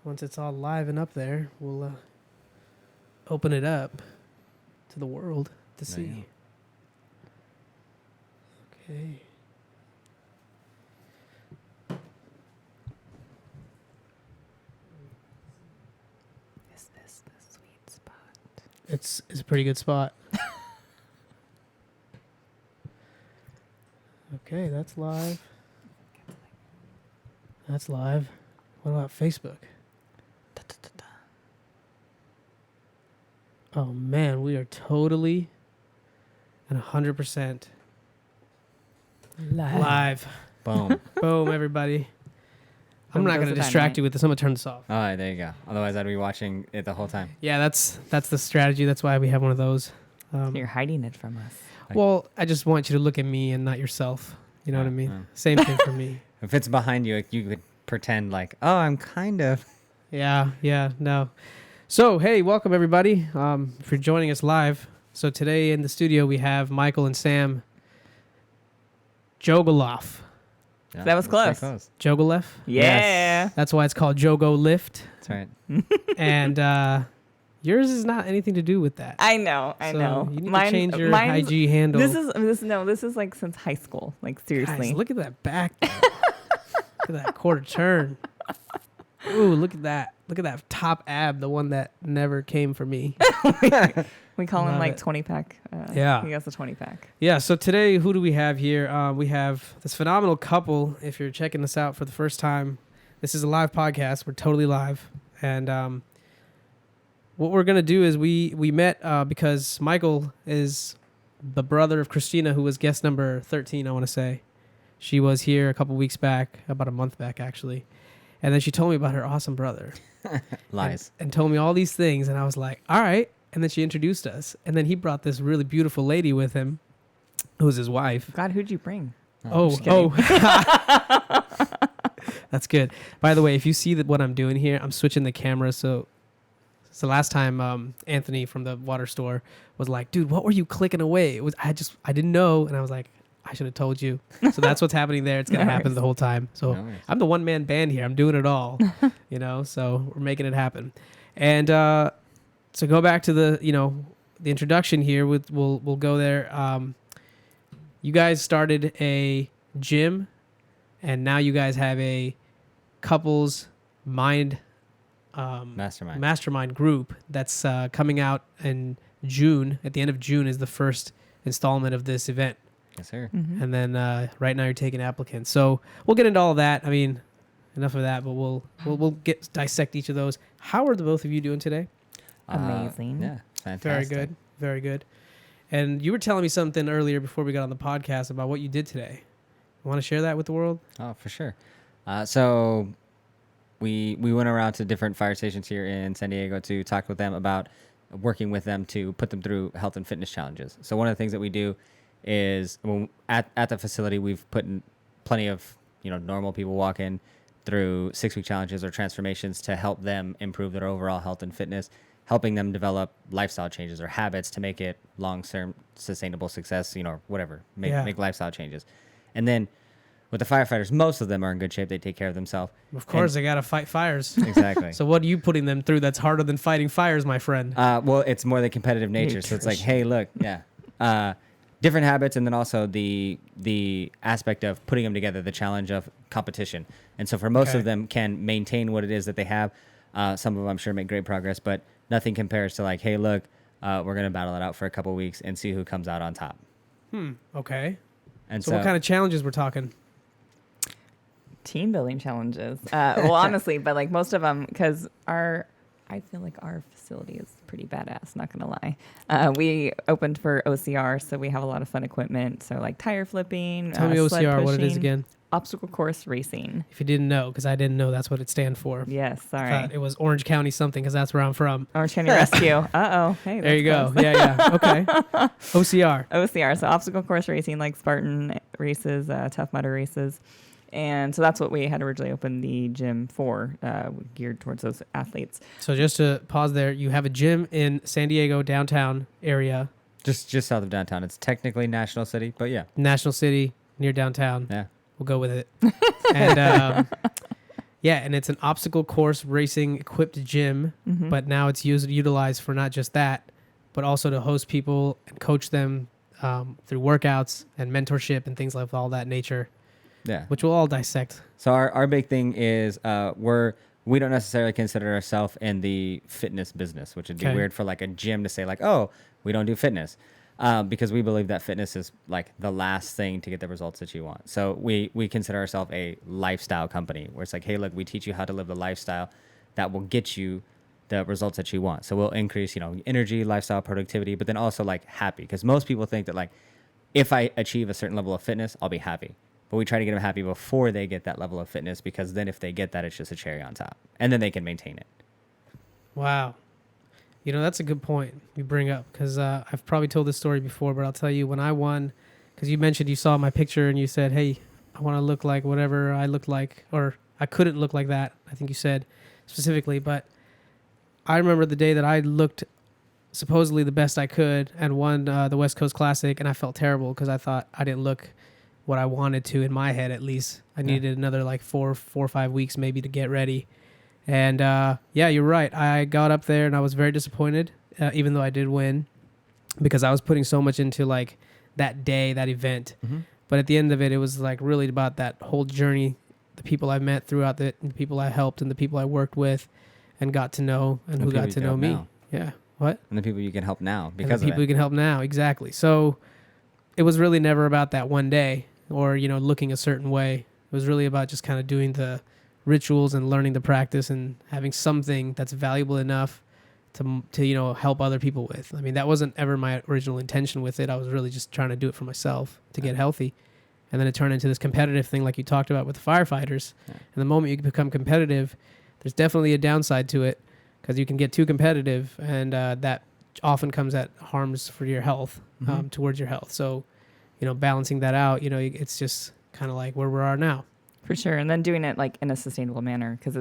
once it's all live and up there, we'll open it up to the world to see. Okay. Is this the sweet spot? It's a pretty good spot. Okay, that's live. That's live. What about Facebook? Oh man, we are totally and 100% live. Boom. Boom, everybody. I'm not going to distract you with this. I'm going to turn this off. All right, there you go. Otherwise, I'd be watching it the whole time. Yeah, that's the strategy. That's why we have one of those. You're hiding it from us. Well, I just want you to look at me and not yourself. You know what I mean? Same thing for me. If it's behind you, you could pretend like, oh, I'm kind of. Yeah, no. So, hey, welcome everybody for joining us live. So today in the studio we have Michael and Sam Jogoloff. Yeah, That was close. Jogolef? Yeah. Yes. That's why it's called Jogo Lift. That's right. And yours is not anything to do with that. I know. So you need to change your IG handle. This is like since high school. Like seriously. Guys, look at that back. Look at that quarter turn. Ooh, look at that. Look at that top ab, the one that never came for me. We call him Love like it. 20 pack. Yeah. He has a 20 pack. Yeah, so today, who do we have here? We have this phenomenal couple. If you're checking this out for the first time, this is a live podcast. We're totally live. And what we're going to do is we met because Michael is the brother of Christina, who was guest number 13, I want to say. She was here a couple weeks back, about a month back, actually. And then she told me about her awesome brother. Lies. And told me all these things. And I was like, all right. And then she introduced us. And then he brought this really beautiful lady with him, who was his wife. God, who'd you bring? Oh. That's good. By the way, if you see that what I'm doing here, I'm switching the camera. So last time Anthony from the water store was like, dude, what were you clicking away? It was I didn't know. And I was like, I should have told you. So that's what's happening there. It's going to happen the whole time. So I'm the one-man band here. I'm doing it all, so we're making it happen. And so go back to the introduction here. We'll go there. You guys started a gym, and now you guys have a couples mastermind group that's coming out in June. At the end of June is the first installment of this event. Yes, sir. Mm-hmm. And then right now you're taking applicants. So we'll get into all of that. I mean, enough of that, but we'll dissect each of those. How are the both of you doing today? Amazing. Yeah, fantastic. Very good. Very good. And you were telling me something earlier before we got on the podcast about what you did today. You want to share that with the world? Oh, for sure. So we went around to different fire stations here in San Diego to talk with them about working with them to put them through health and fitness challenges. So one of the things that we do is at the facility, we've put in plenty of normal people walk in through 6-week challenges or transformations to help them improve their overall health and fitness, helping them develop lifestyle changes or habits to make it long-term sustainable success, whatever, make lifestyle changes. And then with the firefighters, most of them are in good shape. They take care of themselves. Of course, they got to fight fires. Exactly. So what are you putting them through that's harder than fighting fires, my friend? Well, it's more the competitive nature. So it's like, hey, look, different habits, and then also the aspect of putting them together, the challenge of competition. And so for most of them can maintain what it is that they have. Some of them I'm sure make great progress, but nothing compares to like, hey, look, we're going to battle it out for a couple of weeks and see who comes out on top. Okay. And so what kind of challenges we're talking? Team building challenges. Well, honestly, but like most of them, because I feel like our facility is pretty badass, not going to lie. We opened for OCR, so we have a lot of fun equipment. So like tire flipping. Tell me OCR, what it is again. Obstacle course racing. If you didn't know, because I didn't know that's what it stands for. Yes, sorry. I thought it was Orange County something, because that's where I'm from. Orange County Rescue. Uh-oh. Hey, there you go. close. Yeah. Okay. OCR. OCR, so obstacle course racing, like Spartan races, Tough Mudder races. And so that's what we had originally opened the gym for, geared towards those athletes. So just to pause there, you have a gym in San Diego downtown area. Just south of downtown. It's technically National City, but yeah. National City, near downtown. Yeah. We'll go with it. And Yeah, and it's an obstacle course racing equipped gym, Mhm. but now it's utilized for not just that, but also to host people and coach them through workouts and mentorship and things like all that nature, Yeah. which we'll all dissect. So our big thing is we don't necessarily consider ourselves in the fitness business, which would be Okay. weird for like a gym to say like, oh, we don't do fitness, because we believe that fitness is like the last thing to get the results that you want. So we consider ourselves a lifestyle company where it's like, hey, look, we teach you how to live the lifestyle that will get you the results that you want. So we'll increase, energy, lifestyle, productivity, but then also like happy, because most people think that like if I achieve a certain level of fitness, I'll be happy. But we try to get them happy before they get that level of fitness, because then if they get that, it's just a cherry on top, and then they can maintain it. Wow. That's a good point you bring up, because I've probably told this story before, but I'll tell you when I won, because you mentioned you saw my picture and you said, hey, I want to look like whatever I looked like, or I couldn't look like that. I think you said specifically, but I remember the day that I looked supposedly the best I could and won the West Coast Classic, and I felt terrible because I thought I didn't look what I wanted to in my head. At least I needed another like 4 or 5 weeks maybe to get ready. And yeah, you're right. I got up there and I was very disappointed, even though I did win, because I was putting so much into like that day, that event. Mm-hmm. But at the end of it, it was like really about that whole journey, the people I met throughout the people I helped and the people I worked with and got to know and who got to know me. Now. Yeah. What? And the people you can help now and because the of people it. you can help now. Exactly. So it was really never about that one day or, looking a certain way. It was really about just kind of doing the rituals and learning the practice and having something that's valuable enough to help other people with. I mean, that wasn't ever my original intention with it. I was really just trying to do it for myself to get healthy. And then it turned into this competitive thing like you talked about with the firefighters. Yeah. And the moment you become competitive, there's definitely a downside to it because you can get too competitive, and that often comes at harms for your health, towards your health. So, balancing that out, it's just kind of like where we are now. For sure. And then doing it like in a sustainable manner, because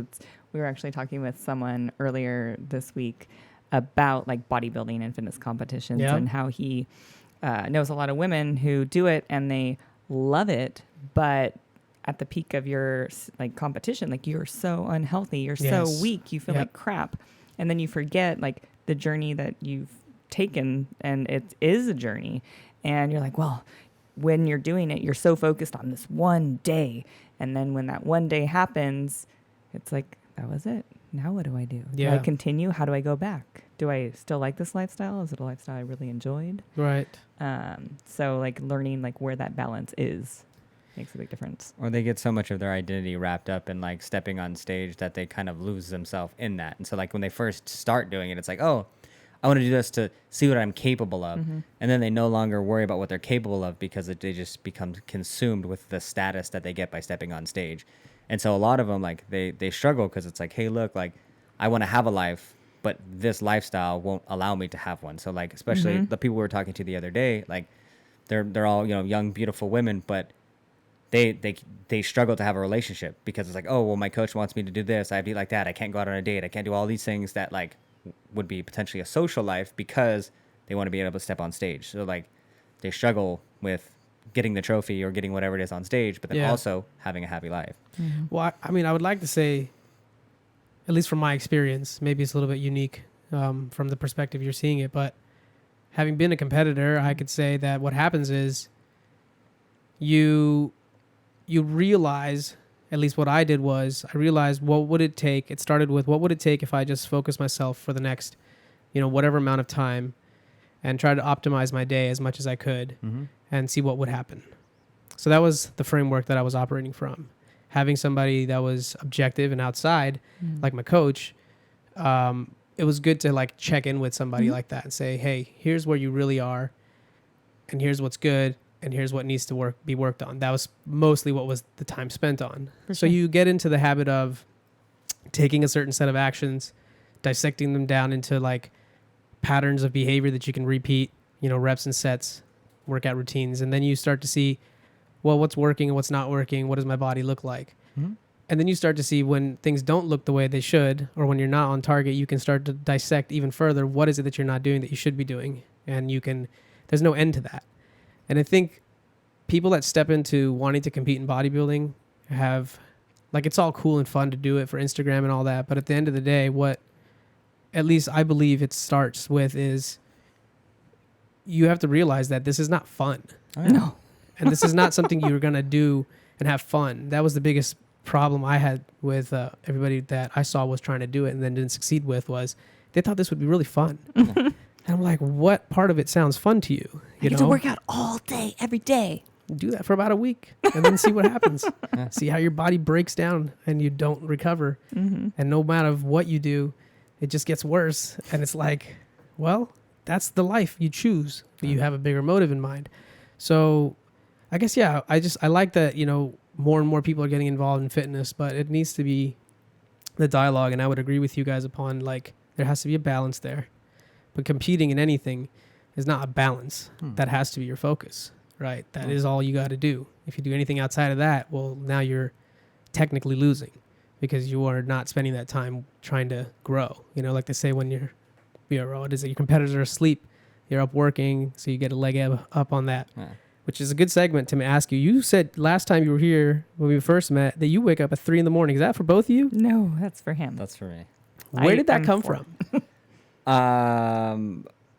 we were actually talking with someone earlier this week about like bodybuilding and fitness competitions and how he knows a lot of women who do it and they love it, but at the peak of your like competition, like you're so unhealthy, you're so weak, you feel like crap. And then you forget like the journey that you've taken, and it is a journey. And you're like, well, when you're doing it, you're so focused on this one day. And then when that one day happens, it's like, that was it. Now what do I do? Yeah. Do I continue? How do I go back? Do I still like this lifestyle? Is it a lifestyle I really enjoyed? Right. So like learning like where that balance is makes a big difference. Or they get so much of their identity wrapped up in like stepping on stage that they kind of lose themselves in that. And so like when they first start doing it, it's like, oh, I want to do this to see what I'm capable of. Mm-hmm. And then they no longer worry about what they're capable of because they just become consumed with the status that they get by stepping on stage. And so a lot of them, like they struggle because it's like, hey, look, like I want to have a life, but this lifestyle won't allow me to have one. So like, especially the people we were talking to the other day, like they're all, young, beautiful women, but they struggle to have a relationship because it's like, oh, well, my coach wants me to do this. I have to eat like that. I can't go out on a date. I can't do all these things that like would be potentially a social life because they want to be able to step on stage. So like they struggle with getting the trophy or getting whatever it is on stage, but then also having a happy life. Mm-hmm. Well, I mean, I would like to say, at least from my experience, maybe it's a little bit unique from the perspective you're seeing it, but having been a competitor, I could say that what happens is you realize, at least what I did was, I realized what would it take. It started with what would it take if I just focus myself for the next, whatever amount of time and try to optimize my day as much as I could and see what would happen. So that was the framework that I was operating from. Having somebody that was objective and outside, like my coach, it was good to like check in with somebody like that and say, hey, here's where you really are and here's what's good. And here's what needs to be worked on. That was mostly what was the time spent on. So you get into the habit of taking a certain set of actions, dissecting them down into like patterns of behavior that you can repeat, reps and sets, workout routines. And then you start to see, well, what's working and what's not working? What does my body look like? And then you start to see when things don't look the way they should, or when you're not on target, you can start to dissect even further. What is it that you're not doing that you should be doing? And there's no end to that. And I think people that step into wanting to compete in bodybuilding have Like, it's all cool and fun to do it for Instagram and all that, but at the end of the day, what at least I believe it starts with is you have to realize that this is not fun. Oh, yeah. No. And this is not something you're going to do and have fun. That was the biggest problem I had with everybody that I saw was trying to do it and then didn't succeed with, was they thought this would be really fun. And I'm like, what part of it sounds fun to you? You get to work out all day, every day. Do that for about a week and then see what happens. See how your body breaks down and you don't recover. And no matter what you do, it just gets worse. And it's like, well, that's the life you choose, but you have a bigger motive in mind. So I guess, yeah, I like that, you know, more and more people are getting involved in fitness, but it needs to be the dialogue. And I would agree with you guys upon, like, there has to be a balance there. But competing in anything is not a balance. That has to be your focus, right? That is all you got to do. If you do anything outside of that, well, now you're technically losing because you are not spending that time trying to grow. You know, like they say when what is it? Your competitors are asleep, you're up working, so you get a leg up on that. Yeah. Which is a good segment to ask you. You said last time you were here when we first met that you wake up at 3 a.m. Is that for both of you? No, that's for him. That's for me. Where did that I'm come for- from?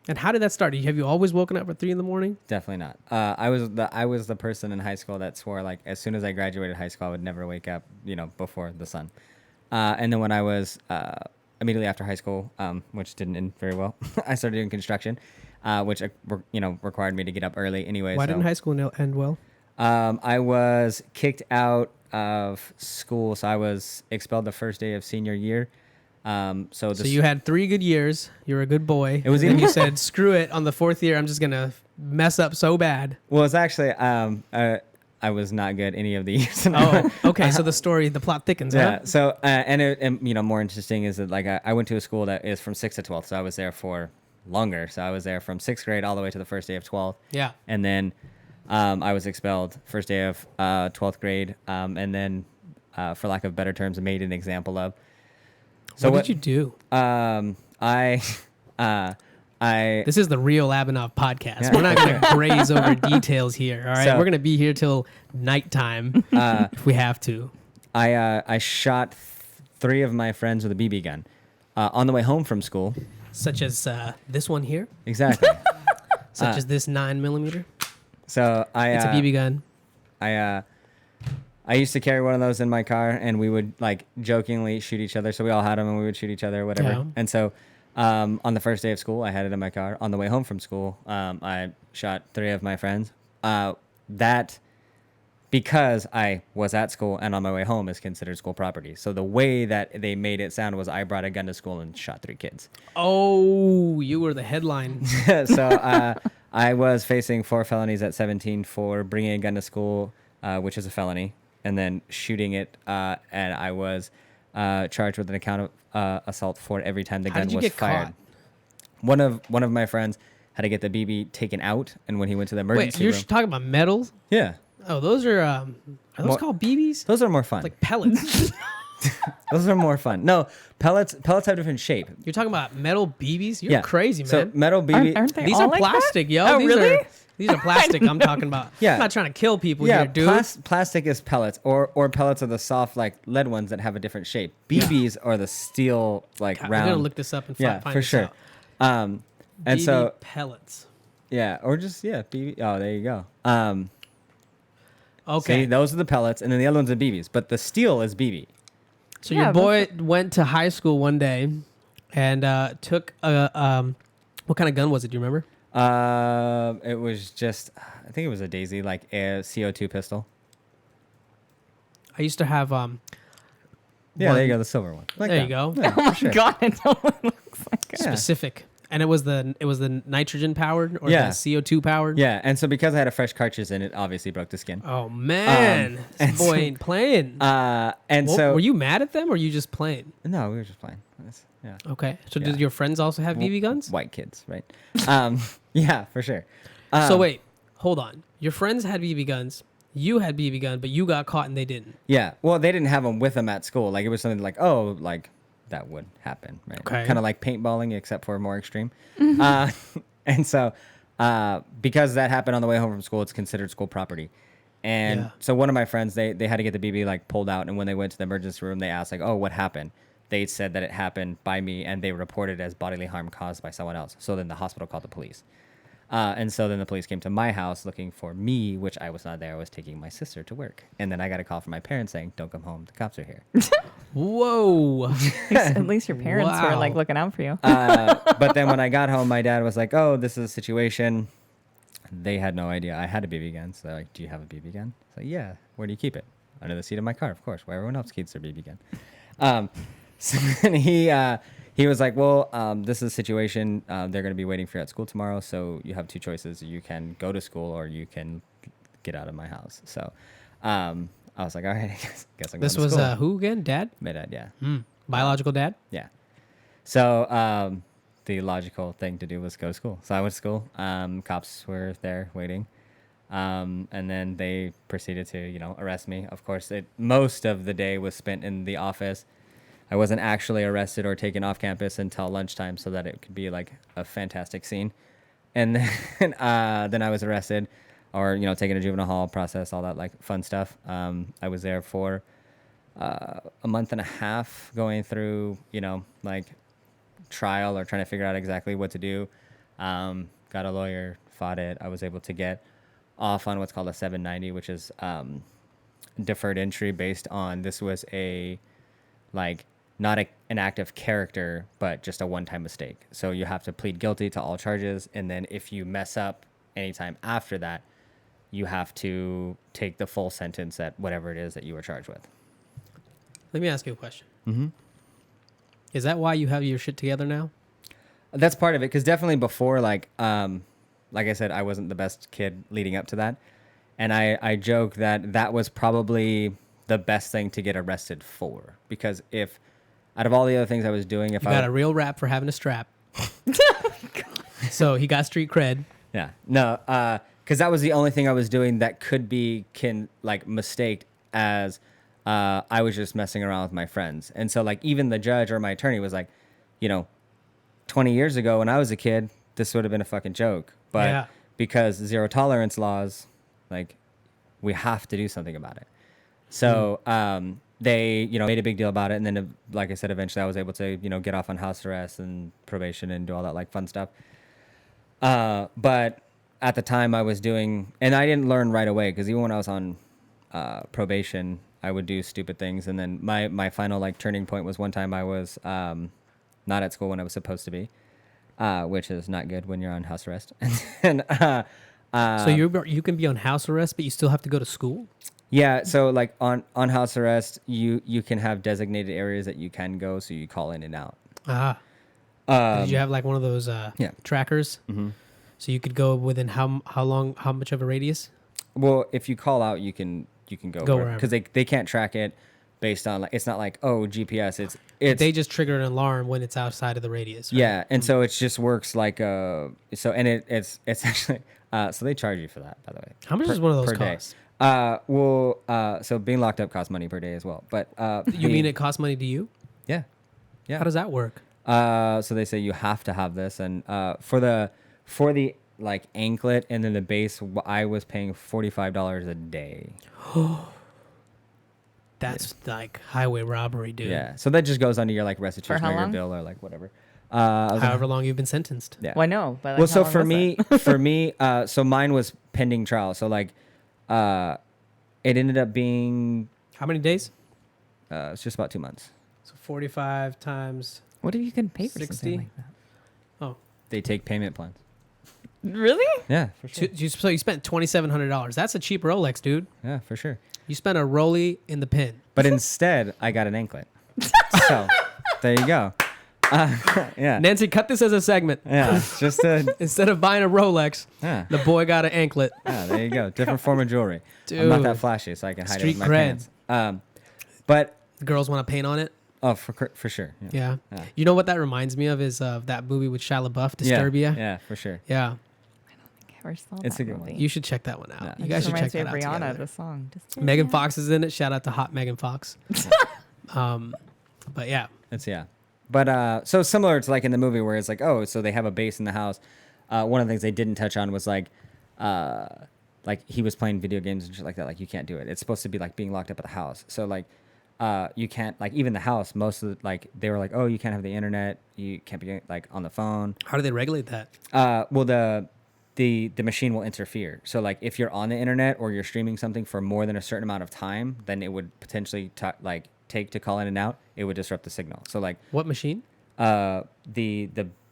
And how did that start? Have you always woken up at 3 a.m? Definitely not. I was the person in high school that swore, like, as soon as I graduated high school, I would never wake up, you know, before the sun. And then when I was immediately after high school, which didn't end very well, I started doing construction, which required me to get up early anyway. Why didn't high school end well? I was kicked out of school, so I was expelled the first day of senior year. So you had 3 good years. You were a good boy. It was and then either- you said, screw it. On the 4th year, I'm just going to mess up so bad. Well, it's actually I was not good any of the years. Oh, okay. So the plot thickens, Yeah. huh? So and you know, more interesting is that, like, I went to a school that is from 6th to 12th, so I was there for longer. So I was there from 6th grade all the way to the first day of 12th. Yeah. And then I was expelled first day of 12th grade, and then for lack of better terms, made an example of. So what did you do? I This is the Real Abhinav podcast. Yeah. We're not going to graze over details here. All right. So- We're going to be here till nighttime if we have to. I shot 3 of my friends with a BB gun on the way home from school. Such as this one here. Exactly. Such as this 9mm. So It's a BB gun. I used to carry one of those in my car, and we would, like, jokingly shoot each other. So we all had them, and we would shoot each other or whatever. Yeah. And so on the first day of school, I had it in my car. On the way home from school, I shot 3 of my friends. That, because I was at school and on my way home, is considered school property. So the way that they made it sound was I brought a gun to school and shot 3 kids. Oh, you were the headline. So I was facing 4 felonies at 17 for bringing a gun to school, which is a felony, and then shooting it. And I was charged with an account of assault for every time the How gun did you was get fired. caught? One of my friends had to get the BB taken out, and when he went to the Wait, emergency you're room, talking about metals? yeah, Oh, those are those More- called BBs? those are more fun. Like pellets. Those are more fun. No, pellets have different shape. You're talking about metal BBs? You're Yeah, crazy, So man. metal BB. Aren't they These all are like plastic, that? yo. Oh, these really? These are plastic I'm talking about. Yeah. I'm not trying to kill people Yeah, here, dude. plastic is pellets, or pellets are the soft, like, lead ones that have a different shape. BBs are the steel, like, God, round. I'm gonna look this up and Yeah, find for this sure. out. And BB so pellets. yeah, or just BB. Oh, there you go. Okay. See, those are the pellets, and then the other ones are BBs. But the steel is BB. So Yeah, your boy went to high school one day and took a what kind of gun was it? Do you remember? It was just, I think it was a Daisy, like a CO2 pistol. I used to have Yeah, one- there you go, the silver one. Like there that. you go. Yeah, Oh my for sure. god, it totally looks like it. Yeah. Specific. And it was the nitrogen powered or Yeah. the CO2 powered? Yeah, and so because I had a fresh cartridge in it, obviously broke the skin. Oh man. and This boy so- ain't playing. And Well, so were you mad at them or you just playing? No, we were just playing. Yeah. Okay. So Yeah. did your friends also have BB guns? White kids, right? Yeah, for sure. So wait, hold on. Your friends had BB guns. You had BB gun, but you got caught and they didn't. Yeah. Well, they didn't have them with them at school. Like, it was something like, oh, like, that would happen, right? Okay. Kind of like paintballing, except for more extreme. And so, because that happened on the way home from school, it's considered school property. And Yeah. so one of my friends, they had to get the BB like pulled out, and when they went to the emergency room, they asked like, "Oh, what happened?" They said that it happened by me, and they reported it as bodily harm caused by someone else. So then the hospital called the police. And so then the police came to my house looking for me, which I was not there. I was taking my sister to work. And then I got a call from my parents saying, "Don't come home. The cops are here." Whoa. At least your parents were Wow. like looking out for you. But then when I got home, my dad was like, "Oh, this is a situation." They had no idea I had a BB gun. So they're like, "Do you have a BB gun?" I was like, "Yeah." "Where do you keep it?" "Under the seat of my car, of course, where everyone else keeps their BB gun." So then he was like, "Well, this is a situation. They're going to be waiting for you at school tomorrow. So you have two choices. You can go to school or you can get out of my house." So I was like, "All right, I guess I'm This going to was school." who again? Dad? My dad, yeah. Biological dad? Yeah. So the logical thing to do was go to school. So I went to school. Cops were there waiting. And then they proceeded to, arrest me. Of course, most of the day was spent in the office. I wasn't actually arrested or taken off campus until lunchtime so that it could be like a fantastic scene. And then, then I was arrested or, taken to juvenile hall, process, all that like fun stuff. I was there for a month and a half going through, like trial or trying to figure out exactly what to do. Got a lawyer, fought it. I was able to get off on what's called a 790, which is deferred entry based on this was not an active character, but just a one-time mistake. So you have to plead guilty to all charges. And then if you mess up anytime after that, you have to take the full sentence at whatever it is that you were charged with. Let me ask you a question. Mm-hmm. Is that why you have your shit together now? That's part of it. Because definitely before, like I said, I wasn't the best kid leading up to that. And I joke that was probably the best thing to get arrested for. Because if, out of all the other things I was doing, if You I got a real rap for having a strap. So he got street cred. Yeah. No, because that was the only thing I was doing that could be mistaked as I was just messing around with my friends. And so like even the judge or my attorney was like, 20 years ago when I was a kid, this would have been a fucking joke. But Yeah. because zero tolerance laws, like we have to do something about it. So they, made a big deal about it. And then, like I said, eventually I was able to, get off on house arrest and probation and do all that like fun stuff. But at the time I was doing, and I didn't learn right away because even when I was on probation, I would do stupid things. And then my final like turning point was one time I was not at school when I was supposed to be, which is not good when you're on house arrest. And So you can be on house arrest, but you still have to go to school? yeah, so like on house arrest, you can have designated areas that you can go, so you call in and out. Ah. Did you have like one of those trackers? Mm-hmm. So you could go within how much of a radius? Well, if you call out, you can go wherever. because they can't track it based on like it's not like GPS. It's They just trigger an alarm when it's outside of the radius. Right? yeah, and so it just works like it's actually so they charge you for that, by the way. How much does one of those per day. cost? So being locked up costs money per day as well. But You mean it costs money to you? Yeah. How does that work? So they say you have to have this, and for the like anklet and then the base, I was paying $45 a day. That's like highway robbery, dude. Yeah, so that just goes under your like restitution how or your long? bill or like whatever. However long you've been sentenced. Yeah. Well, I know, but like, Well, how so long for was me, it? so mine was pending trial. So like, it ended up being How many days? it's just about 2 months. So 45 times. What if you can pay for 60? something like that? Oh, They take payment plans. Really? Yeah, for sure. so you spent $2,700. That's a cheap Rolex, dude. Yeah, for sure. You spent a Rollie in the pin. But instead, I got an anklet. So there you go. Yeah. Nancy, cut this as a segment. Yeah, just Instead of buying a Rolex, yeah. the boy got an anklet. Yeah, there you go. Different form of jewelry. I'm Dude. not that flashy, so I can hide it with Street my cred. pants. But The girls want to paint on it. oh, for sure. Yeah. Yeah. You know what that reminds me of is that movie with Shia LaBeouf, Disturbia. Yeah, for sure. Yeah. I never saw It's that a good movie. one. You should check that one out. Yeah. You It guys just should check reminds me that out of Rihanna, together. the song. Just Megan Fox is in it. Shout out to hot Megan Fox. But yeah. Yeah. But so similar to like in the movie where it's like, oh, so they have a base in the house. One of the things they didn't touch on was like like he was playing video games and shit like that. Like you can't do it. It's supposed to be like being locked up at the house. So like, you can't like even the house. Most of the, like they were like, oh, you can't have the internet. You can't be like on the phone. How do they regulate that? Well, the machine will interfere. So like if you're on the internet or you're streaming something for more than a certain amount of time, then it would potentially like take to call in and out. It would disrupt the signal. So like What machine?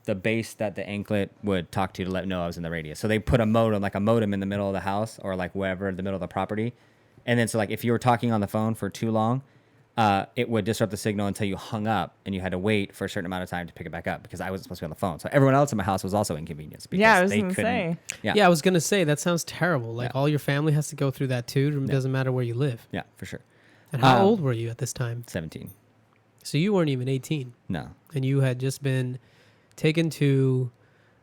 The base that the anklet would talk to let know I was in the radius. So they put a modem in the middle of the house or like wherever in the middle of the property. And then so like if you were talking on the phone for too long, it would disrupt the signal until you hung up and you had to wait for a certain amount of time to pick it back up because I wasn't supposed to be on the phone. So everyone else in my house was also inconvenienced because Yeah, I was they gonna couldn't. say. Yeah, I was gonna say that sounds terrible. Like Yeah. all your family has to go through that too. It doesn't matter where you live. Yeah, for sure. And how Um, old were you at this time? 17. So you weren't even 18, No. and you had just been taken to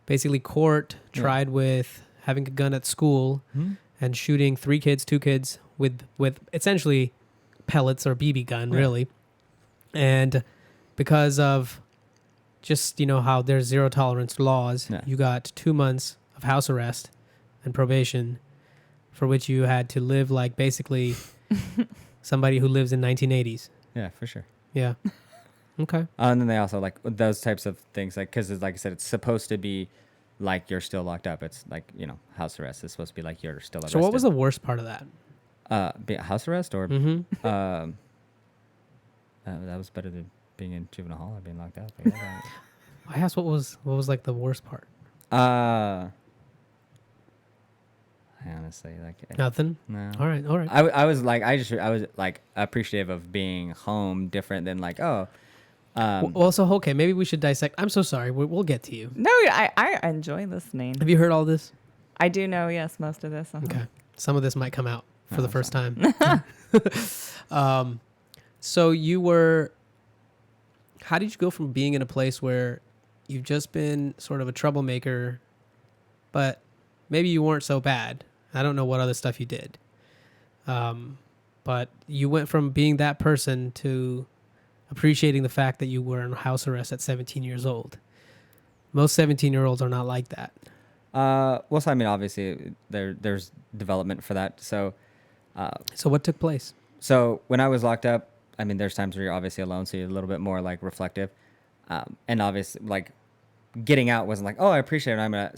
basically court, Yeah. tried with having a gun at school and shooting 3 kids, 2 kids with essentially pellets or BB gun, Yeah. really. And because of just how there's zero tolerance laws, Yeah. you got 2 months of house arrest and probation, for which you had to live like basically somebody who lives in 1980s. Yeah, for sure. Yeah. Okay. And then they also like those types of things, like because like I said, it's supposed to be like you're still locked up. It's like house arrest is supposed to be like you're still arrested. So what was the worst part of that? house arrest or Mm-hmm. that was better than being in juvenile hall or being locked up. I guess. I asked what was like the worst part. I honestly like Nothing. no. All right. I was like appreciative of being home, different than like Well, so okay, maybe we should dissect. I'm so sorry. We'll get to you. No, I enjoy listening. Have you heard all this? I do know, yes, most of this. Okay. Some of this might come out for Oh, the first time. So you were. How did you go from being in a place where you've just been sort of a troublemaker, but maybe you weren't so bad? I don't know what other stuff you did. But you went from being that person to appreciating the fact that you were in house arrest at 17 years old. Most 17-year-olds are not like that. Well, so I mean, obviously there's development for that. So So what took place? so when I was locked up, I mean, there's times where you're obviously alone, so you're a little bit more like reflective, and obviously like getting out wasn't like, oh, I appreciate it. I'm a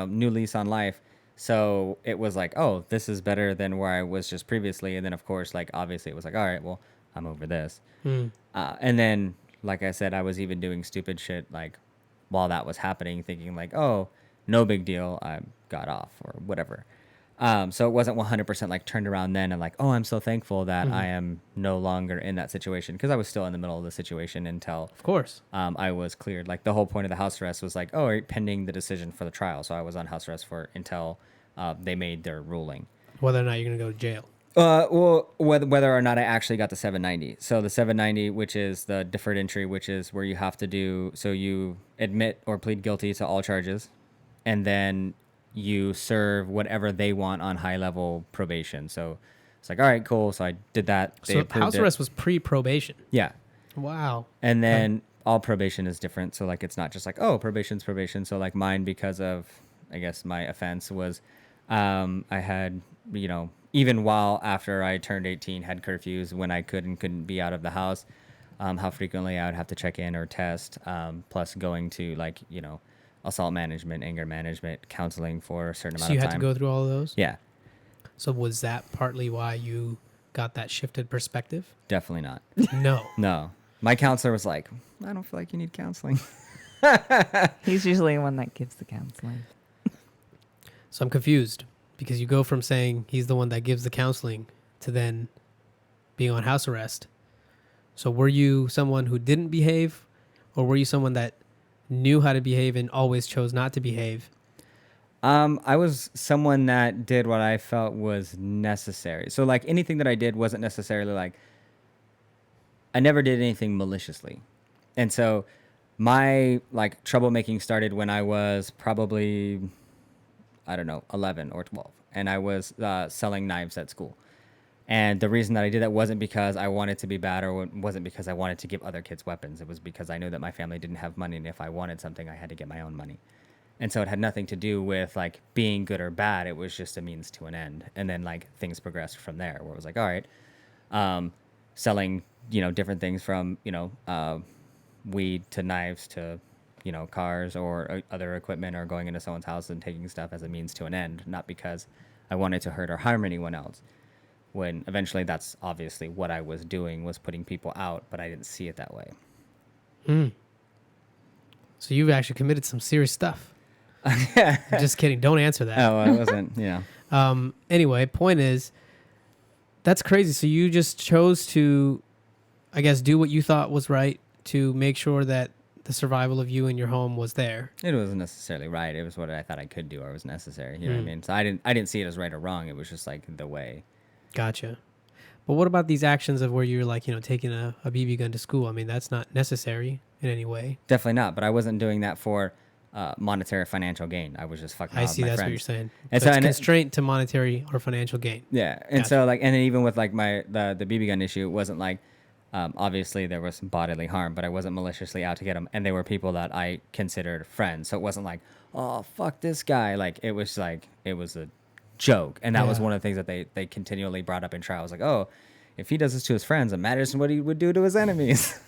new lease on life. So it was like, oh, this is better than where I was just previously. And then of course, like obviously it was like, all right, well, I'm over this. And then, like I said, I was even doing stupid shit like while that was happening, thinking like, oh, no big deal, I got off or whatever. So it wasn't 100% like turned around then and like, oh, I'm so thankful that I am no longer in that situation, because I was still in the middle of the situation until, Of course. I was cleared. Like the whole point of the house arrest was like, oh, pending the decision for the trial. So I was on house arrest until they made their ruling. Whether or not you're going to go to jail. Well, whether or not I actually got the 790. So the 790, which is the deferred entry, which is where you have to do, so you admit or plead guilty to all charges, and then you serve whatever they want on high level probation. So it's like, all right, cool. So I did that. They So approved house it. arrest was pre-probation. Yeah. Wow. And then all probation is different. So like, it's not just like, oh, probation's probation. So like mine, because of, I guess, my offense was, I had, even while after I turned 18, had curfews when I could and couldn't be out of the house, how frequently I would have to check in or test, plus going to like, assault management, anger management, counseling for a certain So amount you of had time. to go through all of those? Yeah, So was that partly why you got that shifted perspective? definitely not. No. No. My counselor was like, I don't feel like you need counseling. He's usually the one that gives the counseling. So I'm confused, because you go from saying he's the one that gives the counseling to then being on house arrest. So were you someone who didn't behave, or were you someone that knew how to behave and always chose not to behave? I was someone that did what I felt was necessary. So like anything that I did wasn't necessarily like, I never did anything maliciously. And so my like troublemaking started when I was probably, I don't know, 11 or 12. And I was selling knives at school. And the reason that I did that wasn't because I wanted to be bad, or wasn't because I wanted to give other kids weapons. It was because I knew that my family didn't have money, and if I wanted something, I had to get my own money. And so it had nothing to do with like being good or bad. It was just a means to an end. And then like things progressed from there where it was like, all right, selling, different things from, weed to knives to, cars or other equipment, or going into someone's house and taking stuff as a means to an end, not because I wanted to hurt or harm anyone else. When eventually that's obviously what I was doing, was putting people out, but I didn't see it that way. So you've actually committed some serious stuff. Just kidding. Don't answer that. Oh, I wasn't, Anyway, point is, that's crazy. So you just chose to, I guess, do what you thought was right to make sure that the survival of you and your home was there. It wasn't necessarily right. It was what I thought I could do or was necessary. You know what I mean? So I didn't see it as right or wrong. It was just like the way. Gotcha. But what about these actions of where you're like, taking a BB gun to school? I mean, that's not necessary in any way. Definitely not. But I wasn't doing that for monetary financial gain. I was just fucking I around see. with my That's friends. what you're saying. And So it's and constraint to monetary or financial gain. Yeah. And Gotcha. so like, and then even with like the BB gun issue, it wasn't like, obviously there was some bodily harm, but I wasn't maliciously out to get them. And they were people that I considered friends. So it wasn't like, oh, fuck this guy. Like, it was a joke. And that was one of the things that they continually brought up in trial. I was like, oh, if he does this to his friends, imagine what he would do to his enemies.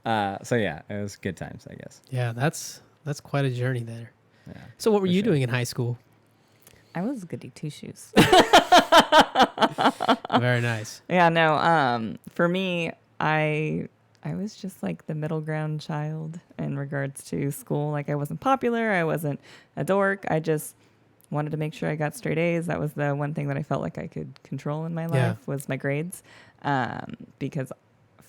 So yeah, it was good times, I guess. Yeah, that's quite a journey there. Yeah, So what were for you sure. doing in high school? I was goody two shoes. Very nice. Yeah, no. For me, I was just like the middle ground child in regards to school. Like, I wasn't popular. I wasn't a dork. I just wanted to make sure I got straight A's. That was the one thing that I felt like I could control in my life, was my grades. Because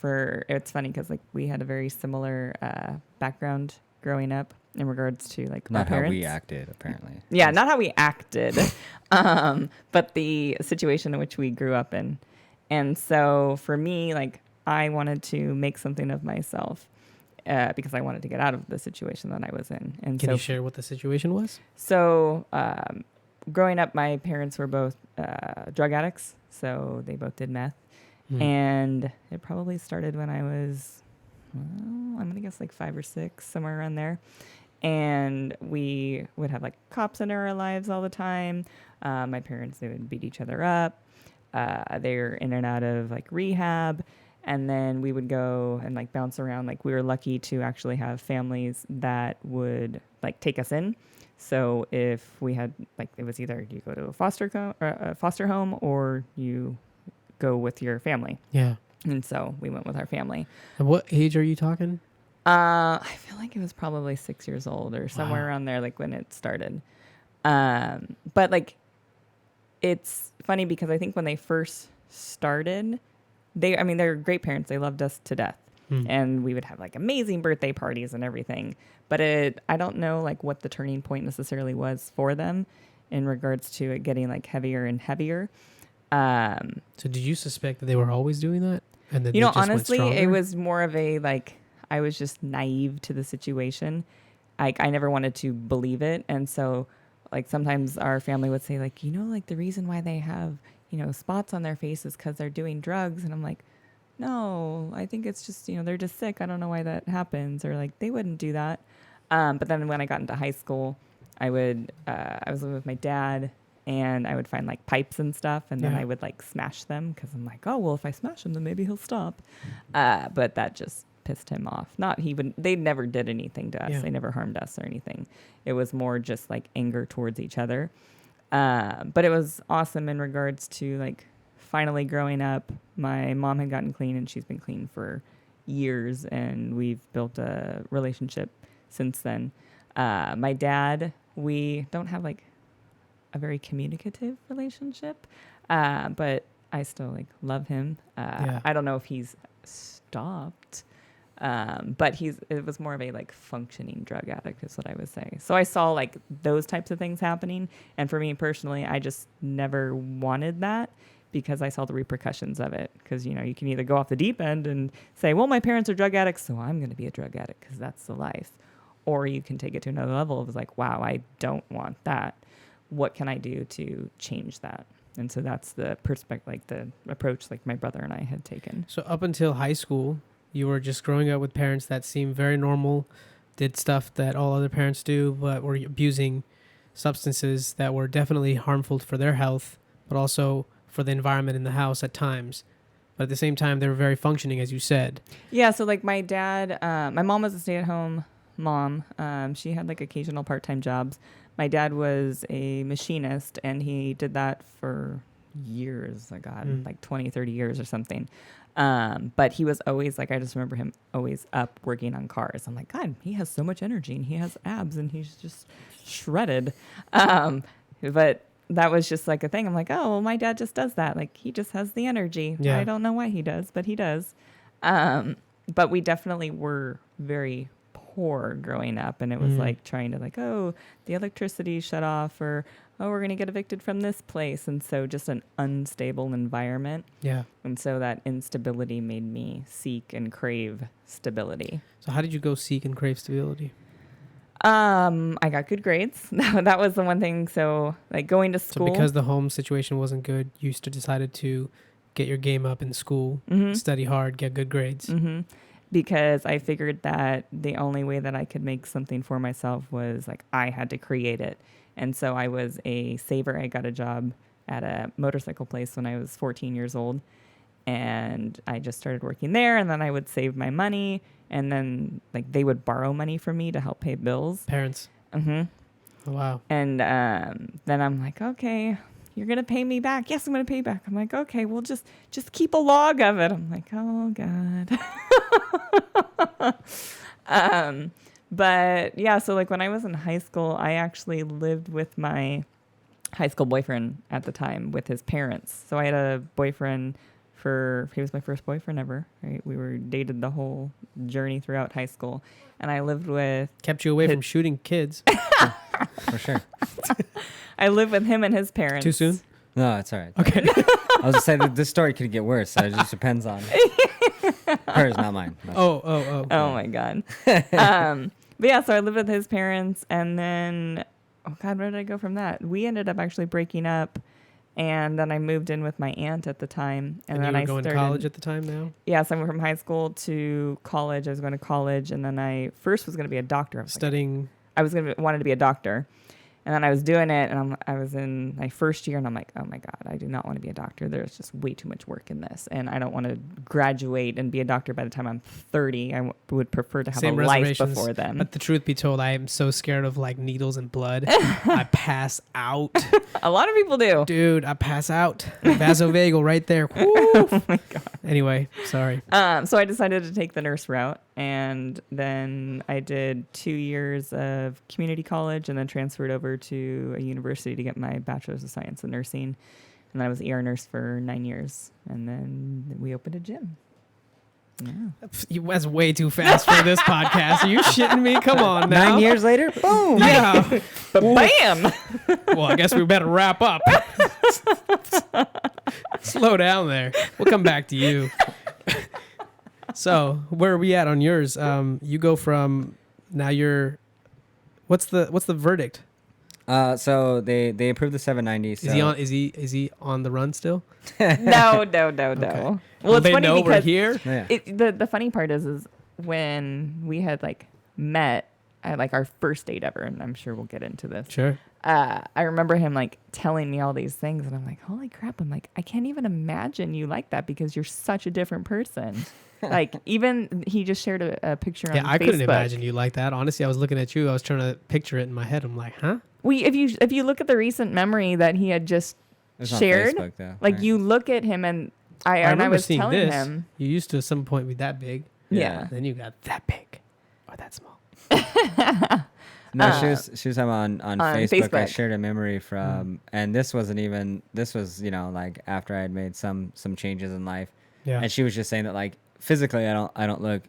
it's funny because like we had a very similar background growing up in regards to like Not our parents. how we acted, apparently. Yeah, not how we acted, but the situation in which we grew up in. And so for me, like, I wanted to make something of myself because I wanted to get out of the situation that I was in. And Can you share what the situation was? So growing up, my parents were both drug addicts, so they both did meth. And it probably started when I was, I'm going to guess like 5 or 6, somewhere around there. And we would have like cops in our lives all the time. My parents, they would beat each other up. They were in and out of like rehab. And then we would go and like bounce around. Like, we were lucky to actually have families that would like take us in. So if we had like, it was either you go to a foster home or you go with your family. Yeah. And so we went with our family. And what age are you talking? I feel like it was probably 6 years old or somewhere around there, like when it started. But like, it's funny because I think when they first started, they're great parents. They loved us to death. And we would have like amazing birthday parties and everything. But I don't know like what the turning point necessarily was for them in regards to it getting like heavier and heavier. So did you suspect that they were always doing that? And then Honestly, it was more of a like, I was just naive to the situation. Like, I never wanted to believe it. And so like sometimes our family would say like, like the reason why they have, spots on their faces because they're doing drugs. And I'm like, no, I think it's just, they're just sick. I don't know why that happens. Or like, they wouldn't do that. But then when I got into high school, I was living with my dad, and I would find like pipes and stuff, and then I would like smash them because I'm like, oh, well, if I smash him, then maybe he'll stop. But that just pissed him off. They never did anything to us. They never harmed us or anything. It was more just like anger towards each other. But it was awesome in regards to like finally growing up. My mom had gotten clean, and she's been clean for years, and we've built a relationship since then. My dad, we don't have like a very communicative relationship, but I still like love him. I don't know if he's stopped, but it was more of a like functioning drug addict is what I would say. So I saw like those types of things happening, and for me personally, I just never wanted that because I saw the repercussions of it. Because you can either go off the deep end and say, well, my parents are drug addicts, so I'm going to be a drug addict because that's the life, or you can take it to another level of like, wow, I don't want that. What can I do to change that? And so that's the perspective, like the approach like my brother and I had taken. So up until high school, you were just growing up with parents that seemed very normal, did stuff that all other parents do, but were abusing substances that were definitely harmful for their health, but also for the environment in the house at times. But at the same time, they were very functioning, as you said. Yeah, so like my dad, my mom was a stay-at-home mom. She had like occasional part-time jobs. My dad was a machinist, and he did that for years. Like 20, 30 years or something. But he was always like, I just remember him always up working on cars. I'm like, God, he has so much energy, and he has abs, and he's just shredded. But that was just like a thing. I'm like, oh, well, my dad just does that. Like, he just has the energy. Yeah. I don't know why he does, but he does. But we definitely were very poor growing up. And it was like trying to like, oh, the electricity shut off, or, oh, we're going to get evicted from this place. And so just an unstable environment. Yeah. And so that instability made me seek and crave stability. So how did you go seek and crave stability? I got good grades. That was the one thing. So like going to school. So because the home situation wasn't good, you decided to get your game up in school, study hard, get good grades. Because I figured that the only way that I could make something for myself was like I had to create it. And so I was a saver. I got a job at a motorcycle place when I was 14 years old. And I just started working there, and then I would save my money, and then like they would borrow money from me to help pay bills. Parents. Oh, wow. And then I'm like, okay, you're gonna pay me back. Yes, I'm gonna pay you back. I'm like, okay, well just keep a log of it. I'm like, oh God. But yeah, so like when I was in high school, I actually lived with my high school boyfriend at the time with his parents. So I had a boyfriend. He was my first boyfriend ever, right? We were dated the whole journey throughout high school. And I lived with... Kept you away from shooting kids. For sure. I lived with him and his parents. Too soon? No, it's all right. Okay. I was just saying that this story could get worse. So it just depends on hers, not mine. Oh my God. But yeah, so I lived with his parents, and then, oh God, where did I go from that? We ended up actually breaking up, and then I moved in with my aunt at the time. And then you were I going to college at the time now? Yes, I went from high school to college. I was going to college, and then I first was going to be a doctor. I was Studying. wanted to be a doctor. And then I was doing it, and I was in my first year, and I'm like, oh my God, I do not want to be a doctor. There's just way too much work in this. And I don't want to graduate and be a doctor by the time I'm 30. I would prefer to have Same a life reservations, before then. But the truth be told, I am so scared of like needles and blood. I pass out. A lot of people do. Dude, I pass out. Vasovagal right there. Oh my God. Anyway, sorry. So I decided to take the nurse route, and then I did 2 years of community college, and then transferred over to a university to get my bachelor's of science in nursing. And then I was ER nurse for 9 years, and then we opened a gym. Yeah. That's way too fast for this podcast. Are you shitting me? Come on now. 9 years later, boom. Yeah. Bam! Well, I guess we better wrap up. Slow down there. We'll come back to you. So, where are we at on yours? You go from now. What's the verdict? So they approved the 790. So. Is he on the run still? No. Okay. Well, it's they funny know we're because here. Yeah. the funny part is when we had like met at like our first date ever, and I'm sure we'll get into this. Sure. I remember him like telling me all these things, and I'm like, holy crap! I'm like, I can't even imagine you like that because you're such a different person. Like even he just shared a picture on Yeah, I Facebook. couldn't imagine you like that. Honestly, I was looking at you. I was trying to picture it in my head. I'm like, huh? If you look at the recent memory that he had just It's on shared, Facebook, though, like right? you look at him, and I remember was seeing telling this. him, You used to at some point be that big. yeah. Then you got that big or that small. No, she was on Facebook. I Facebook. shared a memory from, and this was like after I had made some changes in life, Yeah. and she was just saying that like physically I don't look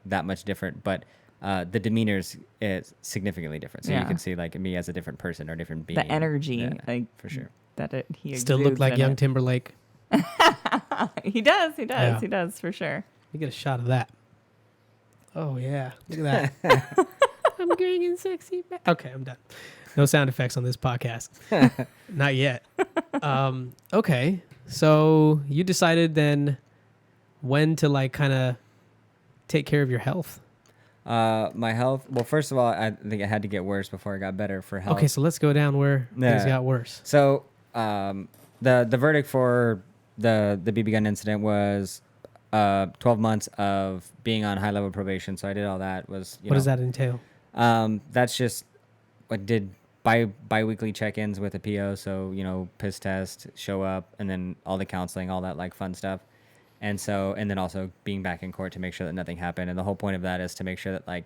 that much different, but the demeanor is significantly different. So Yeah. you can see like me as a different person or different being. The energy, Yeah, like for sure. that he Still look exudes like in young it. Timberlake. He does Yeah. he does for sure. You get a shot of that. Oh yeah, look at that. I'm green and sexy. Okay, I'm done. No sound effects on this podcast. Not yet. Okay, so you decided then when to like kind of take care of your health. My health. Well, first of all, I think it had to get worse before it got better for health. Okay, so let's go down where things Yeah. got worse. So, the verdict for the BB gun incident was 12 months of being on high level probation. So I did all that. What does that entail? That's just what did biweekly check-ins with a PO. So piss test, show up, and then all the counseling, all that like fun stuff. And then also being back in court to make sure that nothing happened. And the whole point of that is to make sure that like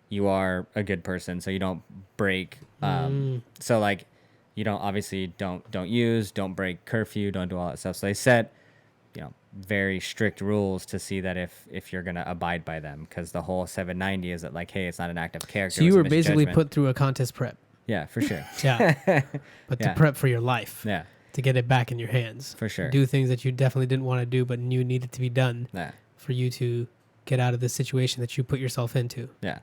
you are a good person, so you don't break. So like you don't use, don't break curfew, don't do all that stuff. So they set very strict rules to see that if you're gonna abide by them, because the whole 790 is that like, hey, it's not an act of character. So you it's a were basically misjudgment. put through a contest prep. Yeah, for sure. Yeah. But Yeah. to prep for your life. Yeah, To get it back in your hands. for sure. Do things that you definitely didn't want to do, but knew needed to be done Yeah, for you to get out of the situation that you put yourself into. yeah.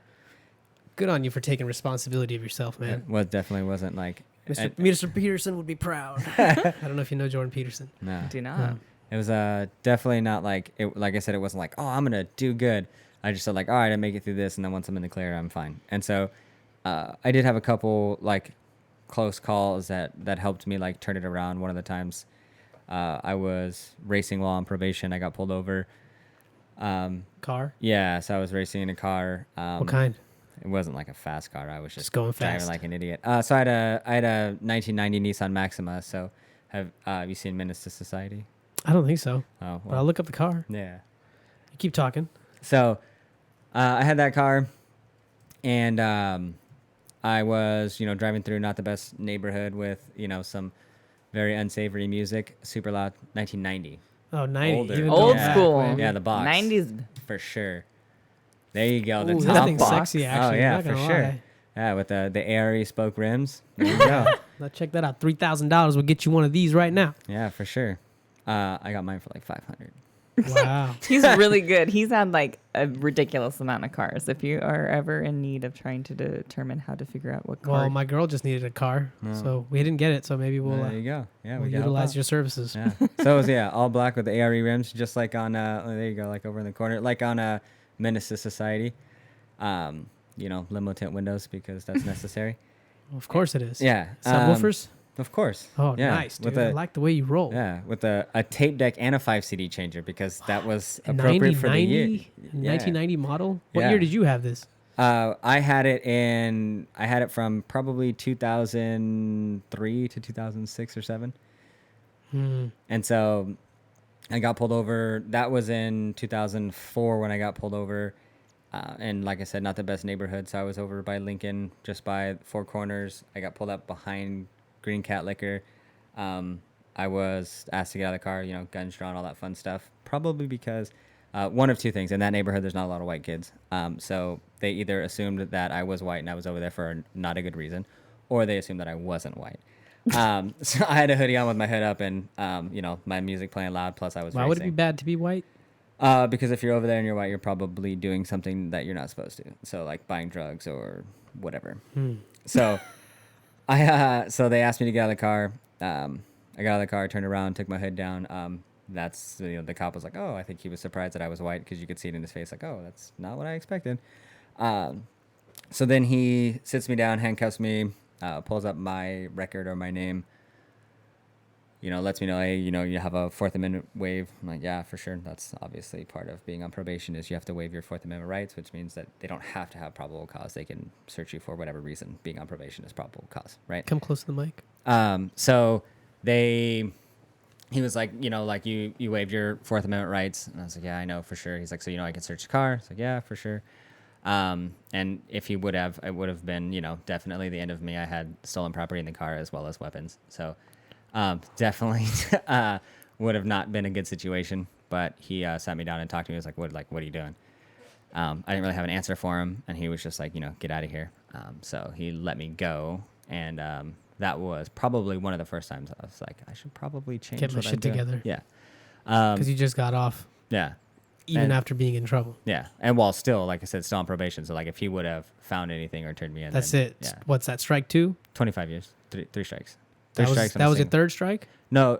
Good on you for taking responsibility of yourself, man. Well, it definitely wasn't like Mr. Peterson would be proud. I don't know if you know Jordan Peterson. no. Do not. Yeah. It was definitely not like it. Like I said, it wasn't like, oh, I'm gonna do good. I just said like, all right, I make it through this, and then once I'm in the clear, I'm fine. And so, I did have a couple like close calls that helped me like turn it around. One of the times, I was racing while on probation. I got pulled over. Car? Yeah, so I was racing in a car. What kind? It wasn't like a fast car. I was just going driving fast. like an idiot. So I had a 1990 Nissan Maxima. So have you seen Menace to Society? I don't think so. Oh, But I'll look up the car. yeah. You keep talking. So I had that car, and I was driving through not the best neighborhood with some very unsavory music, super loud. 1990. Oh, 90. Older. Even Old back, school. baby. Yeah, the box. 90s. For sure. There you go. The Ooh, top that thing's box. sexy, actually. Oh yeah, Not for gonna sure. lie. Yeah, with the ARE spoke rims. There you go. Now check that out. $3,000 will get you one of these right now. Yeah, for sure. I got mine for like 500. Wow. He's really good. He's had like a ridiculous amount of cars. If you are ever in need of trying to determine how to figure out what car. Well, my girl just needed a car, No. so we didn't get it. So maybe we'll, There you go. Yeah, we'll we got utilize your services. Yeah. So it was all black with the ARE rims, just like on there you go, like over in the corner, like on Menace to Society. Limo tint windows because that's necessary. Of course it is. Yeah. Subwoofers? Of course. Oh, Yeah, nice, dude. with I like the way you roll. Yeah, with a tape deck and a 5 CD changer because that was appropriate for the year. 1990 model? What Yeah. year did you have this? I had it from probably 2003 to 2006 or 7. And so I got pulled over. That was in 2004 when I got pulled over. And like I said, not the best neighborhood. So I was over by Lincoln, just by Four Corners. I got pulled up behind Green Cat Liquor. I was asked to get out of the car, guns drawn, all that fun stuff. Probably because one of two things. In that neighborhood, there's not a lot of white kids. So they either assumed that I was white and I was over there for not a good reason, or they assumed that I wasn't white. So I had a hoodie on with my hood up and, my music playing loud. Plus I was Why racing. would it be bad to be white? Because if you're over there and you're white, you're probably doing something that you're not supposed to. So like buying drugs or whatever. So so they asked me to get out of the car. I got out of the car, turned around, took my hood down. That's the cop was like, oh, I think he was surprised that I was white because you could see it in his face. Like, oh, that's not what I expected. So then he sits me down, handcuffs me, pulls up my record or my name. Lets me know, hey, you have a Fourth Amendment waive. I'm like, yeah, for sure. That's obviously part of being on probation is you have to waive your Fourth Amendment rights, which means that they don't have to have probable cause. They can search you for whatever reason. Being on probation is probable cause, right? Come close to the mic. So he was like, like you waived your Fourth Amendment rights. And I was like, yeah, I know for sure. He's like, so, I can search the car. It's like, yeah, for sure. And if he would have, it would have been, definitely the end of me. I had stolen property in the car as well as weapons. So definitely would have not been a good situation, but he sat me down and talked to me. He was like, what are you doing? I didn't really have an answer for him, and he was just like, get out of here. So he let me go, and that was probably one of the first times I was like, I should probably change Get my what shit I'm doing. together. Yeah. Because you just got off, Yeah. even And- after being in trouble. Yeah. And while still, like I said, still on probation. So like if he would have found anything or turned me in, That's then, it. Yeah. What's that, strike 2? 25 years, three strikes. That was, strikes on that a was your single- third strike? No,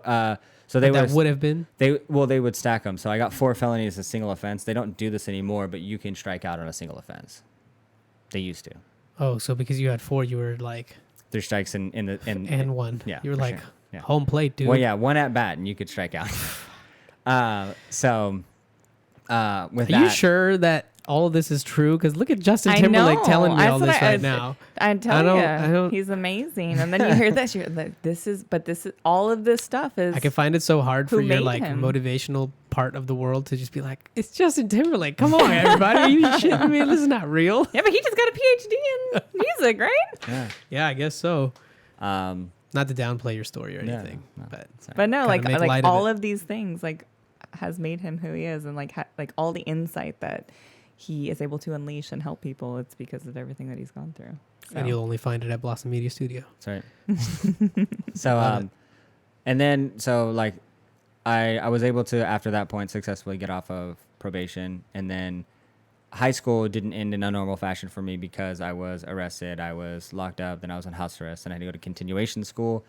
so they That would have been? they would stack them. So I got 4 felonies as a single offense. They don't do this anymore, but you can strike out on a single offense. They used to. Oh, so because you had 4, you were like 3 strikes and 1. Yeah, You were for like sure. Yeah. home plate, dude. Well, yeah, 1 at bat and you could strike out. So with Are that, you sure that all of this is true? Because look at Justin I Timberlake know. telling me I all said this I- right now. I tell I you, don't- he's amazing. And then you hear this, you're like, this is all of this stuff is. I can find it so hard Who for your made like him? motivational part of the world to just be like, it's Justin Timberlake. Come on, everybody. Are you shitting me? This is not real. Yeah, but he just got a PhD in music, right? yeah. Yeah, I guess so. Um, Not to downplay your story or No, anything, no. but sorry. But no, Gotta make like light of all it. of these things like has made him who he is, and like all the insight that he is able to unleash and help people. It's because of everything that he's gone through. So. and you'll only find it at Blossom Media Studio. That's right. So, and then, so like, I was able to, after that point, successfully get off of probation. And then high school didn't end in a normal fashion for me because I was arrested. I was locked up. Then I was on house arrest and I had to go to continuation school.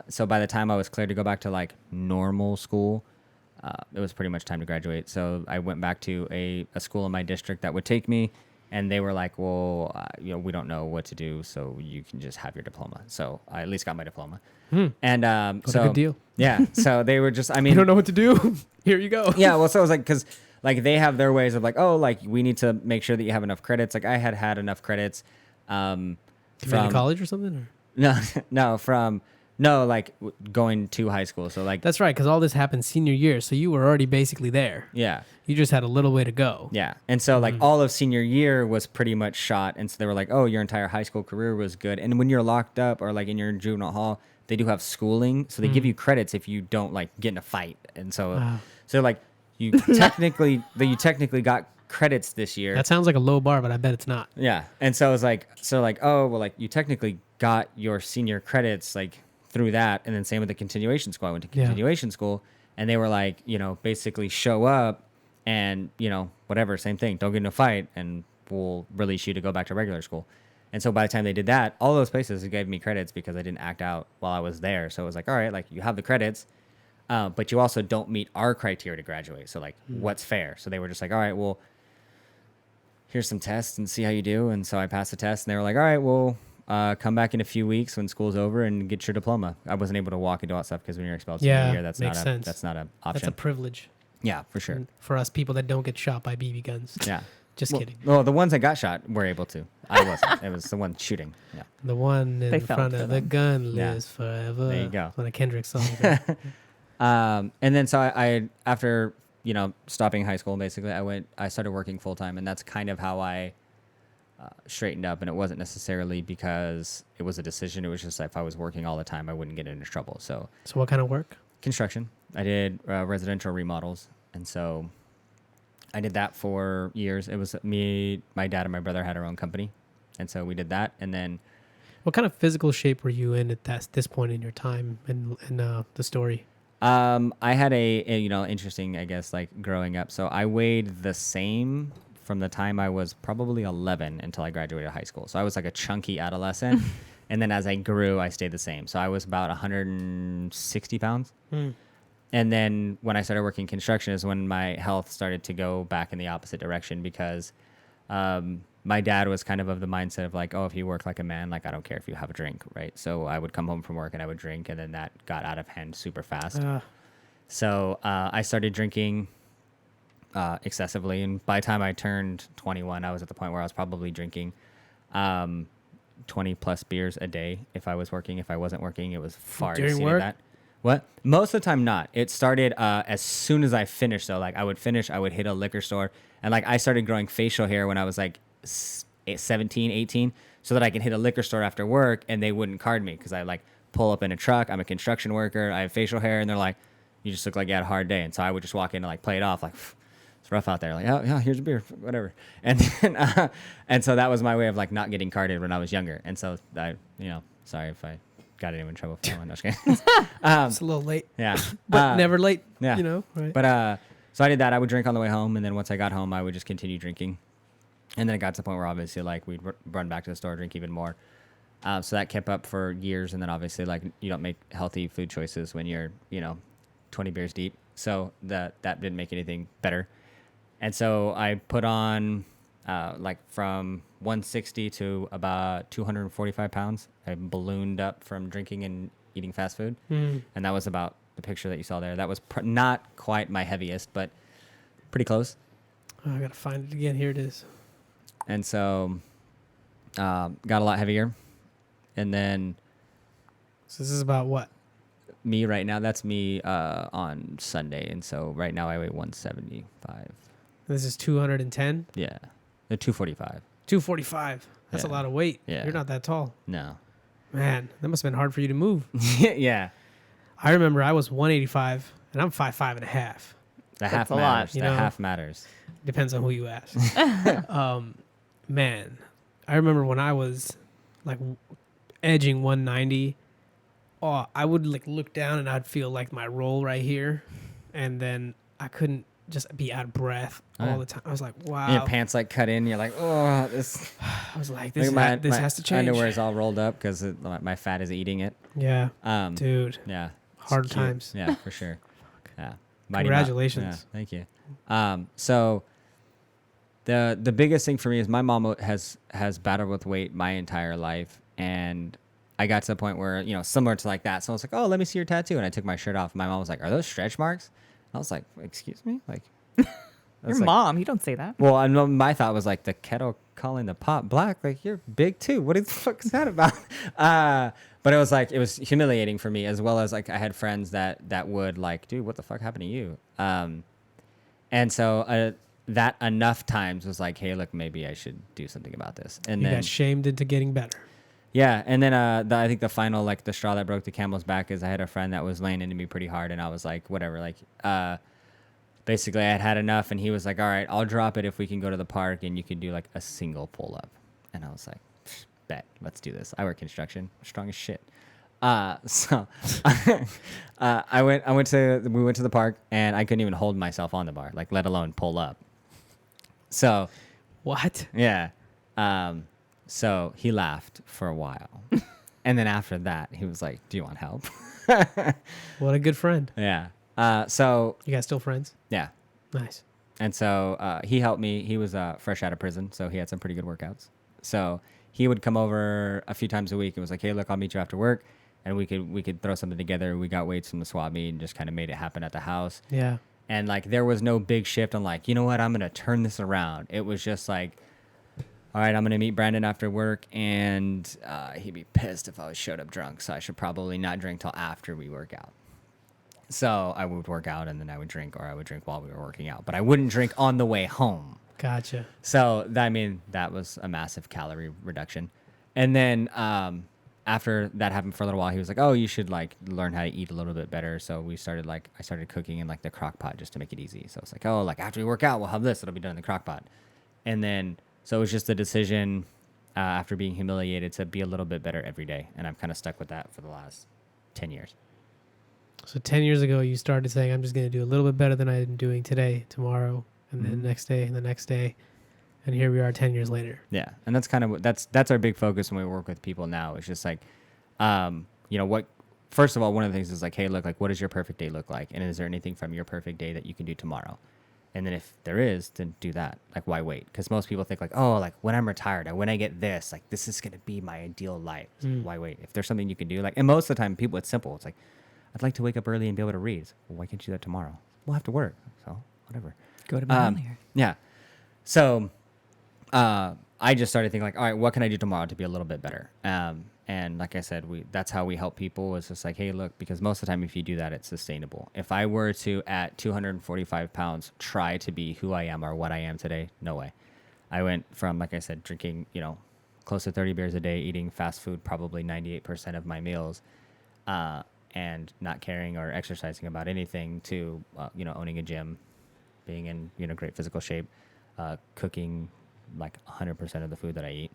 So by the time I was cleared to go back to like normal school, it was pretty much time to graduate. So I went back to a school in my district that would take me. And they were like, well, we don't know what to do, so you can just have your diploma. So I at least got my diploma. And What so a good deal. yeah. So they were just, I You mean, don't know what to do. Here you go. yeah. Well, so it was like, because like they have their ways of like, oh, like we need to make sure that you have enough credits. Like I had enough credits. To from college or something? Or? No, like going to high school. So like, That's right, because all this happened senior year, so you were already basically there. yeah. You just had a little way to go. Yeah. And so like all of senior year was pretty much shot. And so they were like, oh, your entire high school career was good. And when you're locked up or like in your juvenile hall, they do have schooling. So they give you credits if you don't like get in a fight. And so, Wow. so like you technically got credits this year. That sounds like a low bar, but I bet it's not. Yeah. And so it's like, oh, well, like you technically got your senior credits like through that. And then same with the continuation school. I went to continuation school and they were like, basically show up and, whatever, same thing. Don't get in a fight and we'll release you to go back to regular school. And so by the time they did that, all those places gave me credits because I didn't act out while I was there. So it was like, all right, like you have the credits, but you also don't meet our criteria to graduate. So like, what's fair? So they were just like, all right, well, here's some tests and see how you do. And so I passed the test and they were like, all right, well, come back in a few weeks when school's over and get your diploma. I wasn't able to walk into all that stuff because when you're expelled senior year, that's makes not sense. that's not an option. That's a privilege Yeah, for sure. for us people that don't get shot by BB guns. Yeah. Just Well, kidding. Well, the ones that got shot were able to. I wasn't. It was the one shooting. Yeah. The one in They felt front for of the them. gun Yeah. lives forever. There you go. One of Kendrick's songs. And then so I after stopping high school, basically I started working full time, and that's kind of how I straightened up. And it wasn't necessarily because it was a decision. It was just if I was working all the time, I wouldn't get into trouble. So So what kind of work? construction. I did residential remodels, and so I did that for years. It was me, my dad, and my brother had our own company, and so we did that. And then What kind of physical shape were you in at this point in your time in the story? I had a interesting, I guess, like growing up. So I weighed the same from the time I was probably 11 until I graduated high school. So I was like a chunky adolescent. And then as I grew, I stayed the same. So I was about 160 pounds. And then when I started working construction is when my health started to go back in the opposite direction because my dad was kind of the mindset of like, oh, if you work like a man, like I don't care if you have a drink, right? So I would come home from work and I would drink, and then that got out of hand super fast. So I started drinking excessively, and by the time I turned 21, I was at the point where I was probably drinking 20 plus beers a day if I was working. If I wasn't working, it was far During exceeded work? that. What? Most of the time, not. It started as soon as I finished, though. Like, I would finish, I would hit a liquor store. And, like, I started growing facial hair when I was, like, 17, 18, so that I could hit a liquor store after work, and they wouldn't card me because I, like, pull up in a truck. I'm a construction worker. I have facial hair. And they're like, you just look like you had a hard day. And so I would just walk in and, like, play it off, like, it's rough out there. Like, oh, yeah, here's a beer, whatever. And then, and so that was my way of, like, not getting carded when I was younger. And so I, sorry if I got anyone in trouble for that one. No, just kidding. It's a little late, Yeah. but never late. Yeah. Right? But so I did that. I would drink on the way home, and then once I got home, I would just continue drinking. And then it got to the point where obviously like we'd run back to the store, drink even more. So that kept up for years, and then obviously like you don't make healthy food choices when you're 20 beers deep. So that didn't make anything better. And so I put on like from 160 to about 245 pounds. I ballooned up from drinking and eating fast food. Mm. And that was about the picture that you saw there. That was not quite my heaviest, but pretty close. Oh, I gotta find it again. Here it is. And so got a lot heavier. And then So this is about what? me right now, that's me on Sunday. And so right now I weigh 175. This is 210. Yeah. The 245. 245. That's a Yeah. lot of weight. Yeah. You're not that tall. No. Man, that must have been hard for you to move. Yeah. I remember I was 185 and I'm 5'5" and a half. The half That's a lot. matters. You The know? half matters. Depends on who you ask. Man, I remember when I was like edging 190. Oh, I would like look down and I'd feel like my roll right here, and then I couldn't just be out of breath all Yeah. the time. I was like, wow. And your pants like cut in. You're like, oh, this. I was like, Look this, at this my has to change. Underwear is all rolled up because my fat is eating it. Yeah, Dude. dude. Yeah. Hard It's cute. times. Yeah, for sure. Yeah. Mighty Congratulations. Yeah, thank you. So the biggest thing for me is my mom has battled with weight my entire life, and I got to the point where, you know, similar to like that. So I was like, oh, let me see your tattoo, and I took my shirt off. My mom was like, are those stretch marks? I was like, excuse me, like. I was Your like, mom, you don't say that. well, I know my thought was like the kettle calling the pot black. Like, you're big too. What the fuck is that about? But it was like, it was humiliating for me, as well as like I had friends that would like, dude, what the fuck happened to you? And so that enough times was like, hey, look, maybe I should do something about this. And You then got shamed into getting better. yeah, and then I think the final, like the straw that broke the camel's back is I had a friend that was laying into me pretty hard, and I was like, whatever, like basically I had enough, and he was like, all right, I'll drop it if we can go to the park and you can do like a single pull up. And I was like, bet, let's do this. I work construction, strong as shit. So we went to the park, and I couldn't even hold myself on the bar, like let alone pull up. So What? yeah. So he laughed for a while. And then after that, he was like, do you want help? What a good friend. Yeah. So You guys still friends? yeah. Nice. And so he helped me. He was fresh out of prison, so he had some pretty good workouts. So he would come over a few times a week and was like, hey, look, I'll meet you after work. And we could throw something together. We got weights from the swap meet and just kind of made it happen at the house. Yeah. And like there was no big shift on like, you know what, I'm going to turn this around. It was just like, all right, I'm going to meet Brandon after work, and he'd be pissed if I showed up drunk. So I should probably not drink till after we work out. So I would work out, and then I would drink, or I would drink while we were working out. But I wouldn't drink on the way home. Gotcha. So, I mean, that was a massive calorie reduction. And then after that happened for a little while, he was like, oh, you should like learn how to eat a little bit better. So I started cooking in like the crock pot just to make it easy. So it's like, oh, like after we work out, we'll have this. It'll be done in the crock pot. And then, so it was just a decision after being humiliated to be a little bit better every day. And I've kind of stuck with that for the last 10 years. So 10 years ago, you started saying, I'm just going to do a little bit better than I'm doing today, tomorrow, and then the next day, and the next day. And here we are 10 years later. Yeah. And that's kind of, that's our big focus when we work with people now. It's just like, you know, first of all, one of the things is like, hey, look, like, what does your perfect day look like? And is there anything from your perfect day that you can do tomorrow? And then if there is, then do that. Like, why wait? Because most people think like, oh, like when I'm retired, or when I get this, like this is going to be my ideal life. So why wait? If there's something you can do, like, and most of the time people, it's simple. It's like, I'd like to wake up early and be able to read. It's, well, why can't you do that tomorrow? We'll have to work. So whatever. Go to bed earlier. Yeah. So I just started thinking like, all right, what can I do tomorrow to be a little bit better? And like I said, that's how we help people. It's just like, hey, look, because most of the time if you do that, it's sustainable. If I were to, at 245 pounds, try to be who I am or what I am today, no way. I went from, like I said, drinking, you know, close to 30 beers a day, eating fast food probably 98% of my meals, and not caring or exercising about anything, to, you know, owning a gym, being in, you know, great physical shape, cooking like 100% of the food that I eat.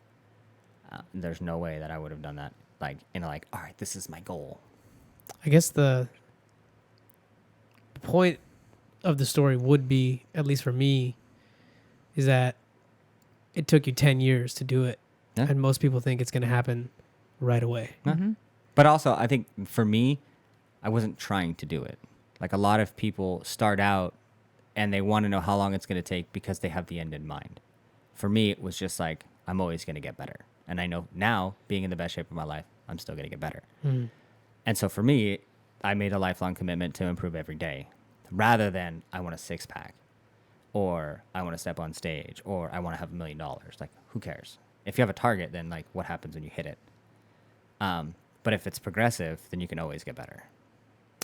There's no way that I would have done that. Like, you know, like, all right, this is my goal. I guess the point of the story would be, at least for me, is that it took you 10 years to do it. Yeah. And most people think it's going to happen right away. Mm-hmm. But also, I think for me, I wasn't trying to do it. Like, a lot of people start out and they want to know how long it's going to take because they have the end in mind. for me, it was just like, I'm always going to get better. And I know now, being in the best shape of my life, I'm still going to get better. Mm. And so for me, I made a lifelong commitment to improve every day rather than I want a six pack or I want to step on stage or I want to have $1 million. Like, who cares? If you have a target, then like what happens when you hit it? But if it's progressive, then you can always get better.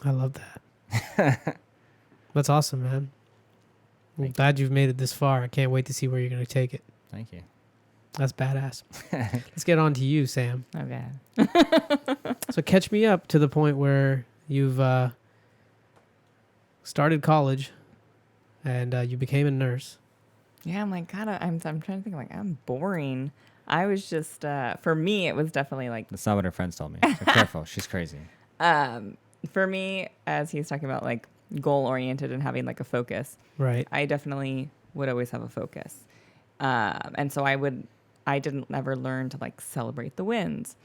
I love that. That's awesome, man. I'm glad you've made it this far. I can't wait to see where you're going to take it. Thank you. That's badass. Let's get on to you, Sam. Okay. So catch me up to the point where you've started college and you became a nurse. Yeah, I'm like, God, I'm trying to think, like, I'm boring. I was just, for me, it was definitely like, That's not what her friends told me. So careful. She's crazy. for me, as he's talking about like goal oriented and having like a focus, Right. I definitely would always have a focus. And so I didn't ever learn to like celebrate the wins.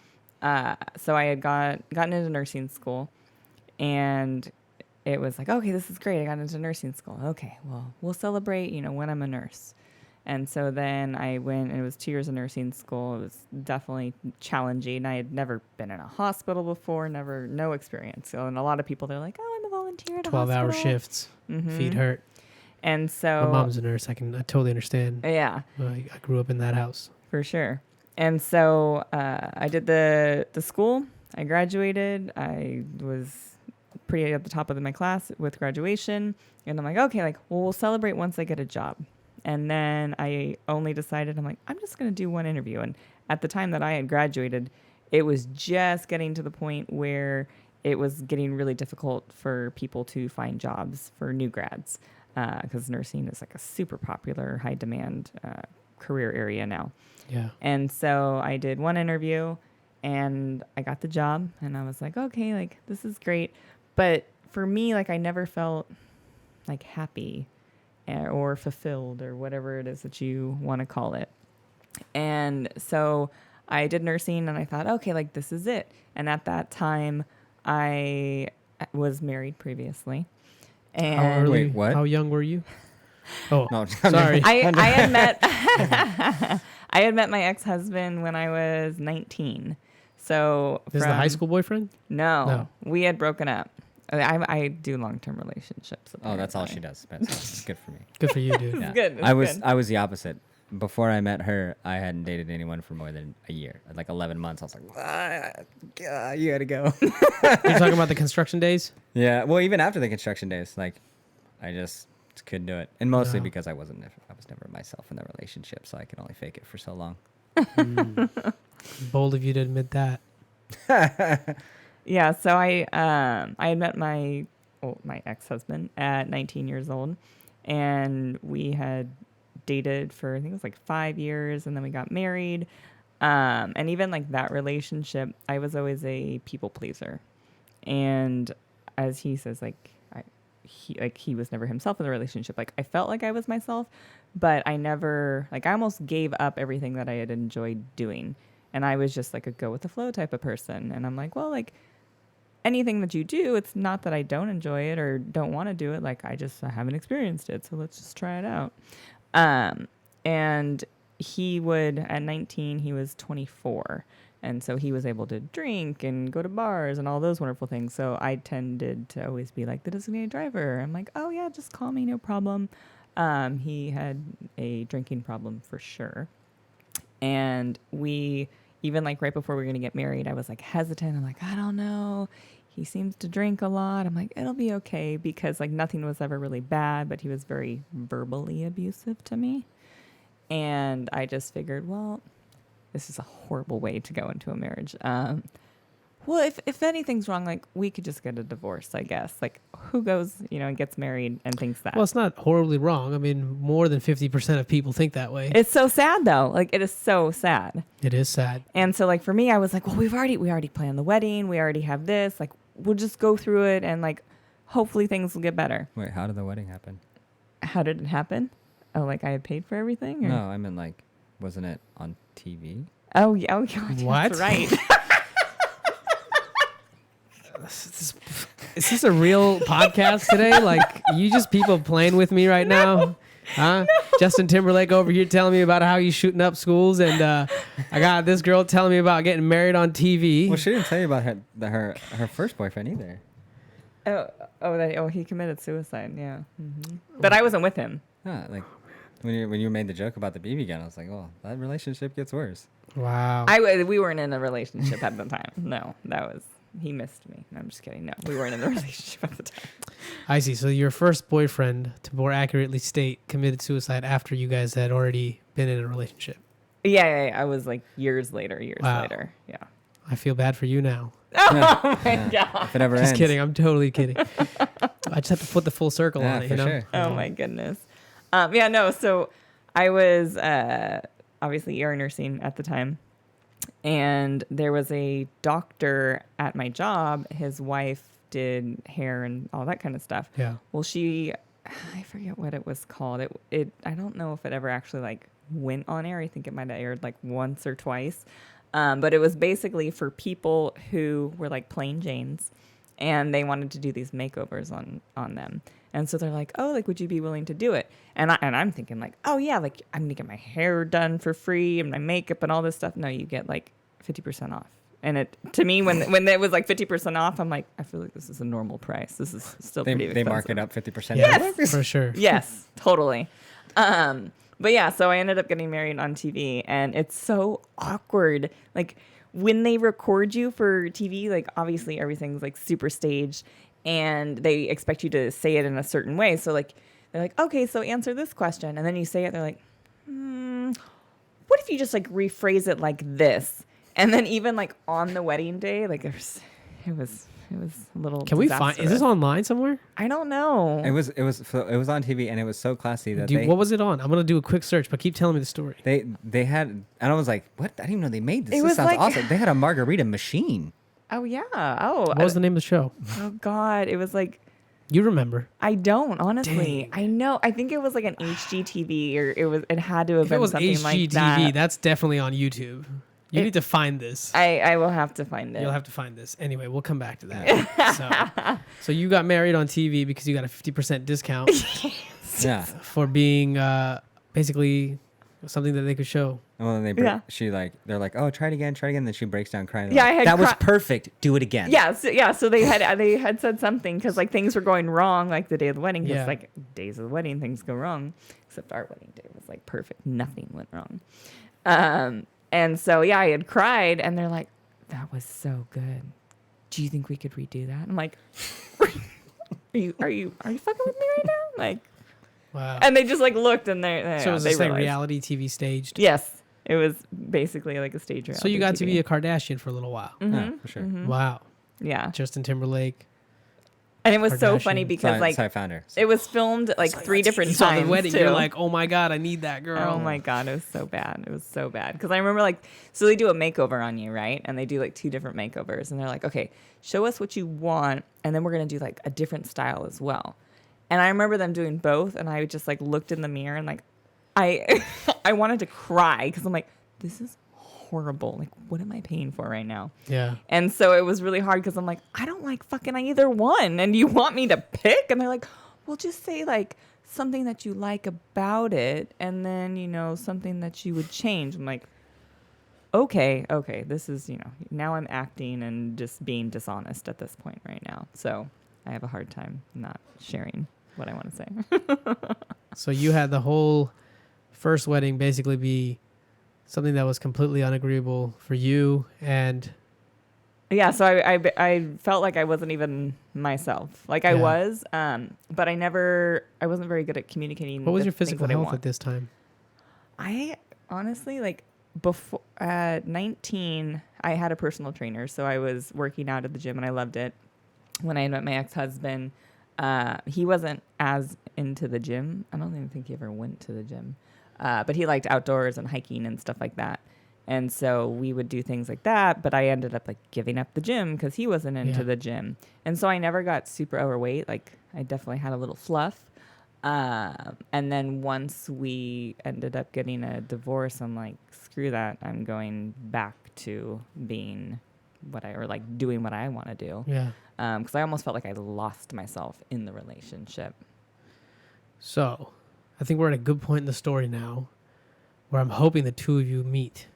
So I had gotten into nursing school and it was like, okay, this is great. I got into nursing school. Okay, well, we'll celebrate, when I'm a nurse. And so then I went, and it was 2 years of nursing school. It was definitely challenging. I had never been in a hospital before, no experience. So, and a lot of people, they're like, oh, I'm a volunteer at a 12-hour hospital. shifts. Mhm. Feet hurt. And so My mom's a nurse. I totally understand. yeah, I grew up in that house. for sure. And so I did the school. I graduated. I was pretty at the top of my class with graduation. And I'm like, okay, we'll celebrate once I get a job. And then I only decided, I'm like, I'm just going to do one interview. And at the time that I had graduated, it was just getting to the point where it was getting really difficult for people to find jobs for new grads, because nursing is like a super popular, high demand career area now. Yeah. And so I did one interview and I got the job and I was like, okay, this is great. But for me, I never felt happy or fulfilled or whatever it is that you want to call it. And so I did nursing and I thought, okay, this is it. And at that time I was married previously. And How early? Wait, what? How young were you? Oh, No, sorry. I had met I had met my ex-husband when I was 19. So This is the high school boyfriend? No, we had broken up. I do long-term relationships. Oh, that's all she apparently. does. But it's good for me. Good for you, dude. Yeah. good, it's I was good. I was the opposite. Before I met her, I hadn't dated anyone for more than a year. 11 months. I was like, you gotta go. You talking about the construction days? Yeah. Well, even after the construction days, I just couldn't do it, and mostly No. because I was never myself in the relationship, so I could only fake it for so long. Bold of you to admit that. Yeah, so I had met my ex-husband at 19 years old, and we had dated for I think it was 5 years, and then we got married. And even that relationship, I was always a people pleaser, and as he says, he was never himself in the relationship. I felt like I was myself, but I never I almost gave up everything that I had enjoyed doing, and I was just a go with the flow type of person. And I'm like, well, anything that you do, it's not that I don't enjoy it or don't want to do it. I haven't experienced it, so let's just try it out. And he would, at 19, he was 24. And so he was able to drink and go to bars and all those wonderful things. So I tended to always be the designated driver. I'm like, oh yeah, just call me, no problem. He had a drinking problem for sure. And we, even right before we were going to get married, I was hesitant. I'm I don't know. He seems to drink a lot. I'm it'll be okay, because nothing was ever really bad, but he was very verbally abusive to me. And I just figured, well, this is a horrible way to go into a marriage. Well, if anything's wrong, we could just get a divorce, I guess. Who goes, and gets married and thinks that? Well, it's not horribly wrong. I mean, more than 50% of people think that way. It's so sad, though. It is so sad. It is sad. And so, for me, I was well, we already planned the wedding. We already have this. We'll just go through it, and hopefully things will get better. Wait, how did the wedding happen? How did it happen? Oh, I had paid for everything? Or? No, I mean wasn't it on TV? Oh, yeah. Oh, God, What? That's right. Is this a real podcast today? You just people playing with me right now? Huh? Justin Timberlake over here telling me about how he's shooting up schools, and I got this girl telling me about getting married on TV. Well, she didn't tell you about her first boyfriend either. He committed suicide. Yeah, but I wasn't with him. Yeah, like when you made the joke about the BB gun, I was like, well, that relationship gets worse. Wow. We weren't in a relationship at the time. No, he missed me. No, I'm just kidding. No, we weren't in a relationship at the time. I see. So your first boyfriend, to more accurately state, committed suicide after you guys had already been in a relationship. Yeah. I was like years later. Wow. Yeah. I feel bad for you now. Oh my God. If it ever Just ends. kidding. I'm totally kidding. I just have to put the full circle on it, for you know? sure. Oh my goodness. So I was obviously ER nursing at the time, and there was a doctor at my job. His wife did hair and all that kind of stuff. Yeah. Well, I forget what it was called. I don't know if it ever actually like went on air. I think it might have aired like once or twice. But it was basically for people who were like plain Janes, and they wanted to do these makeovers on them. And so they're like, oh, like, would you be willing to do it? And I'm thinking like, oh yeah, like I'm gonna get my hair done for free and my makeup and all this stuff. No, you get like 50% off. And it, to me, when it was like 50% off, I'm like, I feel like this is a normal price. This is still pretty expensive. They mark it up 50%. Yes. For sure. Yes, totally. But yeah, so I ended up getting married on TV, and it's so awkward. Like when they record you for TV, like obviously everything's like super staged, and they expect you to say it in a certain way. So like they're like, okay, so answer this question, and then you say it. They're like, what if you just like rephrase it like this? And then even like on the wedding day, like it was a little. Can we find? Is this online somewhere? I don't know. It was on TV, and it was so classy that What was it on? I'm gonna do a quick search, but keep telling me the story. they had, and I was like, what? I didn't even know they made this. It This was sounds like- awesome. They had a margarita machine. Oh yeah. Oh. What was the name of the show? Oh God. It was like. You remember? I don't, honestly. Dang. I know. I think it was like an HGTV, or it had to have If been it was something like HGTV, that. that's definitely on YouTube. You need to find this. I will have to find it. You'll have to find this. Anyway, we'll come back to that. So you got married on TV because you got a 50% discount Yeah. for being basically something that they could show. Well, then they're like, oh, try it again. And then she breaks down crying. Yeah, Like, I had that was perfect. Do it again. So they had said something because like things were going wrong like the day of the wedding, because Yeah. like days of the wedding things go wrong, except our wedding day was like perfect. Nothing went wrong. And so yeah, I had cried, and they're like, that was so good. Do you think we could redo that? I'm like, are you fucking with me right now? Like, Wow. and they just like looked, and So it was they just like realized. reality TV staged. Yes, it was basically like a stage reality. So you got to TV. be a Kardashian for a little while. Yeah, for sure. Wow. Yeah, Justin Timberlake. and it was so Kardashian. funny because like so I found her. it was filmed like three different You saw times the wedding. too. You're like, oh my God, I need that girl. Oh my God, it was so bad. It was so bad. Because I remember like, so they do a makeover on you, right? And they do like 2 different makeovers. And they're like, okay, show us what you want. And then we're going to do like a different style as well. And I remember them doing both. And I just like looked in the mirror and like, I wanted to cry because I'm like, this is horrible. Like, what am I paying for right now? Yeah. And so it was really hard because I'm like, I don't like fucking either one. And you want me to pick? And they're like, well, just say like something that you like about it. And then, something that you would change. I'm like, okay. This is, now I'm acting and just being dishonest at this point right now. So I have a hard time not sharing what I want to say. So you had the whole first wedding basically be something that was completely unagreeable for you, and Yeah, so I felt like I wasn't even myself. Like I Yeah. was, but I wasn't very good at communicating. what was the your things physical that I health want. at this time? I honestly, like, before at 19, I had a personal trainer, so I was working out at the gym and I loved it. When I met my ex-husband, he wasn't as into the gym. I don't even think he ever went to the gym, but he liked outdoors and hiking and stuff like that. And so we would do things like that, but I ended up like giving up the gym because he wasn't into Yeah. the gym. And so I never got super overweight. Like I definitely had a little fluff. And then once we ended up getting a divorce, I'm like, screw that. I'm going back to being doing what I want to do. Yeah. Because I almost felt like I lost myself in the relationship. So I think we're at a good point in the story now where I'm hoping the two of you meet.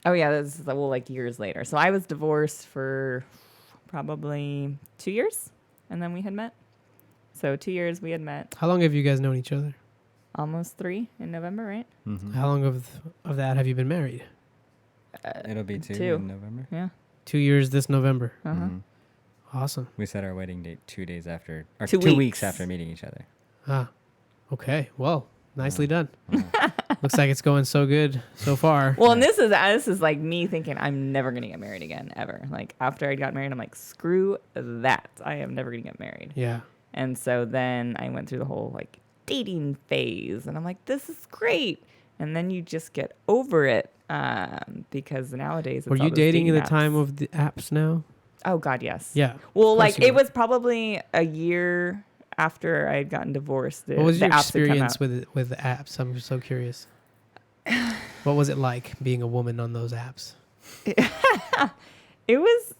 Oh yeah, this is well like years later. So I was divorced for probably 2 years, and then we had met. So 2 years we had met. How long have you guys known each other? Almost 3 in November, right? Mm-hmm. How long of that have you been married? It'll be 2 2. in November. Yeah. 2 years this November. Uh-huh. Mhm. Awesome. We set our wedding date 2 days after, or 2 2 weeks weeks. after meeting each other. Ah, okay. Well, nicely done. Wow. Looks like it's going so good so far. Well, and this is like me thinking I'm never gonna get married again ever. Like after I got married, I'm like, screw that. I am never gonna get married. Yeah. And so then I went through the whole like dating phase, and I'm like, this is great. And then you just get over it because nowadays. Were it's you all those dating in the apps. time of the apps now? Oh God, yes. Yeah. Well, Of course like you it were. was probably a year after I had gotten divorced. What was the your apps had come experience out. with the apps? I'm so curious. What was it like being a woman on those apps? It was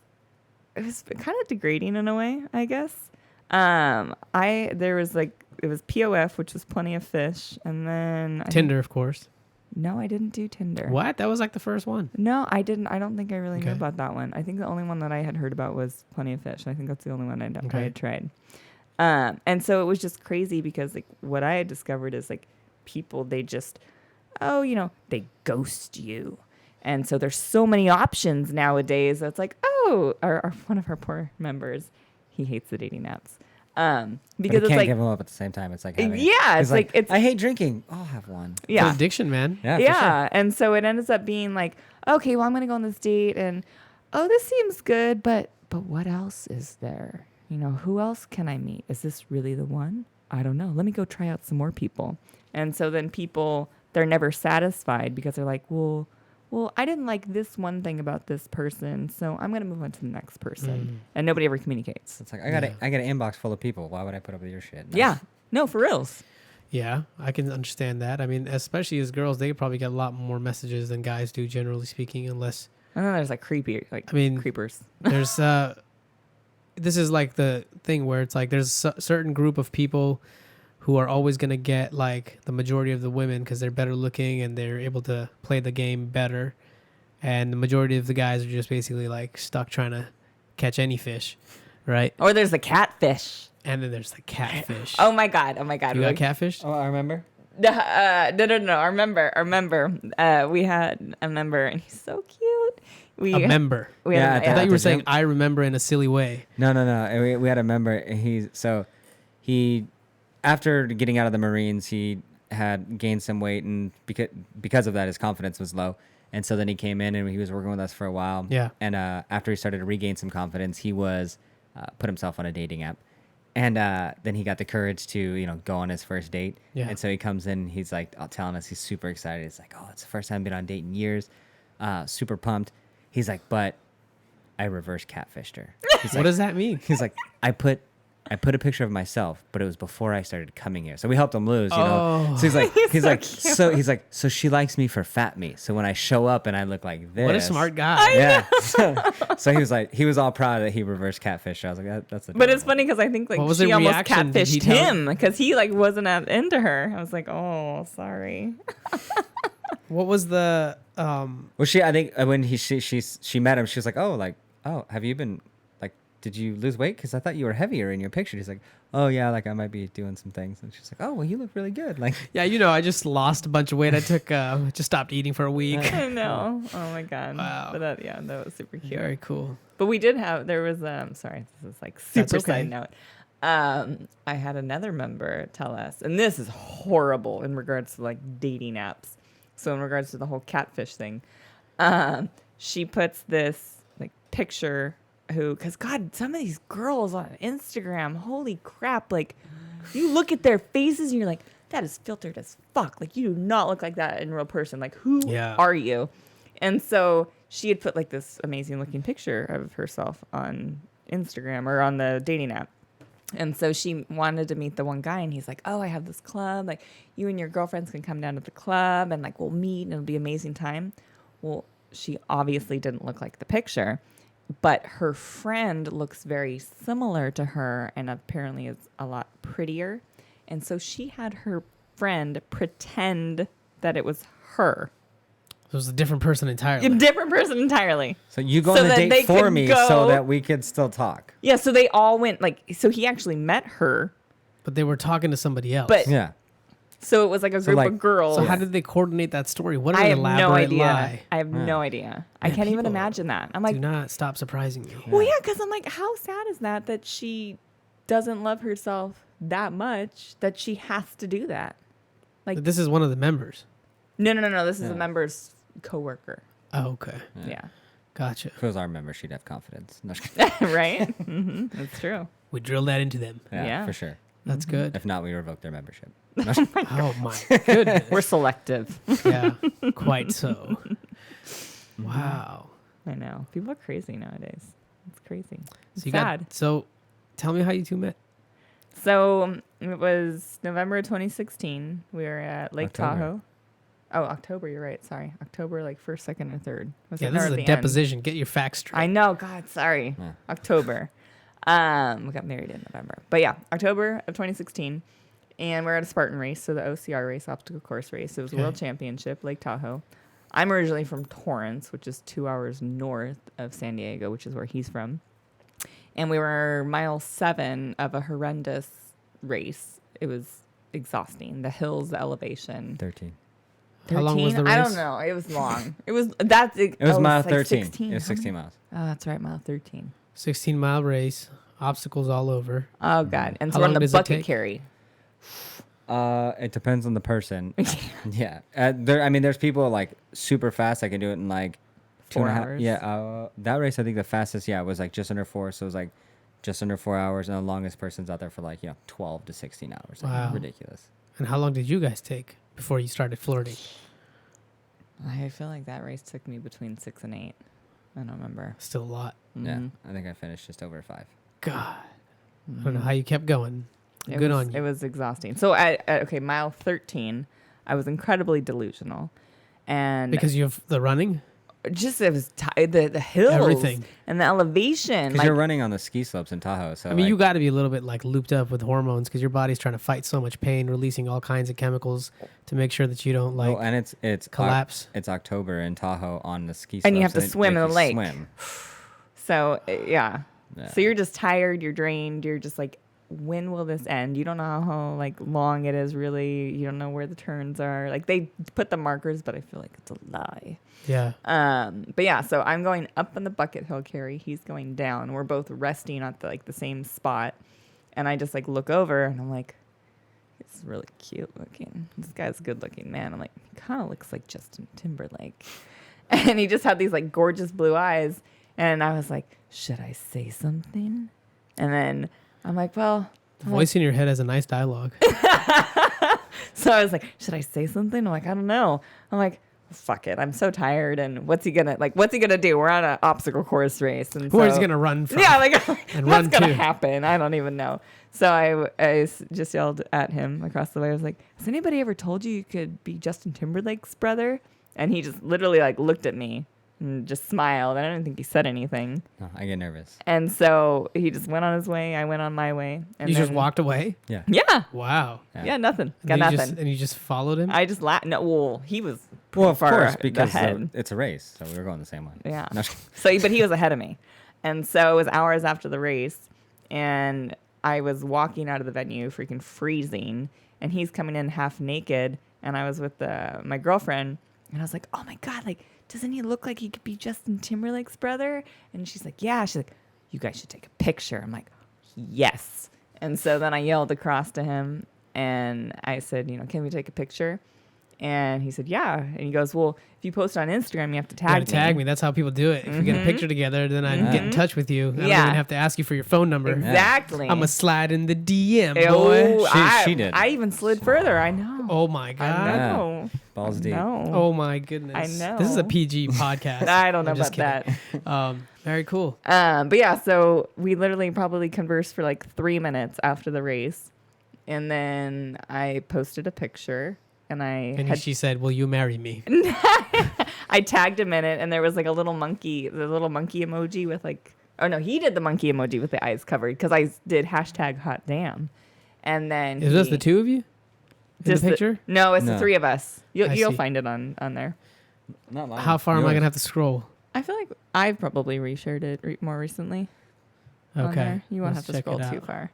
kind of degrading in a way, I guess. There was like it was POF, which was Plenty of Fish, and then Tinder, of course. No, I didn't do Tinder. What? That was like the first one. No, I didn't. I don't think I really knew Okay. about that one. I think the only one that I had heard about was Plenty of Fish. I think that's the only one I Okay. had tried. And so it was just crazy because like what I had discovered is like people, they just, they ghost you. And so there's so many options nowadays. That's like, our one of our poor members, he hates the dating apps. But Because you it's can't like, give them up at the same time. It's like having, yeah, it's like, it's, I hate drinking. I'll have one. It's yeah. an addiction, man. Yeah, for Yeah. And so it ends up being like, okay, well, I'm going to go on this date and, oh, this seems good, but what else is there? Who else can I meet? Is this really the one? I don't know. Let me go try out some more people. And so then people, they're never satisfied because they're like, well, I didn't like this one thing about this person, so I'm going to move on to the next person. And nobody ever communicates. It's like I got an inbox full of people. Why would I put up with your shit? No. Yeah. No, for reals. Yeah, I can understand that. I mean, especially as girls, they probably get a lot more messages than guys do, generally speaking, unless And then there's like creepers. there's this is like the thing where it's like there's a certain group of people who are always going to get like the majority of the women because they're better looking and they're able to play the game better, and the majority of the guys are just basically like stuck trying to catch any fish, right? Or there's the catfish. And then there's the catfish. Oh my God. You got catfish? Oh, I remember. No. I remember. We had a member, and he's so cute. A member. We Yeah, had I thought you were the saying gym? I remember in a silly way. No. We had a member. He after getting out of the Marines, he had gained some weight, and because of that, his confidence was low. And so then he came in and he was working with us for a while. Yeah. And after he started to regain some confidence, he was put himself on a dating app. And then he got the courage to, go on his first date. Yeah. And so he comes in, he's like telling us he's super excited. It's like, oh, it's the first time I've been on a date in years. Super pumped. He's like, but I reverse catfished her. He's What like, does that mean? he's like, I put a picture of myself, but it was before I started coming here. So we helped him lose, Oh. So he's like, so she likes me for fat me. So when I show up and I look like this. What a smart guy. Yeah. So he was all proud that he reversed catfish. I was like, that's a. But it's funny because I think like What was she the almost reaction? Did he catfished tell- him because he like wasn't into her. I was like, oh, sorry. What was the Well, I think when she met him, she was like, oh, have you been like, did you lose weight? Because I thought you were heavier in your picture. He's like, oh yeah, like I might be doing some things. And she's like, oh well, you look really good. Like, Yeah, I just lost a bunch of weight. I took just stopped eating for a week. I know. Oh my God. Wow. But that was super cute. Very cool. But we did have, there was, sorry, this is like That's super okay. side note. I had another member tell us, and this is horrible in regards to like dating apps. So in regards to the whole catfish thing, she puts this like picture because God, some of these girls on Instagram, holy crap, like you look at their faces and you're like, that is filtered as fuck. Like you do not look like that in real person. Like who Yeah. are you? And so she had put like this amazing looking picture of herself on Instagram or on the dating app. And so she wanted to meet the one guy, and he's like, oh, I have this club. Like, you and your girlfriends can come down to the club, and, like, we'll meet, and it'll be an amazing time. Well, she obviously didn't look like the picture, but her friend looks very similar to her and apparently is a lot prettier. And so she had her friend pretend that it was her. It was a different person entirely. A different person entirely. So you go So on the that they date for could me go- so that we could still talk. Yeah, so they all went so he actually met her, But they were talking to somebody else. but Yeah. so it was like a group of girls. So how did they coordinate that story? What an I have elaborate no idea. lie. I have no idea. I Man, can't even people imagine that. I'm like, Do not stop surprising me. well, yeah, because I'm like, how sad is that she doesn't love herself that much that she has to do that? Like, But this is one of the members. no. This is Yeah. a member's coworker. Oh, okay. Yeah. Gotcha. If it was our member, she'd have confidence. No, just kidding. Right? That's true. We drilled that into them. Yeah. for sure. That's good. If not, we revoke their membership. Oh my goodness. We're selective. Yeah, quite so. Wow. I know. People are crazy nowadays. It's crazy. It's So you sad. so tell me how you two met. So it was November of 2016. We were at Lake October. Tahoe. Oh, October. You're right. Sorry. October, like 1st, 2nd, or 3rd. Was Yeah, it this or is at a the end? deposition. Get your facts straight. I know. God, sorry. Yeah. October. We got married in November. But yeah, October of 2016. And we're at a Spartan race. So the OCR race, obstacle course race. It was a Okay. world championship, Lake Tahoe. I'm originally from Torrance, which is 2 hours north of San Diego, which is where he's from. And we were mile 7 of a horrendous race. It was exhausting. The hills, the elevation. 13. How long was the 13? I race? don't know. It was long. It was that's it. It was mile like 13. 16. It was How 16 many? miles. Oh, that's right, mile 13. 16-mile race. Obstacles all over. Oh god. And How so we're on long the does it bucket take? carry. It depends on the person. Yeah. There's people like super fast that can do it in like 4 2.5 hours. Yeah. That race, I think the fastest, was like just under 4. So it was like just under 4 hours. And the longest person's out there for like, 12 to 16 hours. Like, Wow. ridiculous. And how long did you guys take before you started flirting? I feel like that race took me between 6 and 8. I don't remember. Still a lot. Yeah. Mhm. I think I finished just over 5. God. I don't know how you kept going. It Good was, on you. It was exhausting. So at mile 13, I was incredibly delusional. And Because you have the running? just it was the hills Everything. and the elevation. Because Like, you're running on the ski slopes in Tahoe. So I mean, like, you got to be a little bit like looped up with hormones because your body's trying to fight so much pain, releasing all kinds of chemicals to make sure that you don't like and it's collapse. It's October in Tahoe on the ski slopes. And you have to they swim make in the you lake. Swim. so yeah. Yeah. So you're just tired, you're drained, you're just like, when will this end? You don't know how like long it is really. You don't know where the turns are. Like they put the markers, but I feel like it's a lie. Yeah. But yeah, so I'm going up on the bucket hill carry. He's going down. We're both resting at the same spot. And I just like look over and I'm like, it's really cute looking. This guy's a good looking man. I'm like, he kind of looks like Justin Timberlake. And he just had these like gorgeous blue eyes. And I was like, should I say something? And then I'm like, well, The voice in your head has a nice dialogue. so I was like, should I say something? I'm like, I don't know. I'm like, fuck it. I'm so tired. And what's he gonna do? We're on an obstacle course race. And Where's so, he going to run from? yeah, like And what's run gonna too. happen? I don't even know. So I just yelled at him across the way. I was like, has anybody ever told you could be Justin Timberlake's brother? And he just literally like looked at me and just smiled. I don't think he said anything. No, I get nervous. And so he just went on his way. I went on my way. And You just then- walked away? Yeah. Yeah. Wow. Yeah, nothing. And Got you nothing. and you just followed him? I just laughed. No, well, he was Well, of far course, because ahead. it's a race, so we were going the same way. Yeah. No, So, but he was ahead of me. And so it was hours after the race, and I was walking out of the venue freaking freezing, and he's coming in half naked, and I was with my girlfriend, and I was like, oh my God, like, doesn't he look like he could be Justin Timberlake's brother? And she's like, yeah. She's like, you guys should take a picture. I'm like, yes. And so then I yelled across to him, and I said, can we take a picture? And he said, yeah. And he goes, well, if you post on Instagram, you have to You gotta tag me. tag me. That's how people do it. If we get a picture together, then I get in touch with you. I don't Yeah. even have to ask you for your phone number. Exactly. I'm a slide in the DM, Oh, boy. She did. I even slid further. I know. Oh my I god. Yeah. know. Balls deep. No. Oh my goodness. I know. This is a PG podcast. I don't know I'm just about kidding. that. Very cool. But yeah, so we literally probably conversed for like 3 minutes after the race, and then I posted a picture, and She said, "Will you marry me?" I tagged him in it, and there was like the little monkey emoji with like, oh no, he did the monkey emoji with the eyes covered because I did hashtag hot damn, and then Is this the two of you? in the picture? No, it's the No. 3 of us. You'll see. find it on there. Not mine. How far am I Yours. gonna have to scroll? I feel like I've probably reshared it more recently. On Okay, there. You won't let's have to check scroll it too out. far.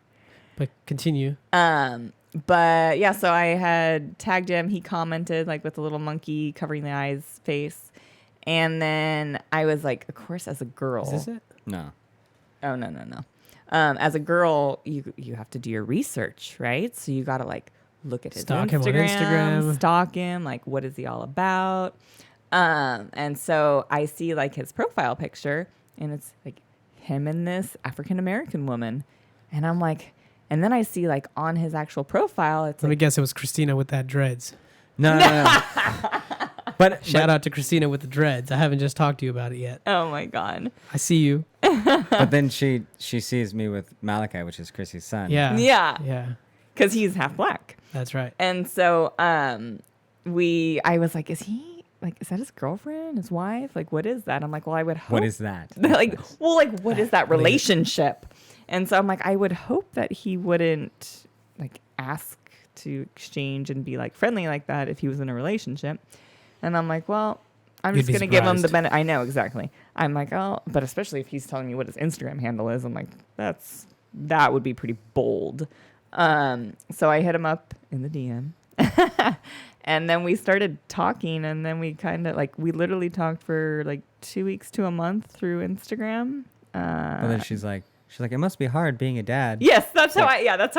But continue. But yeah, so I had tagged him. He commented like with a little monkey covering the eyes face. And then I was like, of course, as a girl. Is this it? No. Oh, no. As a girl, you have to do your research, right? So you got to like look at his Stalk him on Instagram. stalk him. Like, what is he all about? And so I see like his profile picture and it's like him and this African-American woman. And I'm like, and then I see like on his actual profile, it's Let me like, guess. It was Christina with that dreads. No. But Shout out to Christina with the dreads. I haven't just talked to you about it yet. oh my God. I see you. but then she sees me with Malachi, which is Chrissy's son. Yeah. Yeah. Yeah. Because he's half black. That's right. And so I was like, is that his girlfriend, his wife? Like, what is that? I'm like, well, I would hope. What is that? What is that relationship? And so I'm like, I would hope that he wouldn't like ask to exchange and be like friendly like that if he was in a relationship. And I'm like, well, I'm You'd just be going to give him the surprised. benefit. I know, exactly. I'm like, oh, but especially if he's telling me what his Instagram handle is, I'm like, that would be pretty bold. So I hit him up in the DM. And then we started talking, and then we kind of like, we literally talked for like 2 weeks to a month through Instagram. But then she's like, it must be hard being a dad. Yes, that's how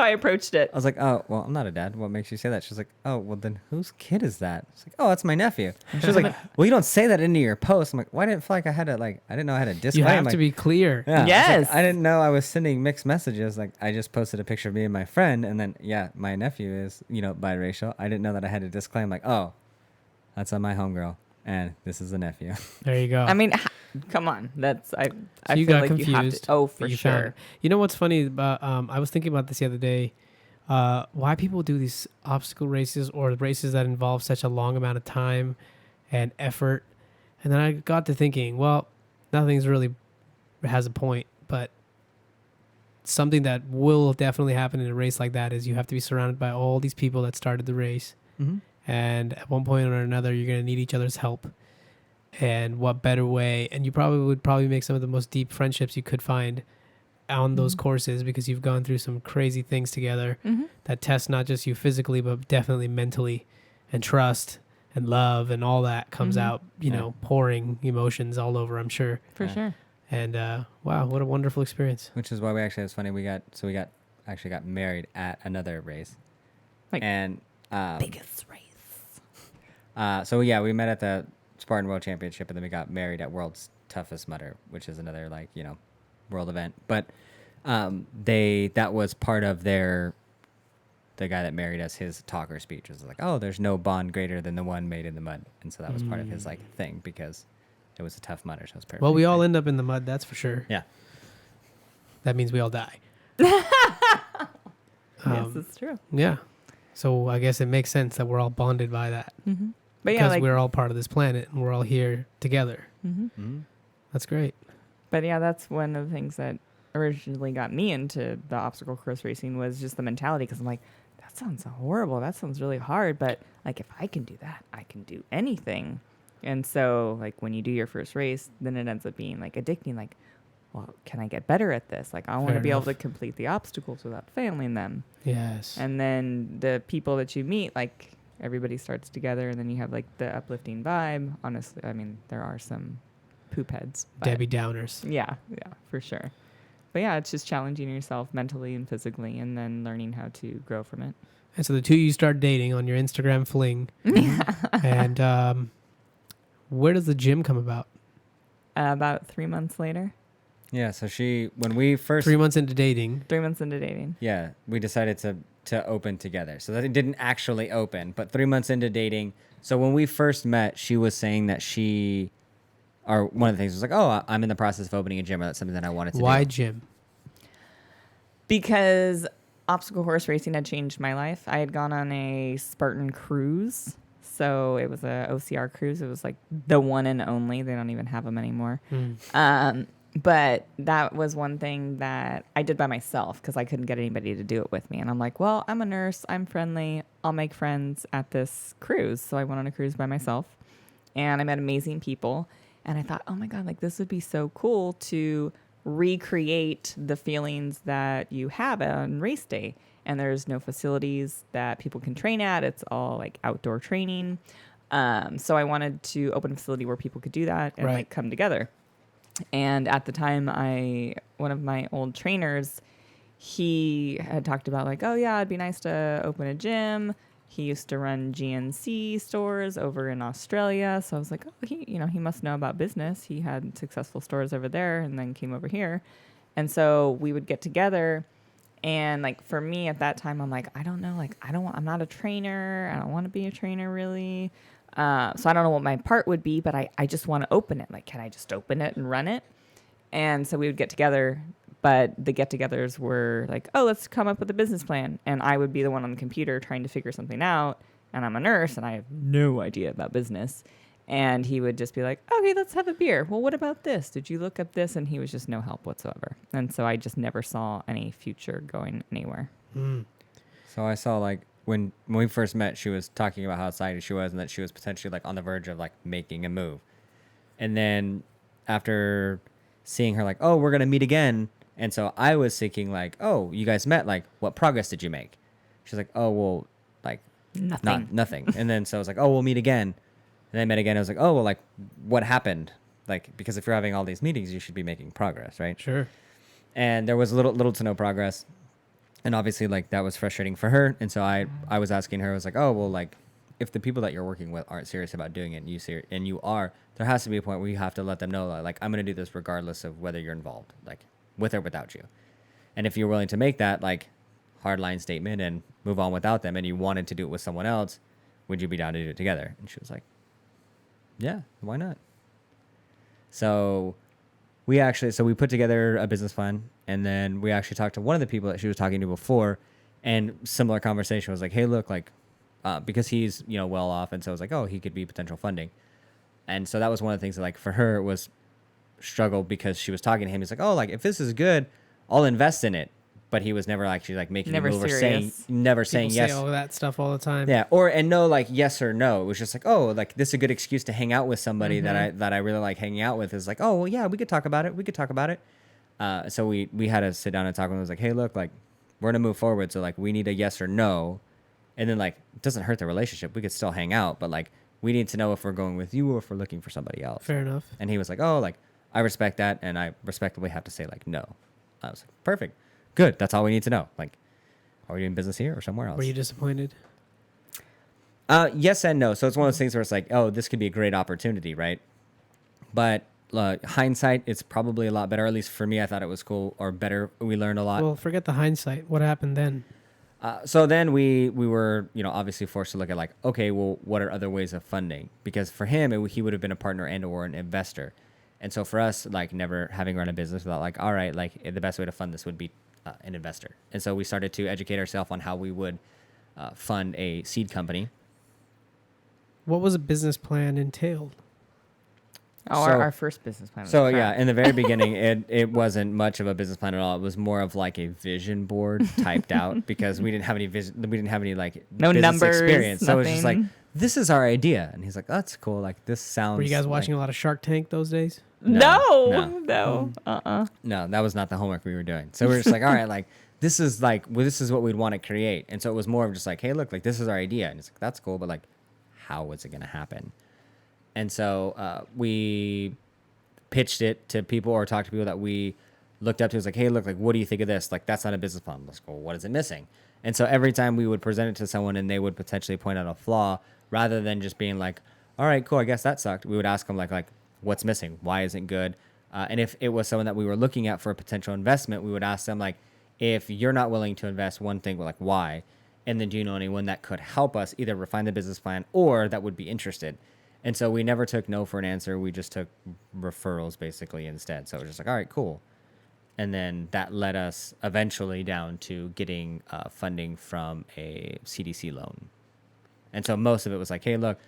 I approached it. I was like, oh, well, I'm not a dad. What makes you say that? She's like, oh, well, then whose kid is that? She's like, oh, that's my nephew. She was like, well, you don't say that into your post. I'm like, well, I didn't feel like I had to, like, I didn't know I had to You Oh disclaim. have like, to be clear. Yeah, Yes. I didn't know I was sending mixed messages. Like, I just posted a picture of me and my friend, and then, yeah, my nephew is, biracial. I didn't know that I had to disclaim, like, oh, that's on my homegirl, and this is the nephew. There you go. I mean, come on. That's I So you feel got like confused. you have to. Oh, but for you found sure. it. You know what's funny about? I was thinking about this the other day. Why people do these obstacle races or races that involve such a long amount of time and effort, and then I got to thinking, well, nothing's really has a point, but something that will definitely happen in a race like that is you have to be surrounded by all these people that started the race. Mm-hmm. And at one point or another, you're going to need each other's help. And what better way? And you would make some of the most deep friendships you could find on those courses because you've gone through some crazy things together that test not just you physically, but definitely mentally, and trust and love and all that comes out, pouring emotions all over, I'm sure. For Yeah. sure. And wow, what a wonderful experience. Which is why it was funny. We got married at another race. Like, and biggest race. So yeah, we met at the Spartan World Championship, and then we got married at World's Toughest Mudder, which is another world event. But that was part of the guy that married us, his talker speech was like, oh, there's no bond greater than the one made in the mud, and so that was part of his thing because it was a tough mudder, so it was perfect. Well, we all end up in the mud, that's for sure. Yeah. That means we all die. Yes, it's true. Yeah. So I guess it makes sense that we're all bonded by that. Mm-hmm. But yeah, Because like, we're all part of this planet and we're all here together. Mm-hmm. That's great. but yeah, that's one of the things that originally got me into the obstacle course racing was just the mentality. Because I'm like, that sounds horrible. That sounds really hard. But like, if I can do that, I can do anything. And so like when you do your first race, then it ends up being like addicting. Like, well, can I get better at this? Like, I want to Fair be enough. able to complete the obstacles without failing them. Yes. And then the people that you meet, like everybody starts together, and then you have like the uplifting vibe. Honestly, I mean, there are some poop heads. but- Debbie Downers. Yeah, for sure. But yeah, it's just challenging yourself mentally and physically, and then learning how to grow from it. And so the two of you start dating on your Instagram fling. And where does the gym come about? About 3 months later, Yeah. So when we first 3 months into dating. 3 months into dating. Yeah, we decided to open together. So that it didn't actually open, but 3 months into dating. So when we first met, she was saying that one of the things was like, oh, I'm in the process of opening a gym, or that's something that I wanted to Why do. gym? Because obstacle horse racing had changed my life. I had gone on a Spartan cruise. So it was a OCR cruise. It was like the one and only. They don't even have them anymore. But that was one thing that I did by myself because I couldn't get anybody to do it with me. And I'm like, well, I'm a nurse. I'm friendly. I'll make friends at this cruise. So I went on a cruise by myself and I met amazing people. And I thought, oh my God, like this would be so cool to recreate the feelings that you have on race day. And there's no facilities that people can train at. It's all like outdoor training. So I wanted to open a facility where people could do that and like come together. And at the time, one of my old trainers, he had talked about like, oh yeah, it'd be nice to open a gym. He used to run GNC stores over in Australia. So I was like, oh, he must know about business. He had successful stores over there and then came over here. And so we would get together. And like for me at that time, I'm like, I don't know, like I'm not a trainer. I don't want to be a trainer really. So I don't know what my part would be, but I just want to open it. Like, can I just open it and run it? And so we would get together, but the get-togethers were like, oh, let's come up with a business plan. And I would be the one on the computer trying to figure something out. And I'm a nurse and I have no idea about business. And he would just be like, okay, let's have a beer. Well, what about this? Did you look up this? And he was just no help whatsoever. And so I just never saw any future going anywhere. So I saw like when we first met, she was talking about how excited she was and that she was potentially like on the verge of like making a move. And then after seeing her like, oh, we're going to meet again. And so I was thinking like, oh, you guys met, like what progress did you make? She's like, oh, well, like nothing. And then so I was like, oh, we'll meet again. And I met again. I was like, oh, well, like what happened? Like, because if you're having all these meetings, you should be making progress, right? Sure. And there was little to no progress. And obviously, like, that was frustrating for her. And so I was asking her, I was like, oh, well, like, if the people that you're working with aren't serious about doing it and you are, there has to be a point where you have to let them know, like, I'm going to do this regardless of whether you're involved, like, with or without you. And if you're willing to make that, like, hardline statement and move on without them and you wanted to do it with someone else, would you be down to do it together? And she was like, yeah, why not? So we put together a business plan, and then we actually talked to one of the people that she was talking to before, and similar conversation was like, hey, look, like, because he's, well off, and so I was like, oh, he could be potential funding. And so that was one of the things that, like, for her, it was struggle because she was talking to him. He's like, oh, like, if this is good, I'll invest in it. But he was never actually like making a move or saying yes. Say all that stuff all the time. Yeah, and no, like yes or no. It was just like, oh, like this is a good excuse to hang out with somebody that I really like hanging out with. Is like, oh, well, yeah, we could talk about it. So we had to sit down and talk. And I was like, hey, look, like we're gonna move forward. So like we need a yes or no, and then like it doesn't hurt the relationship. We could still hang out, but like we need to know if we're going with you or if we're looking for somebody else. Fair enough. And he was like, oh, like I respect that, and I respectably have to say like no. I was like, perfect. Good. That's all we need to know. Like, are we doing business here or somewhere else? Were you disappointed? Yes and no. So it's one of those things where it's like, oh, this could be a great opportunity, right? But hindsight, it's probably a lot better. At least for me, I thought it was cool or better. We learned a lot. Well, forget the hindsight. What happened then? So then we were, obviously forced to look at like, okay, well, what are other ways of funding? Because for him, he would have been a partner and or an investor. And so for us, like never having run a business without like, all right, like the best way to fund this would be an investor. And so we started to educate ourselves on how we would fund a seed company. What was a business plan entailed? Oh, our first business plan. So yeah, in the very beginning, it wasn't much of a business plan at all. It was more of like a vision board typed out because we didn't have any vision. We didn't have any like no business numbers, experience. So nothing. it was just like, this is our idea, and he's like, that's cool. Like this sounds. Were you guys watching a lot of Shark Tank those days? No. No, that was not the homework we were doing. So we were just like, all right, like this is what we'd want to create. And so it was more of just like, hey, look, like this is our idea, and it's like that's cool, but like, how is it going to happen? And so we pitched it to people or talked to people that we looked up to. It was like, hey, look, like what do you think of this? Like that's not a business plan. Let's go. What is it missing? And so every time we would present it to someone and they would potentially point out a flaw, rather than just being like, all right, cool, I guess that sucked. We would ask them like what's missing? Why isn't it good? And if it was someone that we were looking at for a potential investment, we would ask them like, if you're not willing to invest, one thing, like why? And then do you know anyone that could help us either refine the business plan or that would be interested? And so we never took no for an answer. We just took referrals basically instead. So it was just like, all right, cool. And then that led us eventually down to getting funding from a CDC loan. And so most of it was like, hey, look,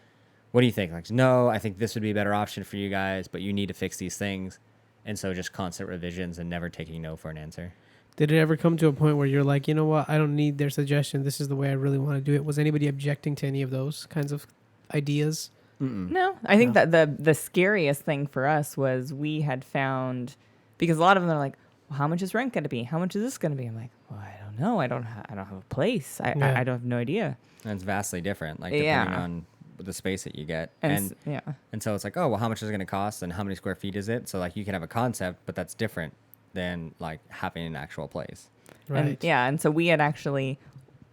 what do you think? Like, no, I think this would be a better option for you guys, but you need to fix these things. And so just constant revisions and never taking no for an answer. Did it ever come to a point where you're like, you know what, I don't need their suggestion. This is the way I really want to do it. Was anybody objecting to any of those kinds of ideas? Mm-mm. No, I think No. that the scariest thing for us was we had found, because a lot of them are like, well, how much is rent going to be? How much is this going to be? I'm like, well, I don't know. I don't have a place. I don't have no idea. And it's vastly different, like depending Yeah. on the space that you get. And yeah. And so it's like, oh, well, how much is it going to cost and how many square feet is it? So like you can have a concept, but that's different than like having an actual place. Right. And, yeah. And so we had actually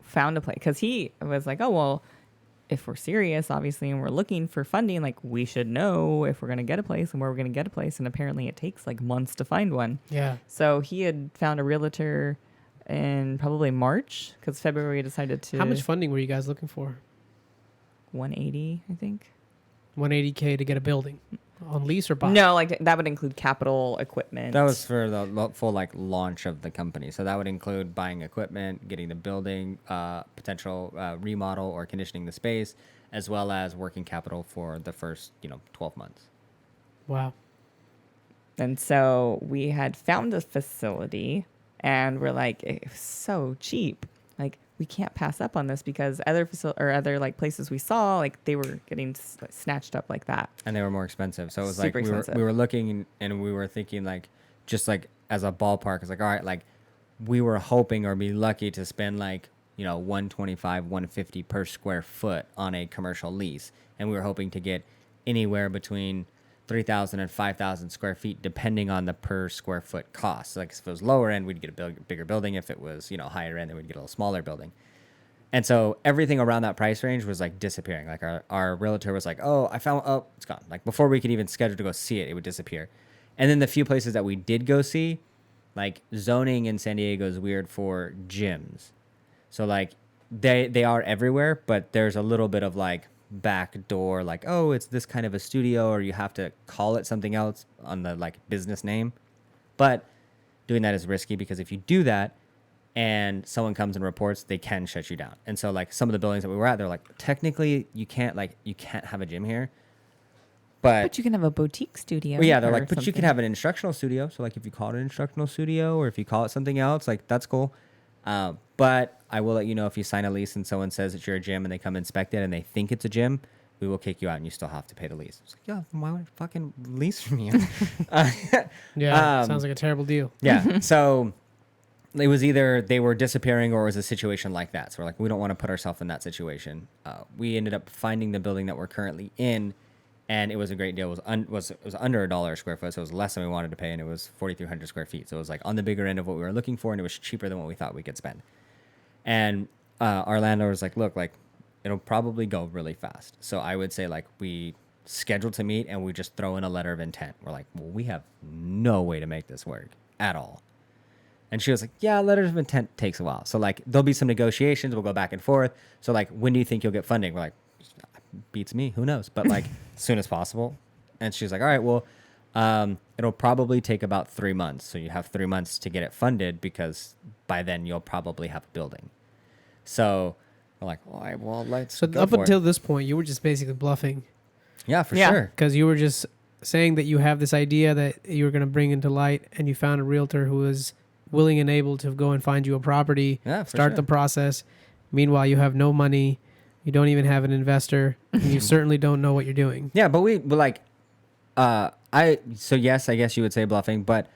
found a place because he was like, oh, well, if we're serious, obviously, and we're looking for funding, like we should know if we're going to get a place and where we're going to get a place. And apparently it takes like months to find one. Yeah. So he had found a realtor in probably March because February decided to. How much funding were you guys looking for? 180, I think. 180K to get a building on lease or buy? No, like that would include capital equipment. That was for the full like launch of the company. So that would include buying equipment, getting the building, potential remodel or conditioning the space, as well as working capital for the first 12 months. Wow. And so we had found a facility and we're like, it's so cheap. Like we can't pass up on this because other like places we saw, like they were getting snatched up like that. And they were more expensive. So it was Super like expensive. we were looking and we were thinking like, just like as a ballpark, it's like, all right, like we were hoping or be lucky to spend like, 125, 150 per square foot on a commercial lease. And we were hoping to get anywhere between 3,000 and 5,000 square feet, depending on the per square foot cost. So like if it was lower end, we'd get a bigger building. If it was, higher end, then we'd get a little smaller building. And so everything around that price range was like disappearing. Like our realtor was like, oh, it's gone. Like before we could even schedule to go see it, it would disappear. And then the few places that we did go see, like zoning in San Diego is weird for gyms. So like they are everywhere, but there's a little bit of like back door, like, oh, it's this kind of a studio, or you have to call it something else on the like business name. But doing that is risky because if you do that and someone comes and reports, they can shut you down. And so like some of the buildings that we were at, they're like, technically you can't have a gym here. But you can have a boutique studio. Well, yeah, they're or like, but you something. can have an instructional studio. So like if you call it an instructional studio or if you call it something else, like that's cool. But I will let you know if you sign a lease and someone says that you're a gym and they come inspect it and they think it's a gym, we will kick you out and you still have to pay the lease. It's like, yeah, why would I fucking lease from you? Yeah. Sounds like a terrible deal. Yeah. So it was either they were disappearing or it was a situation like that. So we're like, we don't want to put ourselves in that situation. We ended up finding the building that we're currently in, and it was a great deal. It was under $1 a square foot, so it was less than we wanted to pay, and it was 4,300 square feet. So it was like on the bigger end of what we were looking for, and it was cheaper than what we thought we could spend. And our landlord was like, look, like it'll probably go really fast. So I would say like we scheduled to meet and we just throw in a letter of intent. We're like, well, we have no way to make this work at all. And she was like, yeah, letters of intent takes a while. So like there'll be some negotiations. We'll go back and forth. So like, when do you think you'll get funding? We're like, beats me. Who knows? But like as soon as possible. And she's like, all right, well, it'll probably take about 3 months. So you have 3 months to get it funded because by then you'll probably have a building. So we're like, all right, well, let's So go up for until it. this point, you were just basically bluffing Yeah, for Yeah. sure. because you were just saying that you have this idea that you were going to bring into light, and you found a realtor who was willing and able to go and find you a property, Yeah, for start sure. the process. Meanwhile, you have no money. You don't even have an investor, and you certainly don't know what you're doing. Yeah, but so yes, I guess you would say bluffing, but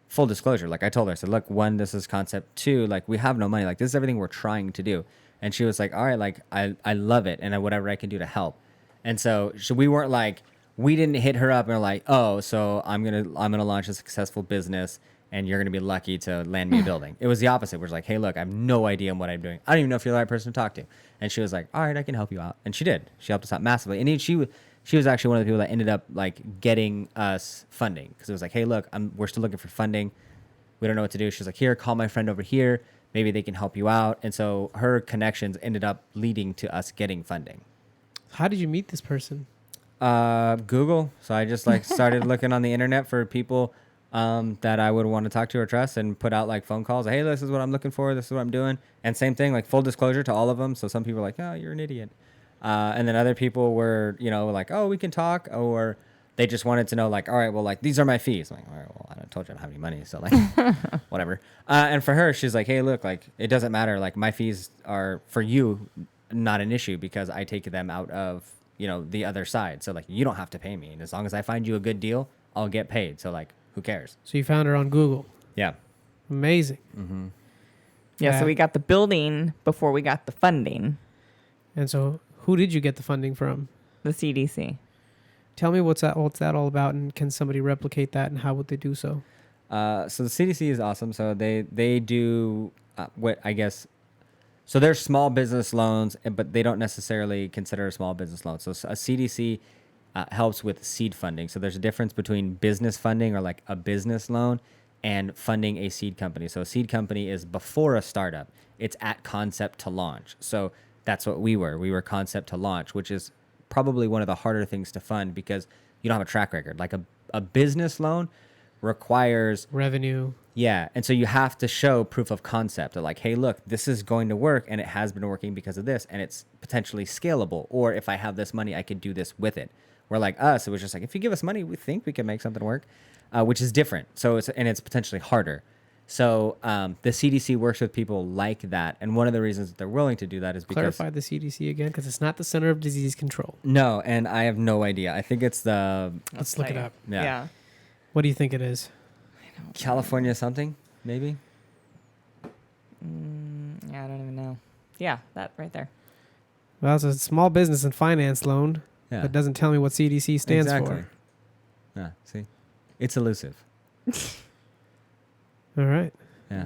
full disclosure, like I told her, I said, look, one, this is concept. Two, like we have no money. Like this is everything we're trying to do. And she was like, all right, like I love it. And whatever I can do to help. And so we weren't like, we didn't hit her up and we're like, oh, so I'm going to launch a successful business and you're going to be lucky to land me a building. It was the opposite. We're like, hey, look, I have no idea on what I'm doing. I don't even know if you're the right person to talk to. And she was like, all right, I can help you out. And she did. She helped us out massively. And she was actually one of the people that ended up like getting us funding because it was like, hey, look, we're still looking for funding. We don't know what to do. She's like, here, call my friend over here. Maybe they can help you out. And so her connections ended up leading to us getting funding. How did you meet this person? Google. So I just like started looking on the internet for people that I would want to talk to or trust and put out like phone calls. Hey, this is what I'm looking for. This is what I'm doing. And same thing, like full disclosure to all of them. So some people are like, oh, you're an idiot. And then other people were, like, oh, we can talk. Or They just wanted to know, like, all right, well, like, these are my fees. I'm like, all right, well, I told you I don't have any money, so, like, whatever. And for her, she's like, hey, look, like, it doesn't matter. Like, my fees are, for you, not an issue because I take them out of, the other side. So, like, you don't have to pay me. And as long as I find you a good deal, I'll get paid. So, like, who cares? So you found her on Google. Yeah. Amazing. Mm-hmm. Yeah, so we got the building before we got the funding, And so who did you get the funding from? the CDC. Tell me what's that all about, and can somebody replicate that, and how would they do so? So the CDC is awesome. So they do what I guess. So they're small business loans, but they don't necessarily consider a small business loan. So a CDC helps with seed funding. So there's a difference between business funding or like a business loan and funding a seed company. So a seed company is before a startup. It's at concept to launch. So that's what we were. We were concept to launch, which is probably one of the harder things to fund because you don't have a track record. Like a business loan requires Revenue. Yeah. And so you have to show proof of concept. They're like, hey, look, this is going to work and it has been working because of this and it's potentially scalable. Or if I have this money, I could do this with it. Where like us, it was just like, if you give us money, we think we can make something work, which is different. So it's potentially harder. So the CDC works with people like that. And one of the reasons that they're willing to do that is because... Clarify the CDC again, because it's not the Center of Disease Control. No, and I have no idea. I think it's the... Let's look it up. Yeah. What do you think it is? California something, maybe? Yeah, I don't even know. Yeah, that right there. Well, it's a small business and finance loan, Yeah. but doesn't tell me what CDC stands for. Yeah, see? It's elusive. All right. Yeah.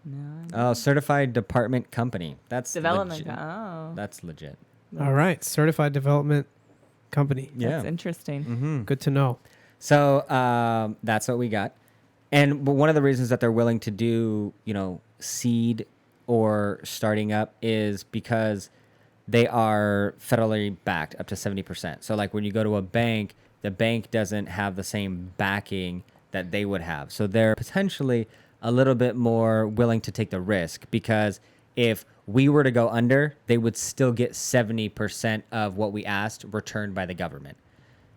No. Oh, certified department company. That's Development. legit. Oh. That's legit. All right. Certified development company. That's interesting. Mm-hmm. Good to know. So that's what we got. But one of the reasons that they're willing to do, seed or starting up is because they are federally backed up to 70%. So like when you go to a bank, the bank doesn't have the same backing that they would have. So they're potentially a little bit more willing to take the risk because if we were to go under, they would still get 70% of what we asked returned by the government.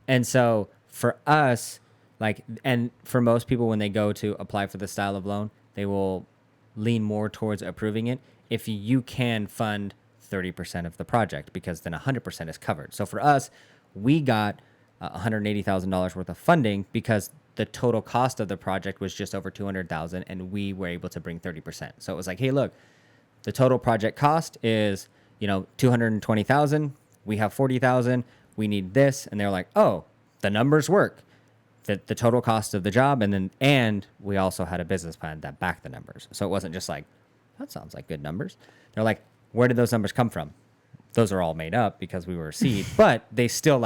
And so for us, and for most people, when they go to apply for the style of loan, they will lean more towards approving it if you can fund 30% of the project, because then 100% is covered. So for us, we got $180,000 worth of funding because the total cost of the project was just over $200,000, and we were able to bring 30%. So it was like, hey, look, the total project cost is, $220,000. We have $40,000. We need this, and they're like, oh, the numbers work. The total cost of the job, and we also had a business plan that backed the numbers. So it wasn't just like, that sounds like good numbers. They're like, where did those numbers come from? Those are all made up because we were a seed, but they still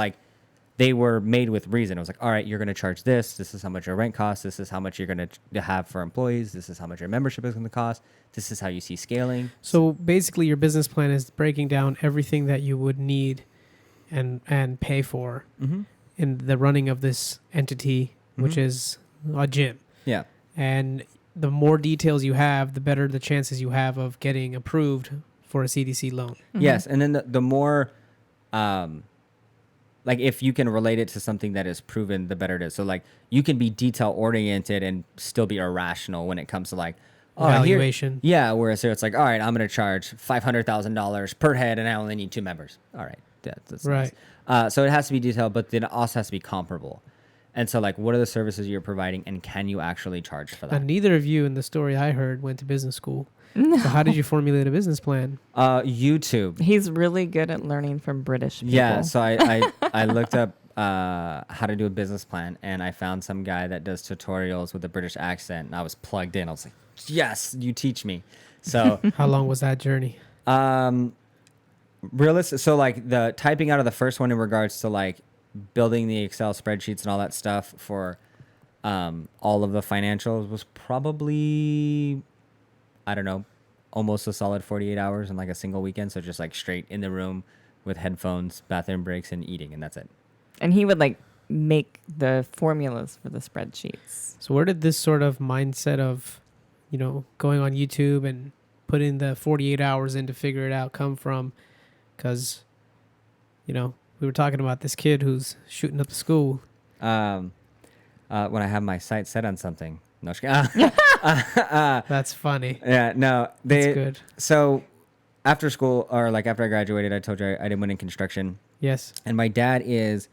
they were made with reason. It was like, all right, you're going to charge this. This is how much your rent costs. This is how much you're going to have for employees. This is how much your membership is going to cost. This is how you see scaling. So basically, your business plan is breaking down everything that you would need and pay for in the running of this entity, which is a gym. Yeah. And the more details you have, the better the chances you have of getting approved for a CDC loan. Yes. And then the more, if you can relate it to something that is proven, the better it is. So you can be detail oriented and still be irrational when it comes to Evaluation. Yeah. Whereas here it's like, all right, I'm going to charge $500,000 per head and I only need 2 members. All right. That's Right. Nice. So it has to be detailed, but then it also has to be comparable. And so what are the services you're providing and can you actually charge for that? And neither of you in the story I heard went to business school. No. So how did you formulate a business plan? YouTube. He's really good at learning from British people. Yeah. So I looked up how to do a business plan and I found some guy that does tutorials with a British accent and I was plugged in. I was like, yes, you teach me. So how long was that journey? Realistic. So the typing out of the first one in regards to building the Excel spreadsheets and all that stuff for all of the financials was probably, I don't know, almost a solid 48 hours in a single weekend. So just straight in the room with headphones, bathroom breaks, and eating, and that's it. And he would make the formulas for the spreadsheets. So where did this sort of mindset of, going on YouTube and putting the 48 hours in to figure it out come from? Because you know, we were talking about this kid who's shooting up the school. When I have my sights set on something. No, just kidding. That's funny. Yeah, no, That's good. So after school, or like after I graduated, I told you I did one in construction, Yes. and my dad is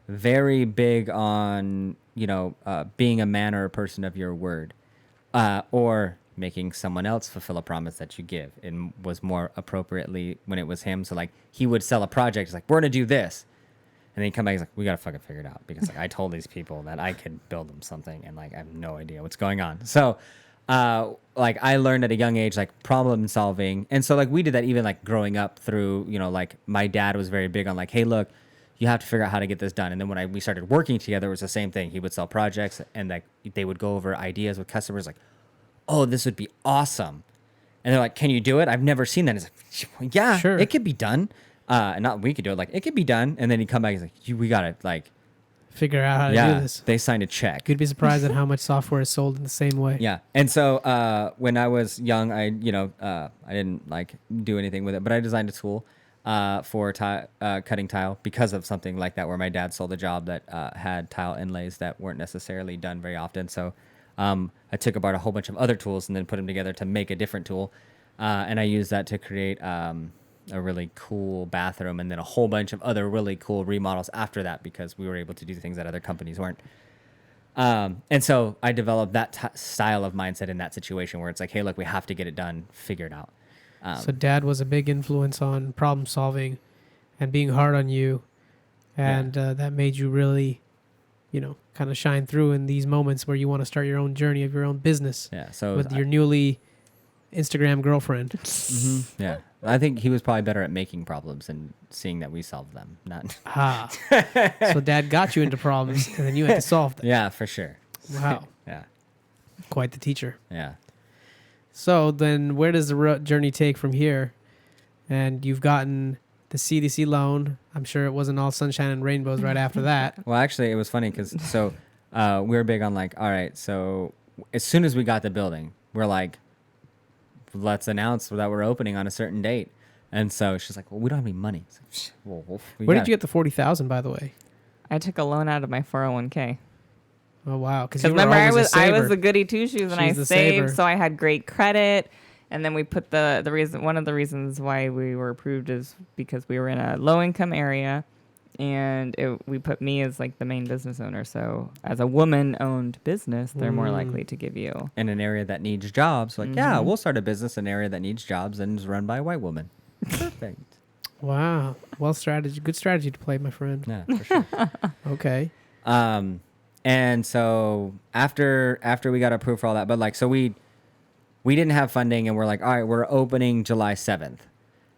very big on being a man or a person of your word, or making someone else fulfill a promise that you give. And was more appropriately when it was him. So like he would sell a project, he's like, we're gonna do this. And then he come back, he's like, we gotta fucking figure it out because like I told these people that I could build them something, and like I have no idea what's going on. So, like I learned at a young age like problem solving, and so like we did that even like growing up through like my dad was very big on like, hey, look, you have to figure out how to get this done. And then when we started working together, it was the same thing. He would sell projects, and like they would go over ideas with customers, like, oh, this would be awesome, and they're like, can you do it? I've never seen that. It's like, yeah, Sure. it could be done. Not we could do it, like it could be done. And then he'd come back, he's like, we gotta like Figure out how to do this. they signed a check. You'd be surprised at how much software is sold in the same way. Yeah. And so when I was young, I didn't like do anything with it, but I designed a tool for cutting tile because of something like that, where my dad sold a job that had tile inlays that weren't necessarily done very often. So I took apart a whole bunch of other tools and then put them together to make a different tool. And I used that to create a really cool bathroom, and then a whole bunch of other really cool remodels after that, because we were able to do things that other companies weren't. And so I developed that style of mindset in that situation, where it's like, hey, look, we have to get it done, figure it out. So dad was a big influence on problem solving and being hard on you. And that made you really, kind of shine through in these moments where you want to start your own journey of your own business Yeah. So with your newly Instagram girlfriend. Mm-hmm. Yeah. I think he was probably better at making problems and seeing that we solved them. Not. So dad got you into problems and then you had to solve them. Yeah, for sure. Wow. Yeah. Quite the teacher. Yeah. So then where does the journey take from here? And you've gotten the CDC loan. I'm sure it wasn't all sunshine and rainbows right after that. Well, actually, it was funny because we were big on like, all right, so as soon as we got the building, we're like, let's announce that we're opening on a certain date. And so she's like, well, we don't have any money. Like, well, Where did you get the 40,000, by the way? I took a loan out of my 401k. Oh wow! Because remember, I was a goody two shoes, and I saved, so I had great credit. And then we put the reason, one of the reasons why we were approved is because we were in a low income area, and we put me as like the main business owner. So as a woman owned business, they're more likely to give you in an area that needs jobs. Like, yeah, we'll start a business in an area that needs jobs and is run by a white woman. Perfect. Wow. Well, good strategy to play, my friend. Yeah, for sure. Okay. And so after we got approved for all that, but like, so we didn't have funding, and we're like, all right, we're opening July 7th.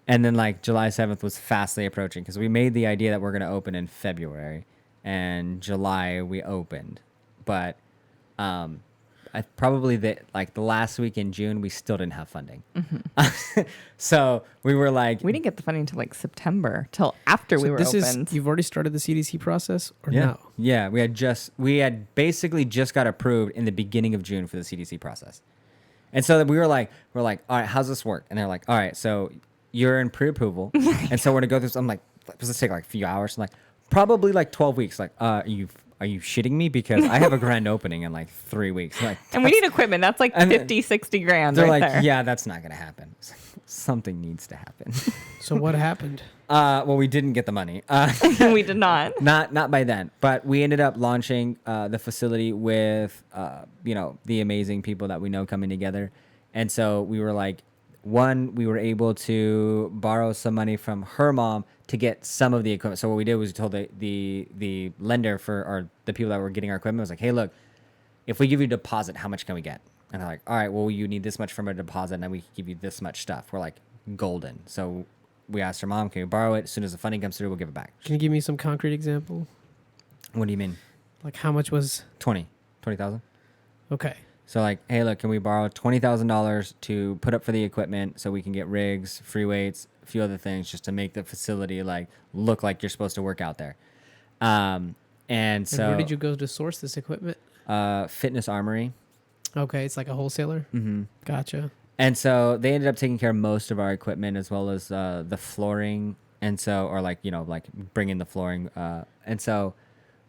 And then like July 7th was fastly approaching, because we made the idea that we're going to open in February, and July we opened. But probably the last week in June, we still didn't have funding. Mm-hmm. So we were like, we didn't get the funding until like September, till after we were opened. You've already started the CDC process, or yeah, no? Yeah, we had basically just got approved in the beginning of June for the CDC process. And so we were like, all right, how's this work? And they're like, all right, so you're in pre-approval. And so we're going to go through, I'm like, does this take like a few hours? I'm like, probably like 12 weeks. Like, are you shitting me? Because I have a grand opening in like 3 weeks. Like, and we need equipment. That's like 50, 60 grand. They're right like, there. yeah, that's not going to happen. Something needs to happen. So what happened? Well, we didn't get the money. We did not. Not by then. But we ended up launching the facility with, the amazing people that we know coming together. And so we were like, we were able to borrow some money from her mom to get some of the equipment. So what we did was we told the lender or the people that were getting our equipment, was like, hey, look, if we give you a deposit, how much can we get? And they're like, all right, well, you need this much from a deposit, and then we give you this much stuff. We're like, golden. So we asked her mom, can we borrow it? As soon as the funding comes through, we'll give it back. Can you give me some concrete example? What do you mean? Like how much was? 20,000. Okay. So like, hey, look, can we borrow $20,000 to put up for the equipment so we can get rigs, free weights, a few other things, just to make the facility like look like you're supposed to work out there. And so where did you go to source this equipment? Fitness Armory. Okay, it's like a wholesaler. Mm-hmm. Gotcha. And so they ended up taking care of most of our equipment, as well as the flooring And so, or like, like bring in the flooring. And so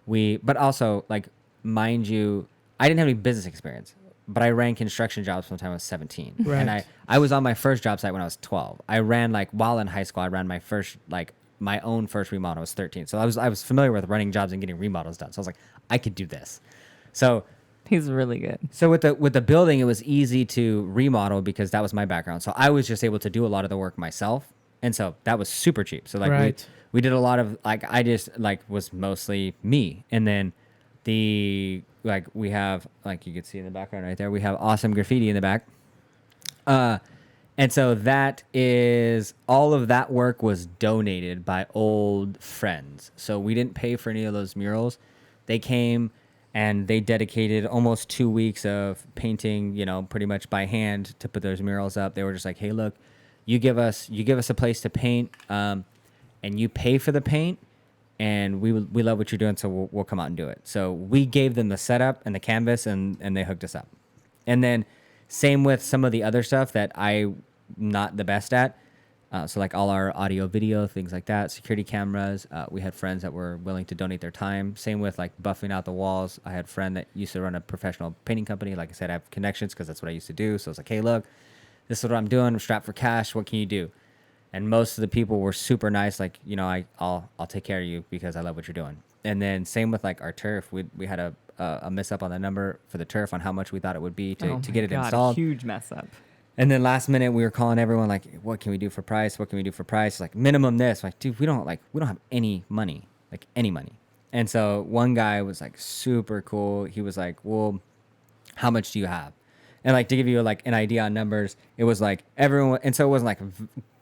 but also like, mind you, I didn't have any business experience, but I ran construction jobs from the time I was 17. Right. And I was on my first job site when I was 12. I ran like, while in high school, I ran my first, like my own first remodel. I was 13. So I was familiar with running jobs and getting remodels done. So I was like, I could do this. So He's really good. So with the building, it was easy to remodel because that was my background. So I was just able to do a lot of the work myself, and so that was super cheap. So like Right. we did a lot of like, I just like was mostly me, and then we have, like you can see in the background right there, we have awesome graffiti in the back. And so that is, all of that work was donated by old friends. So we didn't pay for any of those murals. They came and they dedicated almost 2 weeks of painting, pretty much by hand to put those murals up. They were just like, hey, look, you give us a place to paint, and you pay for the paint, and we love what you're doing, so we'll come out and do it. So we gave them the setup and the canvas, and they hooked us up. And then same with some of the other stuff that I'm not the best at. So like all our audio, video, things like that, security cameras. We had friends that were willing to donate their time. Same with like buffing out the walls. I had a friend that used to run a professional painting company. Like I said, I have connections because that's what I used to do. So I was like, hey, look, this is what I'm doing. I'm strapped for cash. What can you do? And most of the people were super nice. Like, I'll take care of you because I love what you're doing. And then same with like our turf. We had a miss up on the number for the turf on how much we thought it would be to get it installed. Huge mess up. And then last minute we were calling everyone like, what can we do for price? What can we do for price? Like minimum this. Like, dude, we don't have any money, like any money. And so one guy was like super cool. He was like, well, how much do you have? And like, to give you like an idea on numbers, it was like everyone, and so it wasn't like a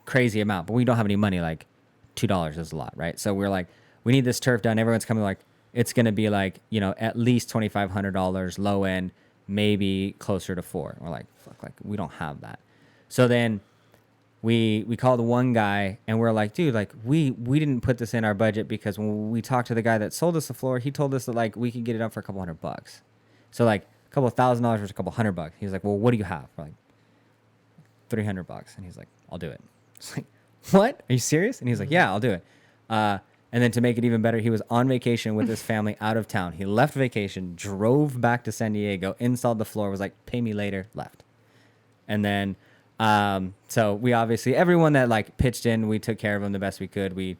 crazy amount, but we don't have any money. Like $2 is a lot, right? So we're like, we need this turf done. Everyone's coming like, it's going to be like, at least $2,500 low end, maybe closer to $4,000. We're like, fuck, like we don't have that. So then we called one guy and we're like, dude, like we didn't put this in our budget because when we talked to the guy that sold us the floor, he told us that like we could get it up for a couple $100. So like a couple $1,000 versus a couple $100. He was like, well, what do you have? We're like, $300. And he's like, I'll do it. It's like, what? Are you serious? And he's like, yeah, I'll do it. And then to make it even better, he was on vacation with his family out of town. He left vacation, drove back to San Diego, installed the floor, was like, pay me later, left. And then, so we obviously, everyone that like pitched in, we took care of them the best we could. We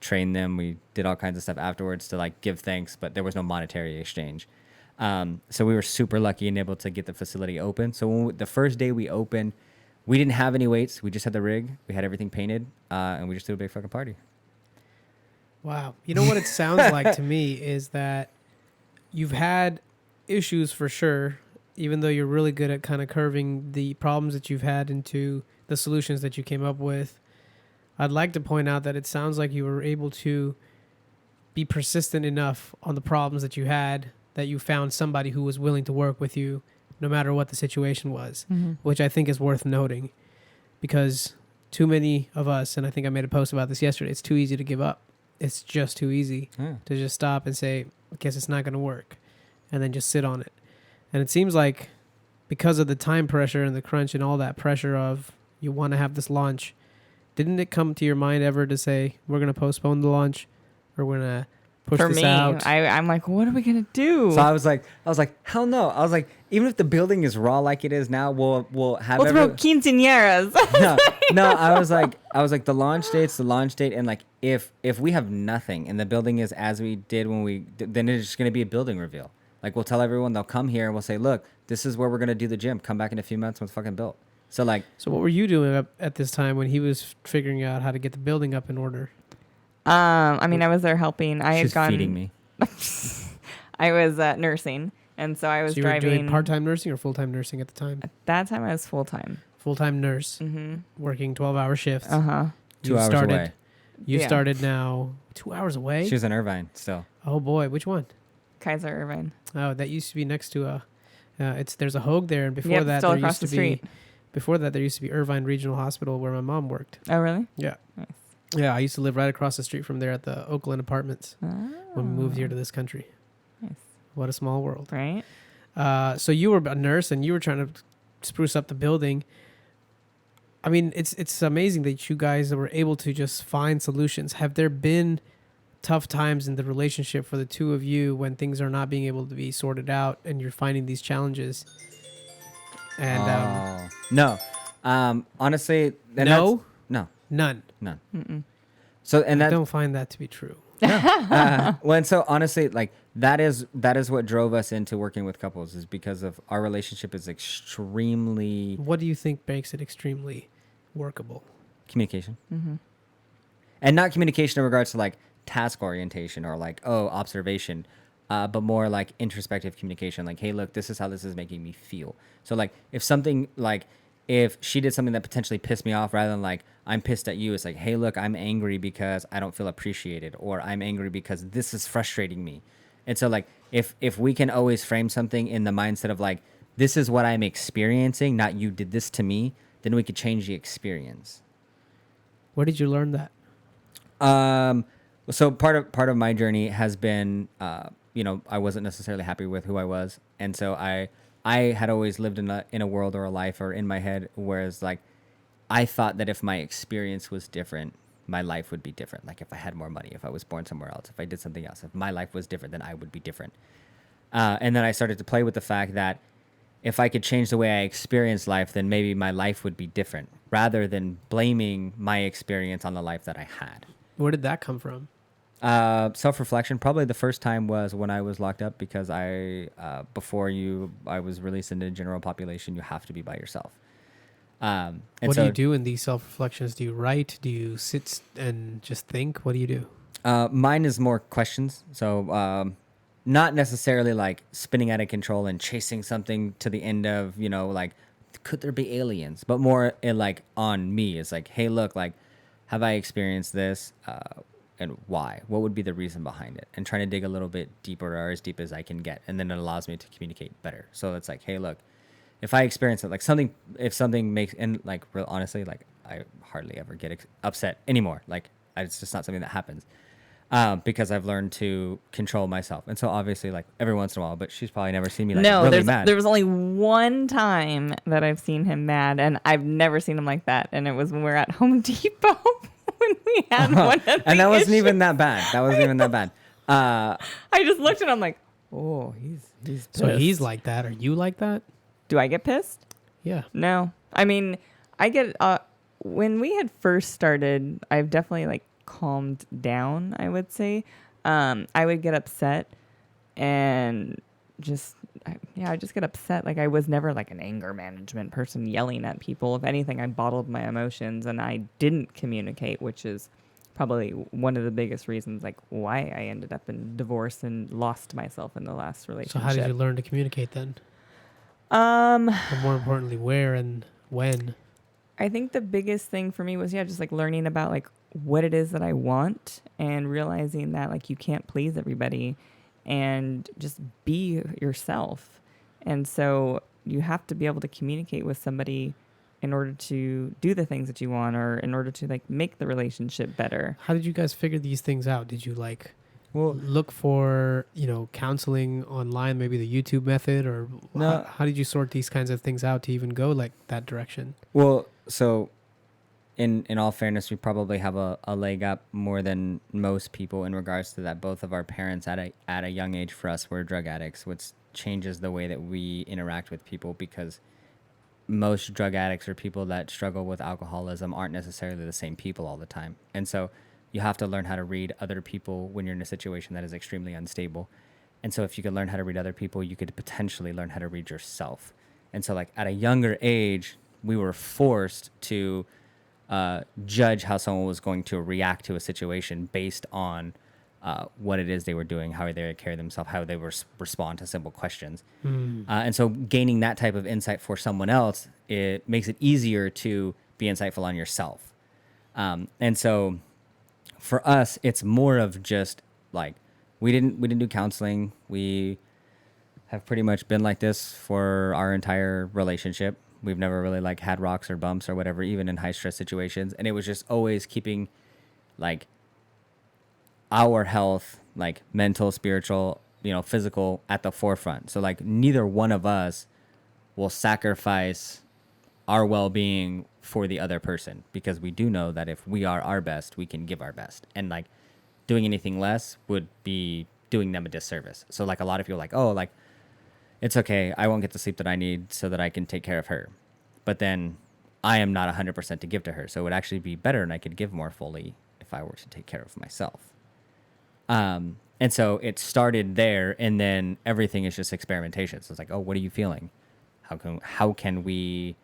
trained them. We did all kinds of stuff afterwards to like give thanks, but there was no monetary exchange. So we were super lucky and able to get the facility open. So when the first day we opened, we didn't have any weights. We just had the rig. We had everything painted, and we just did a big fucking party. Wow. You know what it sounds like to me is that you've had issues for sure, even though you're really good at kind of curving the problems that you've had into the solutions that you came up with. I'd like to point out that it sounds like you were able to be persistent enough on the problems that you had that you found somebody who was willing to work with you no matter what the situation was, which I think is worth noting because too many of us, and I think I made a post about this yesterday, it's too easy to give up. It's just too easy to just stop and say, I guess it's not going to work, and then just sit on it. And it seems like because of the time pressure and the crunch and all that pressure of you want to have this launch, didn't it come to your mind ever to say, we're going to postpone the launch or we're going to push For this me, out? I'm like, what are we going to do? So I was like, hell no. I was like, even if the building is raw like it is now, we'll have We'll throw quinceañeras. no. I was like, the launch date's the launch date, and like if we have nothing and the building is as we did when then it's just gonna be a building reveal. Like we'll tell everyone, they'll come here and we'll say, look, this is where we're gonna do the gym. Come back in a few months when it's fucking built. So like, So what were you doing up at this time when he was figuring out how to get the building up in order? I mean, I was there helping. I had she's gone feeding me. I was nursing, and so I was So you were driving. doing part-time nursing or full-time nursing at the time? At that time, I was full time. Full-time nurse, working 12-hour shifts. 2 hours away. You Yeah. started now 2 hours away? She was in Irvine still. Oh boy, which one? Kaiser Irvine. Oh, that used to be next to there's a Hogue there, and before Yep, that still there across used to the be street. before that there used to be Irvine Regional Hospital where my mom worked. Oh, really? Yeah. Nice. Yeah, I used to live right across the street from there at the Oakland Apartments when we moved here to this country. Nice. What a small world. Right? So you were a nurse and you were trying to spruce up the building. I mean, it's amazing that you guys were able to just find solutions. Have there been tough times in the relationship for the two of you when things are not being able to be sorted out and you're finding these challenges? And No. Honestly, and no, no, none. none. Mm-mm. So and I that don't find that to be true. well, and so honestly, like that is what drove us into working with couples is because of our relationship is extremely What do you think makes it extremely workable? communication, Mm-hmm. and not communication in regards to like task orientation or like observation, but more like introspective communication. Like, hey, look, this is how this is making me feel. So like if something like if she did something that potentially pissed me off, rather than like I'm pissed at you, it's like, hey, look, I'm angry because I don't feel appreciated, or I'm angry because this is frustrating me. And so like if we can always frame something in the mindset of like this is what I'm experiencing, not you did this to me, then we could change the experience. Where did you learn that? So part of my journey has been, I wasn't necessarily happy with who I was, and so I had always lived in a world or a life or in my head, whereas like I thought that if my experience was different, my life would be different. Like if I had more money, if I was born somewhere else, if I did something else, if my life was different, then I would be different. And then I started to play with the fact that if I could change the way I experience life, then maybe my life would be different, rather than blaming my experience on the life that I had. Where did that come from? Self-reflection. Probably the first time was when I was locked up, because I was released into the general population. You have to be by yourself. And What so, do you do in these self-reflections? Do you write? Do you sit and just think? What do you do? Mine is more questions. So not necessarily like spinning out of control and chasing something to the end of, like, could there be aliens? But more like on me. It's like, hey, look, like, have I experienced this? And why? What would be the reason behind it? And trying to dig a little bit deeper, or as deep as I can get. And then it allows me to communicate better. So it's like, hey, look, if I experience it, like if something makes, and like real honestly, like I hardly ever get upset anymore. Like it's just not something that happens. Because I've learned to control myself. And so obviously, like every once in a while, but she's probably never seen me like really mad. There was only one time that I've seen him mad, and I've never seen him like that. And it was when we were at Home Depot when we had one of the and that wasn't issues. even that bad. That wasn't even that bad. I just looked and I'm like, oh, he's pissed. So he's like that. Are you like that? Do I get pissed? Yeah. No. I mean, I get, when we had first started, I've definitely like calmed down, I would say. I would get upset and I just get upset. Like I was never like an anger management person yelling at people. If anything, I bottled my emotions and I didn't communicate, which is probably one of the biggest reasons like why I ended up in divorce and lost myself in the last relationship. So how did you learn to communicate then? Or more importantly, where and when? I think the biggest thing for me was just like learning about like what it is that I want and realizing that like you can't please everybody and just be yourself. And so you have to be able to communicate with somebody in order to do the things that you want, or in order to like make the relationship better. How did you guys figure these things out? Did you look for, counseling online, maybe the YouTube method, or No. how did you sort these kinds of things out to even go like that direction? Well, so in all fairness, we probably have a leg up more than most people in regards to that. Both of our parents at a young age for us were drug addicts, which changes the way that we interact with people, because most drug addicts or people that struggle with alcoholism aren't necessarily the same people all the time. And so you have to learn how to read other people when you're in a situation that is extremely unstable. And so if you could learn how to read other people, you could potentially learn how to read yourself. And so like at a younger age, we were forced to judge how someone was going to react to a situation based on what it is they were doing, how they would carry themselves, how they would respond to simple questions. And so gaining that type of insight for someone else, it makes it easier to be insightful on yourself. And so for us, it's more of just like, we didn't do counseling. We have pretty much been like this for our entire relationship. We've never really like had rocks or bumps or whatever, even in high stress situations. And it was just always keeping like our health, like mental, spiritual, physical at the forefront. So like neither one of us will sacrifice our well-being for the other person, because we do know that if we are our best, we can give our best, and like doing anything less would be doing them a disservice. So like a lot of people are like, oh, like it's okay, I won't get the sleep that I need so that I can take care of her, but then I am not 100% to give to her, so it would actually be better and I could give more fully if I were to take care of myself. And so it started there, and then everything is just experimentation. So it's like, oh, what are you feeling? How can we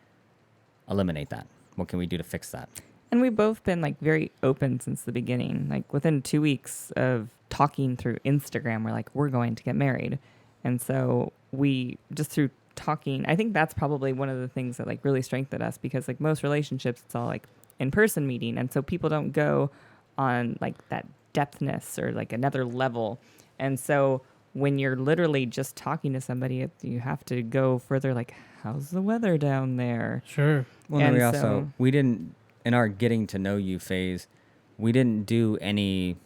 eliminate that? What can we do to fix that? And we've both been like very open since the beginning. Like within 2 weeks of talking through Instagram, we're like, we're going to get married. And so we just through talking, I think that's probably one of the things that like really strengthened us, because like most relationships, it's all like in-person meeting. And so people don't go on like that depthness or like another level. And so when you're literally just talking to somebody, you have to go further, like, how's the weather down there? Sure. Well, And then we didn't, in our getting to know you phase, we didn't do any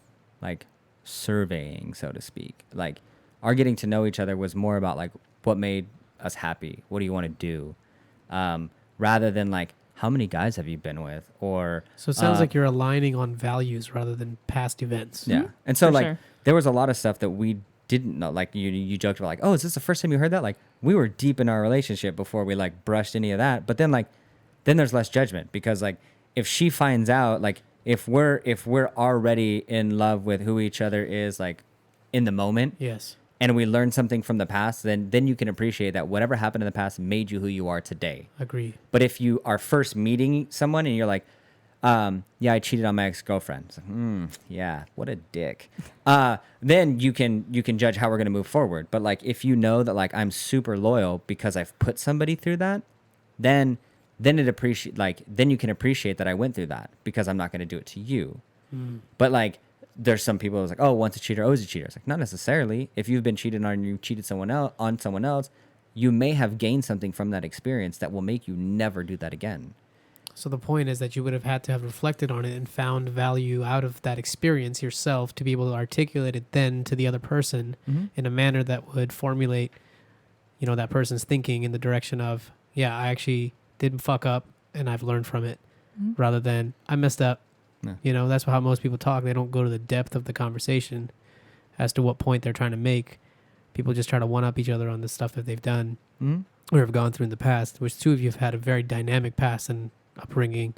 like surveying, so to speak. Like our getting to know each other was more about like what made us happy. What do you want to do? Rather than like, how many guys have you been with? Or So it sounds like you're aligning on values rather than past events. yeah. And so For like sure. there was a lot of stuff that we didn't know. Like you joked about like, oh, is this the first time you heard that? Like we were deep in our relationship before we like brushed any of that. But then like then there's less judgment, because like if she finds out, like if we're already in love with who each other is like in the moment, Yes. and we learn something from the past, then you can appreciate that whatever happened in the past made you who you are today. Agree. But if you are first meeting someone and you're like, yeah, I cheated on my ex-girlfriend. It's like, yeah, what a dick. Then you can judge how we're going to move forward. But like, if you know that like I'm super loyal because I've put somebody through that, then then you can appreciate that I went through that, because I'm not going to do it to you. But like, there's some people who's like, oh, once a cheater, always a cheater. It's like, not necessarily. If you've been cheated on and you cheated someone else, you may have gained something from that experience that will make you never do that again. So the point is that you would have had to have reflected on it and found value out of that experience yourself to be able to articulate it then to the other person in a manner that would formulate, that person's thinking in the direction of, yeah, I actually did fuck up and I've learned from it, rather than I messed up. Yeah. That's how most people talk. They don't go to the depth of the conversation as to what point they're trying to make. People just try to one-up each other on the stuff that they've done or have gone through in the past, which two of you have had a very dynamic past and upbringing.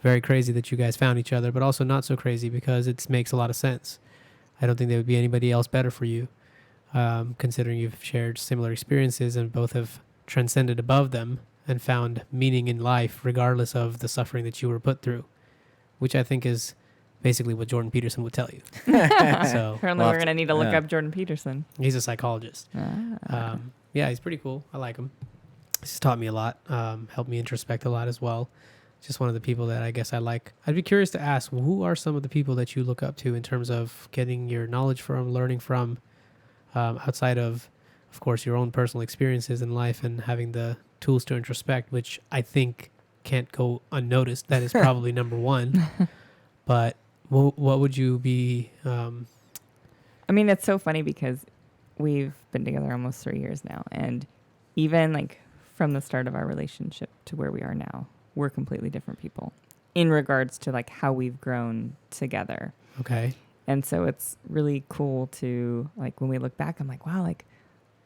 Very crazy that you guys found each other, but also not so crazy because it makes a lot of sense. I don't think there would be anybody else better for you, considering you've shared similar experiences and both have transcended above them and found meaning in life regardless of the suffering that you were put through, which I think is basically what Jordan Peterson would tell you. So Apparently, we're going to need to look up Jordan Peterson. he's a psychologist. Yeah, he's pretty cool. I like him. He's taught me a lot, helped me introspect a lot as well. Just one of the people that I guess I like. I'd be curious to ask, who are some of the people that you look up to in terms of getting your knowledge from, learning from, outside of course, your own personal experiences in life and having the tools to introspect, which I think can't go unnoticed. That is probably number one. But what would you be? I mean, it's so funny because we've been together almost 3 years now. And even like from the start of our relationship to where we are now, we're completely different people in regards to like how we've grown together. Okay. And so it's really cool to like, when we look back, I'm like, wow, like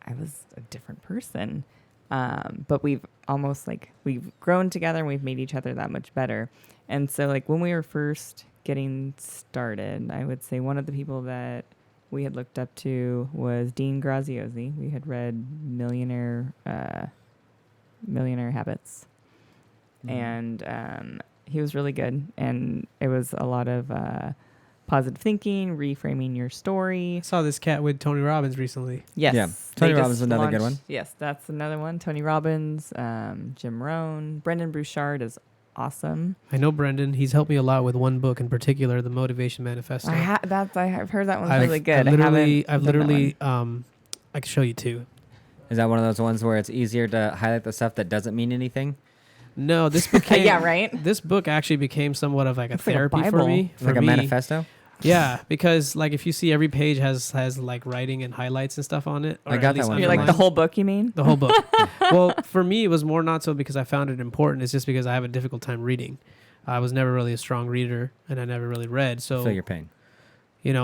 I was a different person. But we've almost like, we've grown together and we've made each other that much better. And so like when we were first getting started, I would say one of the people that we had looked up to was Dean Graziosi. We had read Millionaire Habits. And he was really good. And it was a lot of positive thinking, reframing your story. I saw this cat with Tony Robbins recently. Yes. Yeah. Tony Robbins is another good one. Yes, that's another one. Tony Robbins, Jim Rohn. Brendan Bouchard is awesome. I know Brendan. He's helped me a lot with one book in particular, The Motivation Manifesto. I've heard that one's really good. I've literally I can show you two. Is that one of those ones where it's easier to highlight the stuff that doesn't mean anything? No, this became yeah, right. This book actually became somewhat of like a It's like a therapy for Bible. me. Like a manifesto? Yeah, because like if you see every page has like writing and highlights and stuff on it. I or got at least that one. You're like the underlined. whole book, you mean? The whole book. Well, for me, it was more not so because I found it important. It's just because I have a difficult time reading. I was never really a strong reader, and I never really read. So, Feel your pain.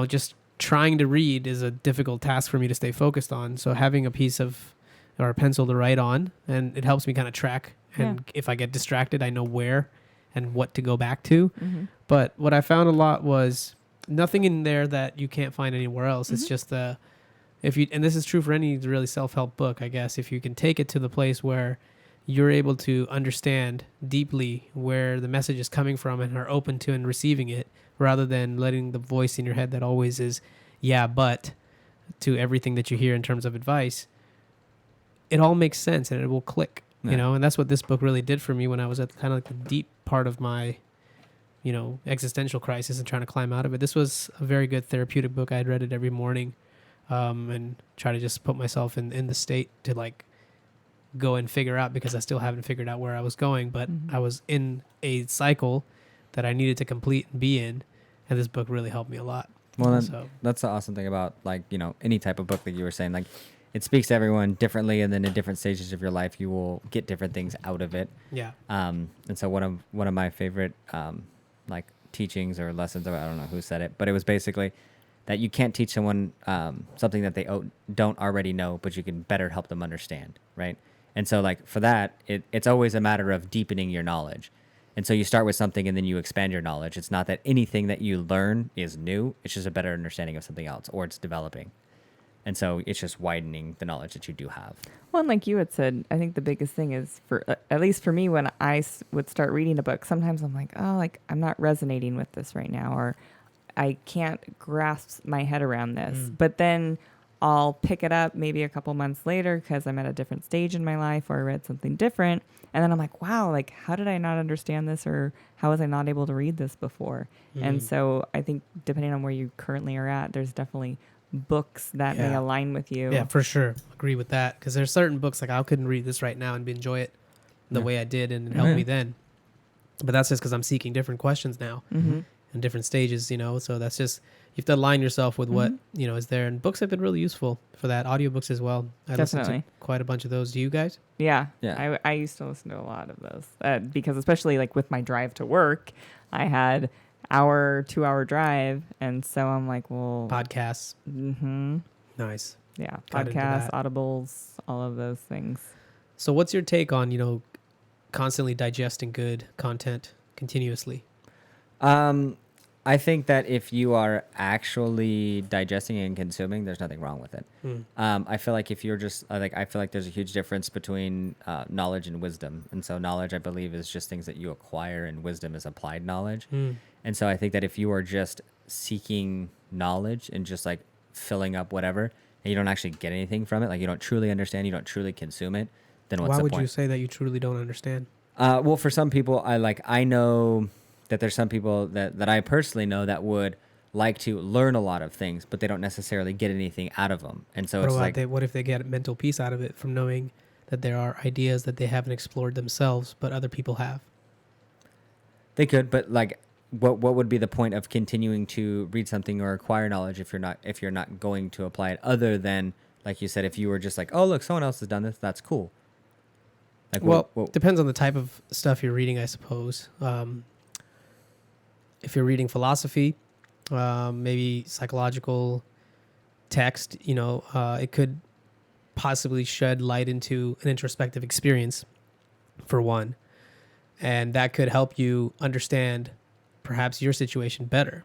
just trying to read is a difficult task for me to stay focused on. So having a piece of or a pencil to write on, and it helps me kind of track. And if I get distracted, I know where and what to go back to. Mm-hmm. But what I found a lot was nothing in there that you can't find anywhere else. It's just if you, and this is true for any really self-help book, I guess, if you can take it to the place where you're able to understand deeply where the message is coming from and are open to and receiving it, rather than letting the voice in your head that always is, yeah, but to everything that you hear in terms of advice, it all makes sense and it will click, Yeah. and that's what this book really did for me when I was at kind of like the deep part of my, existential crisis and trying to climb out of it. This was a very good therapeutic book. I'd read it every morning, and try to just put myself in the state to like go and figure out, because I still haven't figured out where I was going, but I was in a cycle that I needed to complete and be in. And this book really helped me a lot. Well, then, So that's the awesome thing about like, any type of book that you were saying, like it speaks to everyone differently. And then in different stages of your life, you will get different things out of it. yeah, And so one of my favorite, like teachings or lessons, I don't know who said it, but it was basically that you can't teach someone, something that they don't already know, but you can better help them understand. Right. And so like for that, it's always a matter of deepening your knowledge. And so you start with something and then you expand your knowledge. It's not that anything that you learn is new. It's just a better understanding of something else, or it's developing. And so it's just widening the knowledge that you do have. Well, and like you had said, I think the biggest thing is for, at least for me, when I would start reading a book, sometimes I'm like, oh, like I'm not resonating with this right now, or I can't grasp my head around this. But then I'll pick it up maybe a couple months later because I'm at a different stage in my life, or I read something different. And then I'm like, wow, like how did I not understand this, or how was I not able to read this before? And so I think depending on where you currently are at, there's definitely books that may Yeah. align with you. yeah, for sure. Agree with that. Because there's certain books like I couldn't read this right now and enjoy it the way I did, and it helped Yeah. me then. But that's just because I'm seeking different questions now Mm-hmm. in different stages, So that's just, you have to align yourself with what, is there. And books have been really useful for that. Audiobooks as well. I listen Definitely. to quite a bunch of those. Do you guys? Yeah. Yeah. I used to listen to a lot of those because especially like with my drive to work, I had 2-hour drive. And so I'm like, well, Podcasts. mm-hmm. Nice. Yeah. Got into Podcasts, that. audibles, all of those things. So what's your take on, constantly digesting good content continuously? I think that if you are actually digesting and consuming, there's nothing wrong with it. I feel like if you're just I feel like there's a huge difference between knowledge and wisdom. And so knowledge, I believe, is just things that you acquire, and wisdom is applied knowledge. And so I think that if you are just seeking knowledge and just like filling up whatever, and you don't actually get anything from it, like you don't truly understand, you don't truly consume it, then what's Why the would point? you say that you truly don't understand? Well, for some people, I know that there's some people that I personally know that would like to learn a lot of things, but they don't necessarily get anything out of them. And so it's like, what if they get mental peace out of it from knowing that there are ideas that they haven't explored themselves, but other people have? they could, but like, what would be the point of continuing to read something or acquire knowledge if you're not going to apply it, other than, like you said, if you were just like, oh, look, someone else has done this, that's cool. Like, Well, depends on the type of stuff you're reading, I suppose. If you're reading philosophy, maybe psychological text, it could possibly shed light into an introspective experience, for one. And that could help you understand perhaps your situation better,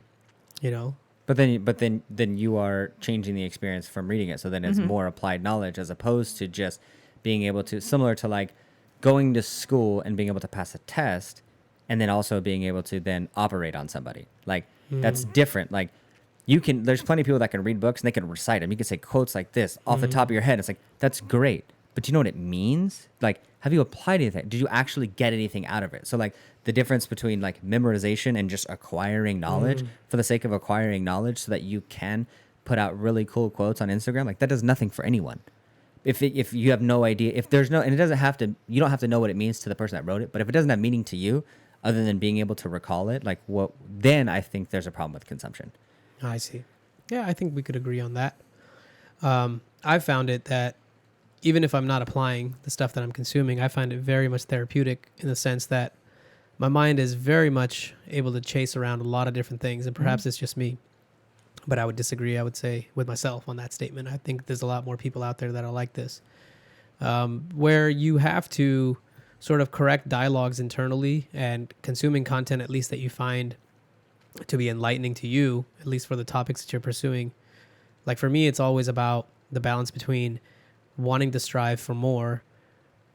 But then you are changing the experience from reading it. So then it's more applied knowledge, as opposed to just being able to, similar to like going to school and being able to pass a test, and then also being able to then operate on somebody. Like that's different. Like there's plenty of people that can read books and they can recite them. You can say quotes like this off the top of your head. It's like, that's great. But do you know what it means? Like, have you applied anything? Did you actually get anything out of it? So like the difference between like memorization and just acquiring knowledge for the sake of acquiring knowledge so that you can put out really cool quotes on Instagram, like that does nothing for anyone. If you have no idea, if there's no, and it doesn't have to, you don't have to know what it means to the person that wrote it, but if it doesn't have meaning to you other than being able to recall it, like then I think there's a problem with consumption. I see. Yeah, I think we could agree on that. I've found it that even if I'm not applying the stuff that I'm consuming, I find it very much therapeutic in the sense that my mind is very much able to chase around a lot of different things, and perhaps it's just me. But I would disagree, I would say, with myself on that statement. I think there's a lot more people out there that are like this, where you have to sort of correct dialogues internally and consuming content, at least that you find to be enlightening to you, at least for the topics that you're pursuing. Like for me, it's always about the balance between wanting to strive for more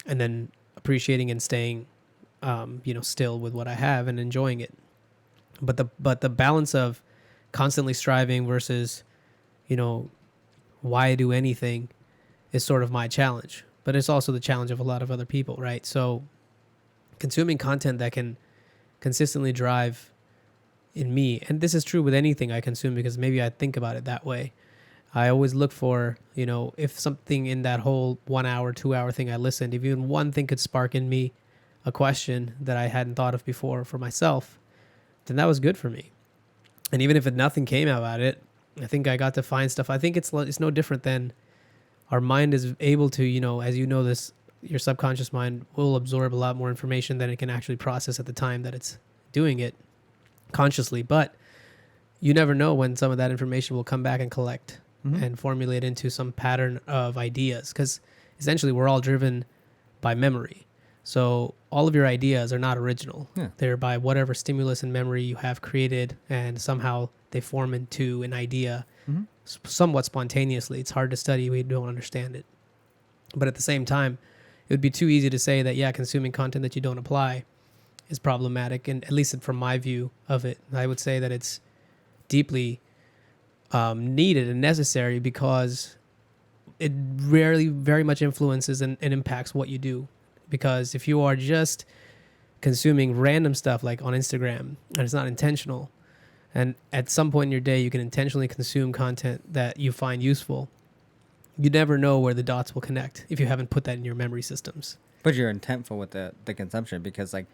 and then appreciating and staying, still with what I have and enjoying it. But the balance of constantly striving versus, why do anything is sort of my challenge. But it's also the challenge of a lot of other people, right? So consuming content that can consistently drive in me, and this is true with anything I consume because maybe I think about it that way. I always look for, if something in that whole 1 hour, 2 hour thing I listened, if even one thing could spark in me a question that I hadn't thought of before for myself, then that was good for me. And even if nothing came out about it, I think I got to find stuff. I think it's no different than our mind is able to, as you know, this, your subconscious mind will absorb a lot more information than it can actually process at the time that it's doing it consciously. But you never know when some of that information will come back and collect and formulate into some pattern of ideas, because essentially we're all driven by memory. So all of your ideas are not original. Yeah. They're by whatever stimulus and memory you have created, and somehow they form into an idea somewhat spontaneously. It's hard to study. We don't understand it. But at the same time, it would be too easy to say that, consuming content that you don't apply is problematic. And at least from my view of it, I would say that it's deeply needed and necessary, because it rarely very much influences and impacts what you do. Because if you are just consuming random stuff like on Instagram and it's not intentional, and at some point in your day you can intentionally consume content that you find useful, you never know where the dots will connect if you haven't put that in your memory systems. But you're intentful with the consumption, because like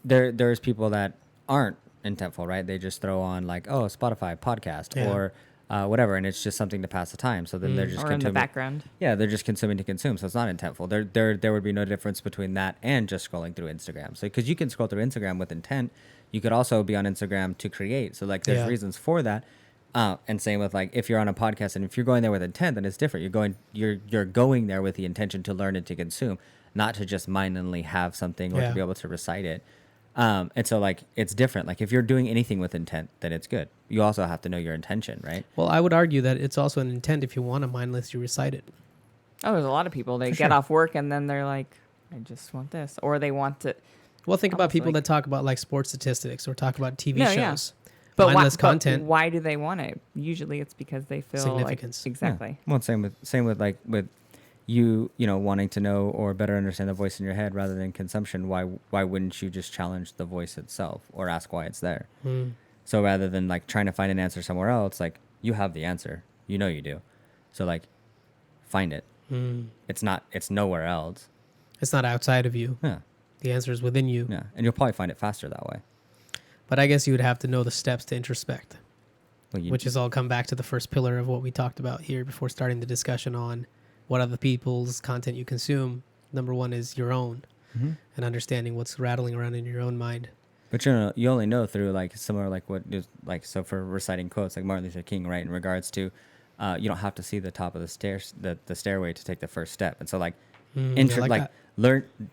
there's people that aren't intentful, right? They just throw on like, oh, Spotify podcast or whatever, and it's just something to pass the time. So then they're just consuming in the background. Yeah, they're just consuming to consume. So it's not intentful. There would be no difference between that and just scrolling through Instagram. So because you can scroll through Instagram with intent, you could also be on Instagram to create. So like there's reasons for that. And same with like if you're on a podcast and if you're going there with intent, then it's different. You're going there with the intention to learn and to consume, not to just mindlessly have something or to be able to recite it. And so like it's different. Like if you're doing anything with intent, then it's good. You also have to know your intention, right? Well, I would argue that it's also an intent if you want to mindlessly recite it. Oh, there's a lot of people. They get off work and then they're like, I just want this, or they want to. Well, think about people that talk about like sports statistics or talk about TV shows. Yeah. But mindless content. But why do they want it? Usually, it's because they feel significance. Like, exactly. Yeah. Well, same with like with you wanting to know or better understand the voice in your head rather than consumption. Why wouldn't you just challenge the voice itself or ask why it's there? So rather than like trying to find an answer somewhere else, like you have the answer, you do. So like find it. It's nowhere else. It's not outside of you. Yeah. The answer is within you. Yeah. And you'll probably find it faster that way. But I guess you would have to know the steps to introspect, which is all come back to the first pillar of what we talked about here before starting the discussion on what other people's content you consume. Number one is your own, and understanding what's rattling around in your own mind. But you only know through like similar like what is like, so for reciting quotes like Martin Luther King, right? In regards to you don't have to see the top of the stairs, the stairway to take the first step. And so like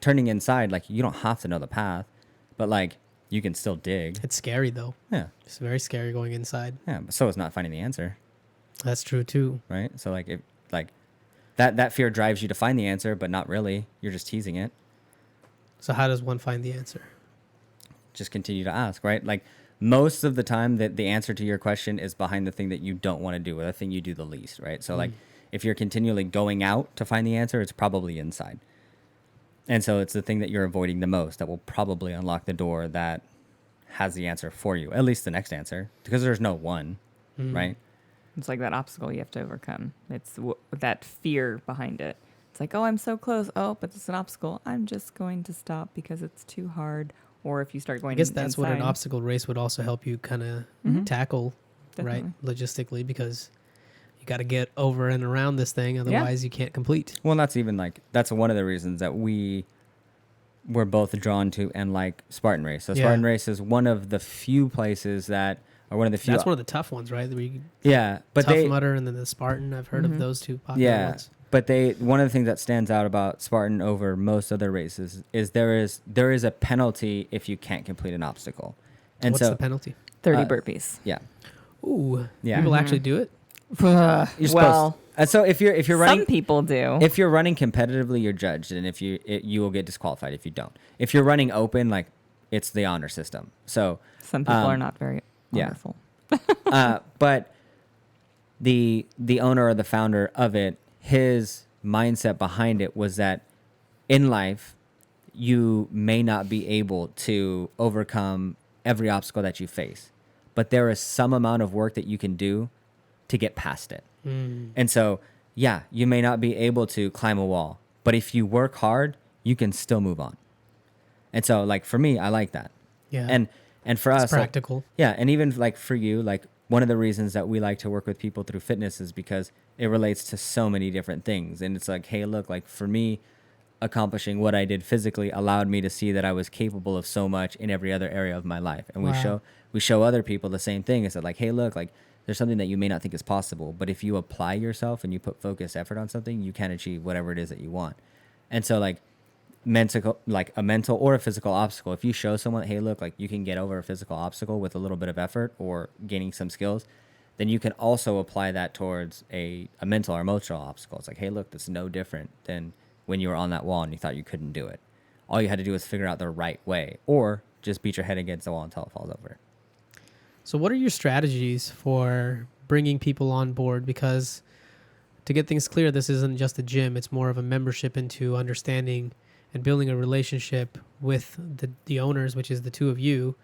turning inside, like you don't have to know the path, but like you can still dig. It's scary though. Yeah. It's very scary going inside. Yeah, but so is not finding the answer. That's true too. Right? So like if like that fear drives you to find the answer, but not really. You're just teasing it. So how does one find the answer? Just continue to ask, right? Like most of the time that the answer to your question is behind the thing that you don't want to do, or the thing you do the least, right? So like if you're continually going out to find the answer, it's probably inside. And so it's the thing that you're avoiding the most that will probably unlock the door that has the answer for you, at least the next answer, because there's no one, right? It's like that obstacle you have to overcome. It's that fear behind it. It's like, oh, I'm so close. Oh, but it's an obstacle. I'm just going to stop because it's too hard. Or if you start going, I guess that's what an obstacle race would also help you kind of tackle. right? Logistically, because you got to get over and around this thing, otherwise you can't complete. Well, that's even like that's one of the reasons that we're both drawn to and like Spartan Race. So Spartan Race is one of the few places that, or one of the few. That's one of the tough ones, right? Where you, but Tough they Mudder and then the Spartan. I've heard of those two popular ones. But one of the things that stands out about Spartan over most other races is there is a penalty if you can't complete an obstacle. And What's the penalty? 30 burpees. Yeah. Ooh. Yeah. People actually do it? You're Well, so if you're running, some people do. if you're running competitively, you're judged, and if you will get disqualified if you don't. If you're running open, like it's the honor system. So Some people are not very honorful. But the owner or the founder of it, his mindset behind it was that in life, you may not be able to overcome every obstacle that you face, but there is some amount of work that you can do to get past it. And so, yeah, you may not be able to climb a wall, but if you work hard, you can still move on. And so, like, for me, I like that. Yeah. And for It's us, practical. like, yeah, and even like for you, like one of the reasons that we like to work with people through fitness is because it relates to so many different things. And it's like, hey, look, like for me, accomplishing what I did physically allowed me to see that I was capable of so much in every other area of my life. And we show other people the same thing. Is that like, hey, look, like there's something that you may not think is possible, but if you apply yourself and you put focused effort on something, you can achieve whatever it is that you want. And so like a mental or a physical obstacle, if you show someone, hey, look, like you can get over a physical obstacle with a little bit of effort or gaining some skills, then you can also apply that towards a mental or emotional obstacle. It's like, hey, look, that's no different than when you were on that wall and you thought you couldn't do it. All you had to do was figure out the right way, or just beat your head against the wall until it falls over. So what are your strategies for bringing people on board? Because to get things clear, this isn't just a gym. It's more of a membership into understanding and building a relationship with the owners, which is the two of you,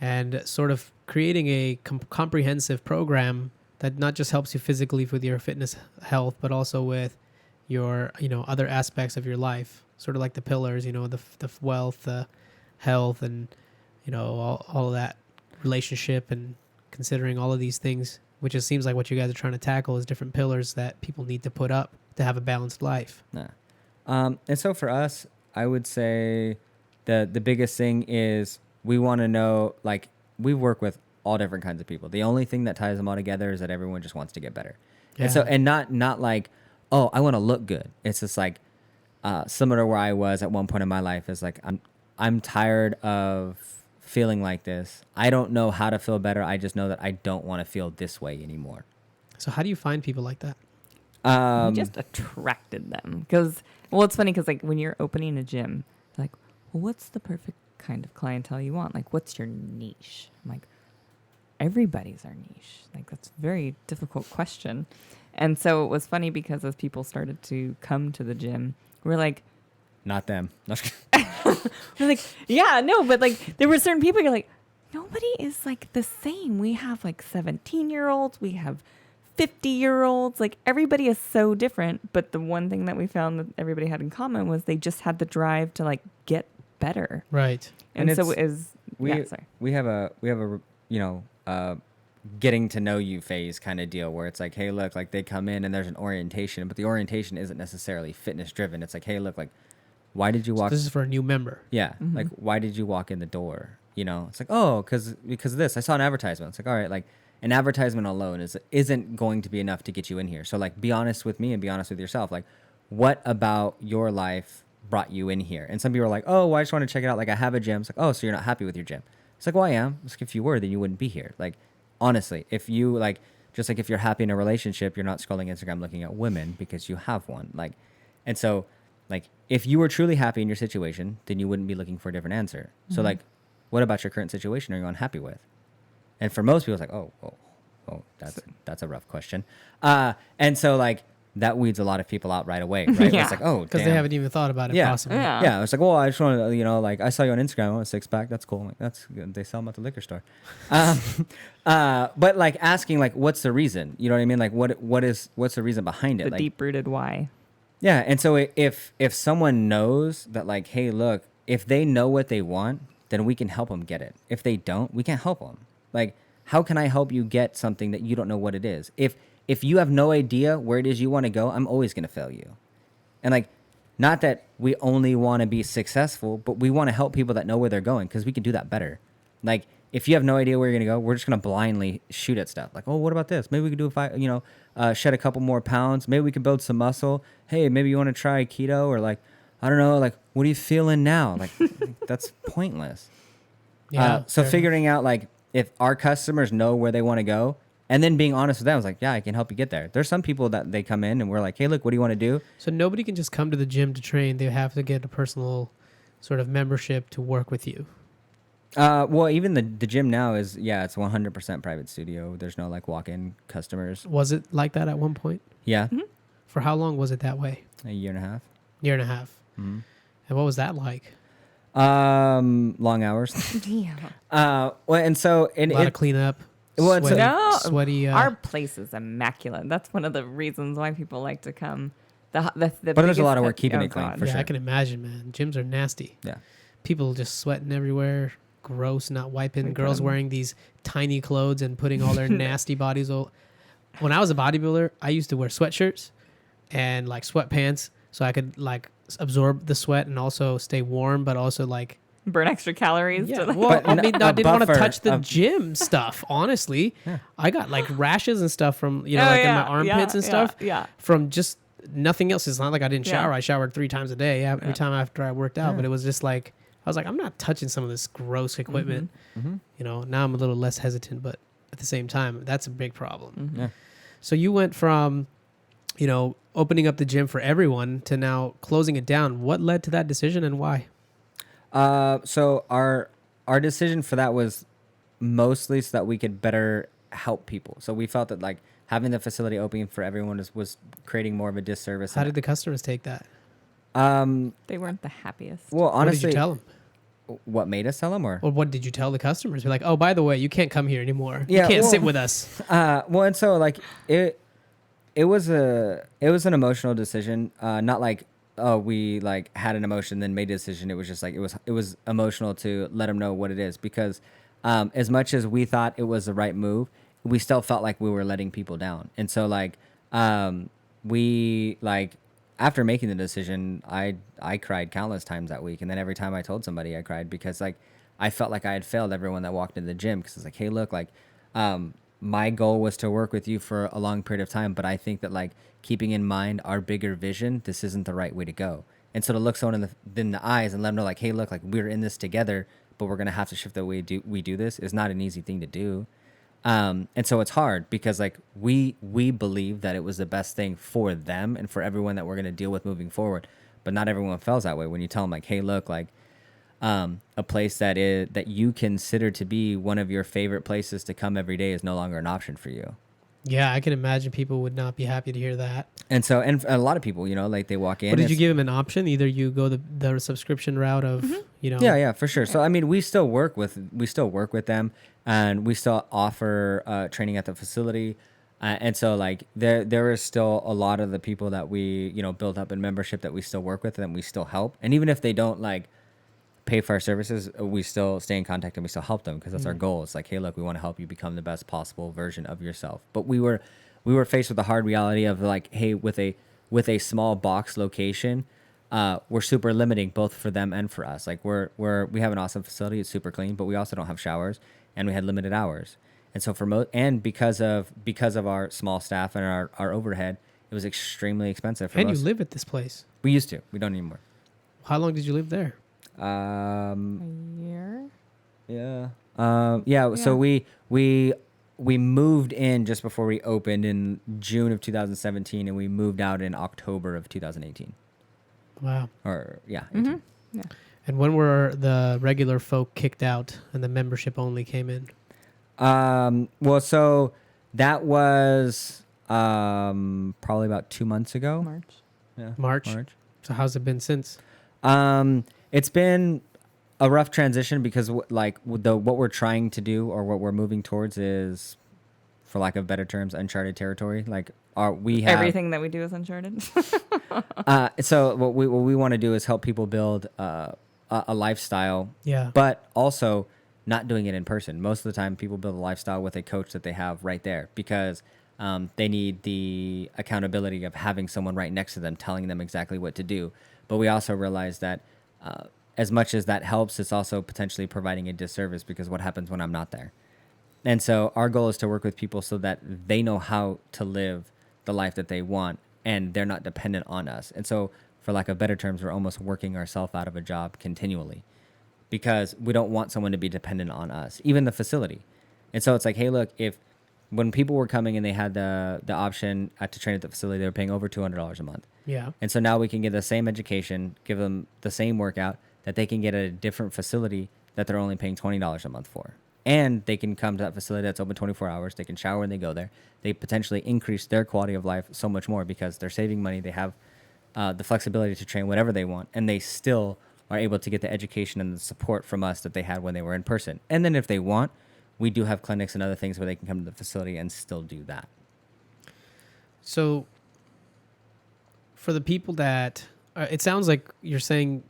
and sort of creating a comprehensive program that not just helps you physically with your fitness health, but also with your, other aspects of your life, sort of like the pillars, the wealth, the health, and, all of that relationship, and considering all of these things, which it seems like what you guys are trying to tackle is different pillars that people need to put up to have a balanced life. Yeah. And so for us, I would say the biggest thing is we want to know, like, we work with all different kinds of people. The only thing that ties them all together is that everyone just wants to get better. Yeah. And not like, oh, I want to look good. It's just like similar to where I was at one point in my life is like, I'm tired of feeling like this. I don't know how to feel better. I just know that I don't want to feel this way anymore. So how do you find people like that? We just attracted them because, it's funny because like when you're opening a gym, like, well, what's the perfect kind of clientele you want? Like, what's your niche? I'm like, everybody's our niche. Like, that's a very difficult question. And so it was funny because as people started to come to the gym, we're like, not them. we're like, yeah, no, but like there were certain people you're like, nobody is like the same. We have like 17-year-olds, we have 50-year-olds, like everybody is so different. But the one thing that we found that everybody had in common was they just had the drive to like get better. Right. And so it is, we have a getting to know you phase kind of deal where it's like, hey, look, like they come in and there's an orientation, but the orientation isn't necessarily fitness driven. It's like, hey, look, like, why did you walk? So this is for a new member. Yeah. Mm-hmm. Like, why did you walk in the door? It's like, oh, because of this. I saw an advertisement. It's like, all right, like an advertisement alone isn't going to be enough to get you in here. So like, be honest with me and be honest with yourself. Like, what about your life brought you in here? And some people are like, oh, well, I just want to check it out. Like, I have a gym. It's like, oh, so you're not happy with your gym? It's like, well, I am. It's like, if you were, then you wouldn't be here. Like, honestly, if you like, just like if you're happy in a relationship, you're not scrolling Instagram looking at women because you have one. Like, and so like, if you were truly happy in your situation, then you wouldn't be looking for a different answer. Mm-hmm. So like, what about your current situation are you unhappy with? And for most people, it's like, oh, that's a rough question. And so like, that weeds a lot of people out right away, right? Yeah. It's like, oh, because they haven't even thought about it. Possibly. Yeah. It's like, well, I just want to, like, I saw you on Instagram, I want a six pack. That's cool. Like, that's good. They sell them at the liquor store. But like asking, like, what's the reason? You know what I mean? Like, what's the reason behind it? The like, deep-rooted why. Yeah. And so if someone knows that, like, hey, look, if they know what they want, then we can help them get it. If they don't, we can't help them. Like, how can I help you get something that you don't know what it is? If you have no idea where it is you want to go, I'm always going to fail you. And like, not that we only want to be successful, but we want to help people that know where they're going because we can do that better. Like, if you have no idea where you're going to go, we're just going to blindly shoot at stuff. Like, oh, what about this? Maybe we could do shed a couple more pounds. Maybe we can build some muscle. Hey, maybe you want to try keto, or like, I don't know, like, what are you feeling now? Like, that's pointless. Yeah. So fair figuring out like if our customers know where they want to go, and then being honest with them, I was like, yeah, I can help you get there. There's some people that they come in and we're like, hey, look, what do you want to do? So nobody can just come to the gym to train. They have to get a personal sort of membership to work with you. Well, even the gym now is, it's 100% private studio. There's no like walk-in customers. Was it like that at one point? Yeah. Mm-hmm. For how long was it that way? A year and a half. Year and a half. Mm-hmm. And what was that like? Long hours. Yeah. Well, and so A lot of cleanup. Well, it's Sweaty, No, sweaty. our place is immaculate. That's one of the reasons why people like to come. The But there's a lot of work keeping oh it clean, God. for yeah, sure. I can imagine, man. Gyms are nasty. Yeah. People just sweating everywhere. Gross, not wiping. We Girls put 'em- wearing these tiny clothes and putting all their nasty bodies. When I was a bodybuilder, I used to wear sweatshirts and like sweatpants so I could like absorb the sweat and also stay warm, but also like Burn extra calories. yeah. To Well, But I mean, I a didn't want to buffer touch the of- gym stuff. Honestly, Yeah. I got like rashes and stuff from Oh, in my armpits and stuff Yeah. from just nothing else. It's not like I didn't Yeah. shower. I showered 3 times a day every Yeah. time after I worked out. Yeah. But it was just like I was like, I'm not touching some of this gross equipment. Mm-hmm. Now I'm a little less hesitant, but at the same time, that's a big problem. Mhm. Yeah. So you went from, opening up the gym for everyone to now closing it down. What led to that decision and why? So our decision for that was mostly so that we could better help people. So we felt that like having the facility open for everyone was creating more of a disservice. How did the customers take that? They weren't the happiest. Well, What did honestly, you tell them? what made us tell them, or Or what did you tell the customers? Be like, oh, by the way, you can't come here anymore. Yeah, you can't well- sit with us. well, and so like it was an emotional decision. Not like, oh, we like had an emotion then made a decision. It was just like it was emotional to let them know what it is, because as much as we thought it was the right move, we still felt like we were letting people down. And so like we like after making the decision, I cried countless times that week, and then every time I told somebody, I cried because like I felt like I had failed everyone that walked into the gym, because it's like, hey, look, like my goal was to work with you for a long period of time, but I think that like keeping in mind our bigger vision, this isn't the right way to go. And so to look someone in the eyes and let them know like, hey, look, like we're in this together, but we're gonna have to shift the way we do this is not an easy thing to do. And so it's hard because like we believe that it was the best thing for them and for everyone that we're gonna deal with moving forward, but not everyone feels that way when you tell them like, hey, look, like a place that you consider to be one of your favorite places to come every day is no longer an option for you. Yeah, I can imagine people would not be happy to hear that. And so, and a lot of people, like they walk in. But did you give them an option? Either you go the subscription route of, Yeah, for sure. So I mean, we still work with them, and we still offer training at the facility. And so like there is still a lot of the people that we build up in membership that we still work with and we still help. And even if they don't like pay for our services, we still stay in contact and we still help them, because that's our goal. It's like, hey, look, we want to help you become the best possible version of yourself. But we were faced with the hard reality of like, hey, with a small box location, we're super limiting both for them and for us. Like we have an awesome facility, it's super clean, but we also don't have showers and we had limited hours. And so because of our small staff and our overhead, it was extremely expensive for And most. you live at this place. We used to. We don't anymore. How long did you live there? A year. Yeah. Yeah. So we moved in just before we opened in June of 2017, and we moved out in October of 2018. Wow. Or yeah. Mm-hmm. Yeah. And when were the regular folk kicked out and the membership only came in? Well, so that was probably about 2 months ago. March. Yeah. March. So how's it been since? It's been a rough transition because what we're trying to do or what we're moving towards is, for lack of better terms, uncharted territory. Like we have Everything that we do is uncharted. So what we want to do is help people build a lifestyle, Yeah. but also not doing it in person. Most of the time, people build a lifestyle with a coach that they have right there because they need the accountability of having someone right next to them telling them exactly what to do. But we also realize that as much as that helps, it's also potentially providing a disservice because what happens when I'm not there? And so our goal is to work with people so that they know how to live the life that they want and they're not dependent on us. And so, for lack of better terms, we're almost working ourselves out of a job continually because we don't want someone to be dependent on us, even the facility. And so it's like, hey, look, if when people were coming and they had the option to train at the facility, they were paying over $200 a month. Yeah. And so now we can give the same education, give them the same workout that they can get at a different facility that they're only paying $20 a month for. And they can come to that facility that's open 24 hours. They can shower when they go there. They potentially increase their quality of life so much more because they're saving money. They have the flexibility to train whatever they want. And they still are able to get the education and the support from us that they had when they were in person. And then if they want, we do have clinics and other things where they can come to the facility and still do that. So for the people that, it sounds like you're saying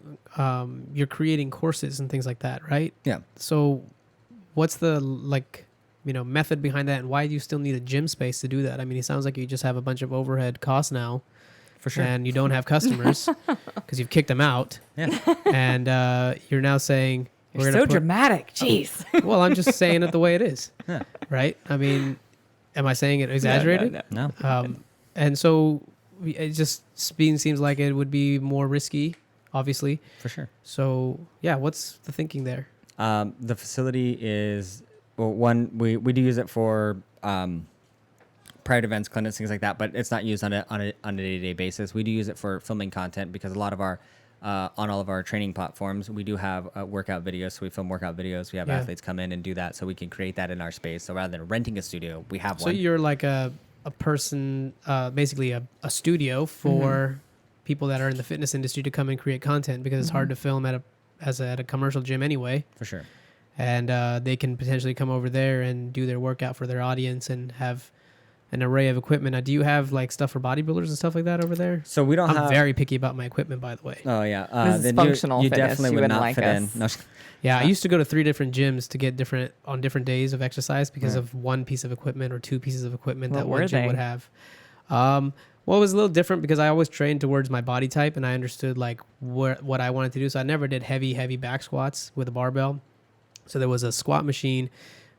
you're creating courses and things like that, right? Yeah. So what's the method behind that, and why do you still need a gym space to do that? I mean, it sounds like you just have a bunch of overhead costs now, For sure. and you don't have customers because you've kicked them out, Yeah. and you're now saying You're so dramatic. Jeez. Well, I'm just saying it the way it is, Yeah. right? I mean, am I saying it exaggerated? No. No. And so it just seems like it would be more risky, obviously. For sure. So yeah, what's the thinking there? The facility is, well, one, we do use it for private events, clinics, things like that, but it's not used on a day-to-day basis. We do use it for filming content because a lot of our, on all of our training platforms, we do have workout videos. So we film workout videos. We have athletes come in and do that so we can create that in our space. So rather than renting a studio, we have one. So you're like a person, basically a studio for people that are in the fitness industry to come and create content because it's hard to film at a commercial gym anyway. For sure. And they can potentially come over there and do their workout for their audience and have an array of equipment. Now, do you have like stuff for bodybuilders and stuff like that over there? So we don't I'm have... very picky about my equipment, by the way. Oh, yeah. This is then functional you fitness. definitely You would wouldn't not like fit in. us. No. Yeah, I used to go to 3 different gyms to get on different days of exercise because Right. of one piece of equipment or 2 pieces of equipment What that were one gym they? would have. Well, it was a little different because I always trained towards my body type and I understood like what I wanted to do. So I never did heavy back squats with a barbell. So there was a squat machine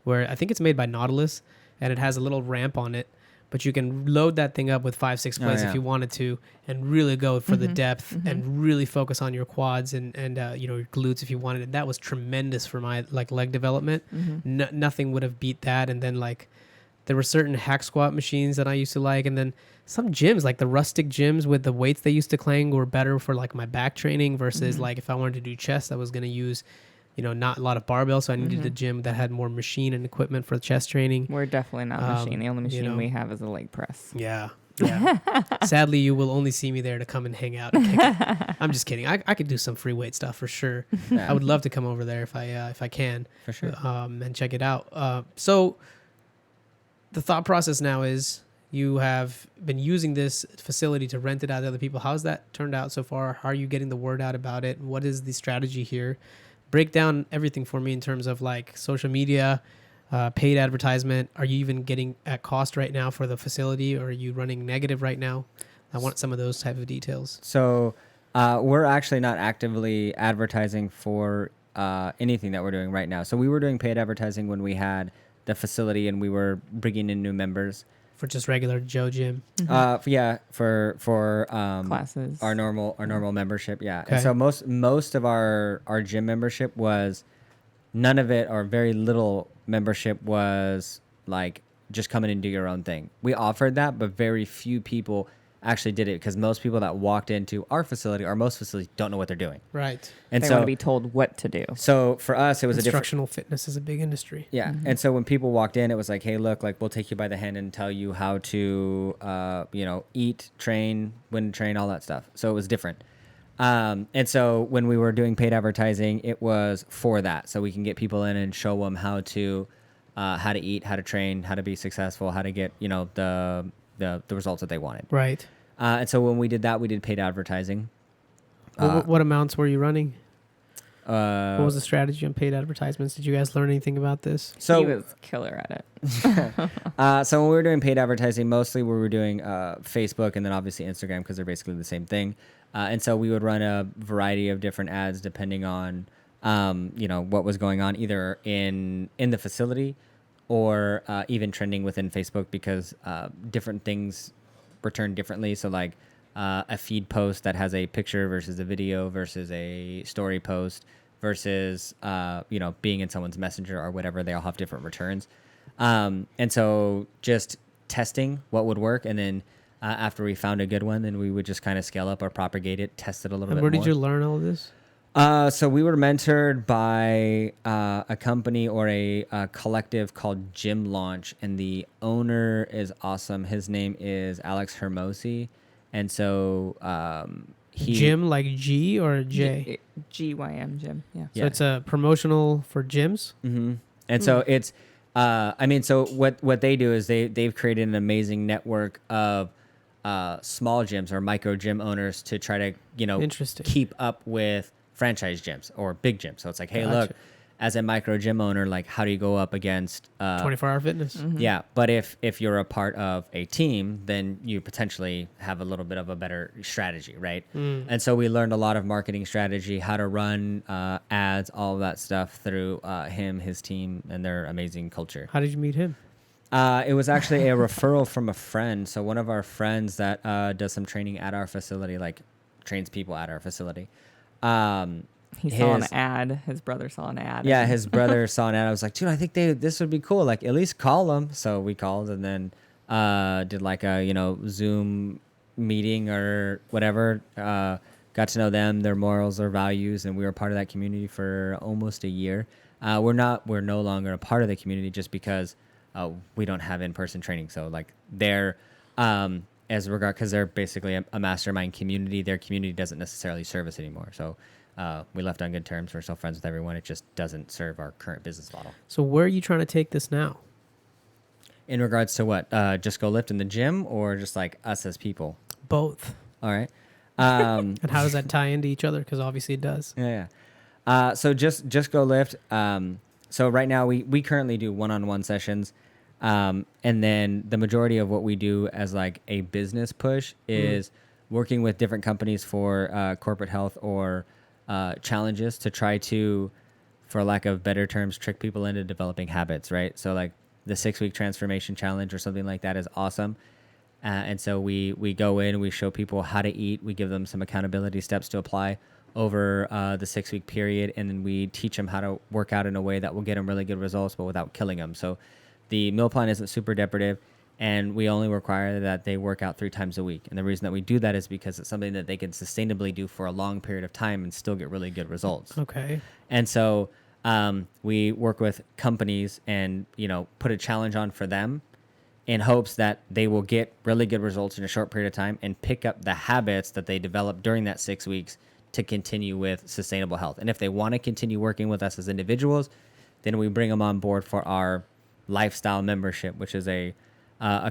where I think it's made by Nautilus and it has a little ramp on it, but you can load that thing up with 5-6 plates yeah. if you wanted to and really go for the depth and really focus on your quads and your glutes if you wanted it. That was tremendous for my like leg development. Nothing would have beat that. And then like there were certain hack squat machines that I used to like, and then some gyms like the rustic gyms with the weights they used to clang were better for like my back training versus like if I wanted to do chest, I was going to use not a lot of barbell, so I needed a gym that had more machine and equipment for chest training. We're definitely not machine. The only machine we have is a leg press. Yeah. Sadly, you will only see me there to come and hang out and kick it. I'm just kidding. I could do some free weight stuff for sure. Yeah. I would love to come over there if I can. For sure. And check it out. So the thought process now is you have been using this facility to rent it out to other people. How's that turned out so far? How are you getting the word out about it? What is the strategy here? Break down everything for me in terms of like social media, paid advertisement. Are you even getting at cost right now for the facility, or are you running negative right now? I want some of those type of details. So we're actually not actively advertising for anything that we're doing right now. So we were doing paid advertising when we had the facility and we were bringing in new members. For just regular Joe Gym. For Classes. our normal membership. Yeah. Okay. And so most of our gym membership was, none of it or very little membership was like just come in and do your own thing. We offered that, but very few people actually did it because most people that walked into our facility or most facilities don't know what they're doing. Right. And They so want to be told what to do. So for us, it was a different. Instructional fitness is a big industry. Yeah. And so when people walked in, it was like, hey, look, like we'll take you by the hand and tell you how to, eat, train, when to train, all that stuff. So it was different. And so when we were doing paid advertising, it was for that. So we can get people in and show them how to eat, how to train, how to be successful, how to get, the results that they wanted. Right. And so when we did that, we did paid advertising. What amounts were you running? What was the strategy on paid advertisements? Did you guys learn anything about this? So he was killer at it. So when we were doing paid advertising, mostly we were doing Facebook and then obviously Instagram because they're basically the same thing. And so we would run a variety of different ads depending on, what was going on either in the facility or even trending within Facebook because different things return differently. So like a feed post that has a picture versus a video versus a story post versus, being in someone's messenger or whatever, they all have different returns. And so just testing what would work. And then after we found a good one, then we would just kind of scale up or propagate it, test it a little bit more. Where did you learn all of this? So we were mentored by a company or a collective called Gym Launch, and the owner is awesome. His name is Alex Hermosi, and so Gym like G or J? GYM Gym. Yeah. So it's a promotional for gyms. Mm-hmm. And so it's, so what they do is they've created an amazing network of small gyms or micro gym owners to try to Interesting. keep up with franchise gyms or big gyms. So it's like, hey, Gotcha. look, as a micro gym owner, like how do you go up against 24-hour fitness. Mm-hmm. Yeah, but if you're a part of a team, then you potentially have a little bit of a better strategy, right? And so we learned a lot of marketing strategy, how to run ads, all of that stuff through him, his team, and their amazing culture. How did you meet him? It was actually a referral from a friend. So one of our friends that does some training at our facility, like trains people at our facility. He saw an ad. His brother saw an ad. Yeah, his brother saw an ad. I was like, dude, I think this would be cool. Like, at least call them. So we called and then did like a Zoom meeting or whatever. Got to know them, their morals, their values, and we were part of that community for almost a year. We're no longer a part of the community just because we don't have in-person training. So like they're because they're basically a mastermind community. Their community doesn't necessarily serve us anymore. So we left on good terms. We're still friends with everyone. It just doesn't serve our current business model. So where are you trying to take this now? In regards to what? Just go lift in the gym or just like us as people? Both. All right. And how does that tie into each other? Because obviously it does. Yeah. So just go lift. So right now we currently do one-on-one sessions. And then the majority of what we do as like a business push is working with different companies for corporate health or challenges to try to, for lack of better terms, trick people into developing habits, right? So like the 6-week transformation challenge or something like that is awesome. And so we go in, we show people how to eat, we give them some accountability steps to apply over the 6-week period, and then we teach them how to work out in a way that will get them really good results, but without killing them. So the meal plan isn't super deprivative, and we only require that they work out 3 times a week. And the reason that we do that is because it's something that they can sustainably do for a long period of time and still get really good results. Okay. And so we work with companies and, put a challenge on for them in hopes that they will get really good results in a short period of time and pick up the habits that they develop during that 6 weeks to continue with sustainable health. And if they want to continue working with us as individuals, then we bring them on board for our lifestyle membership, which is a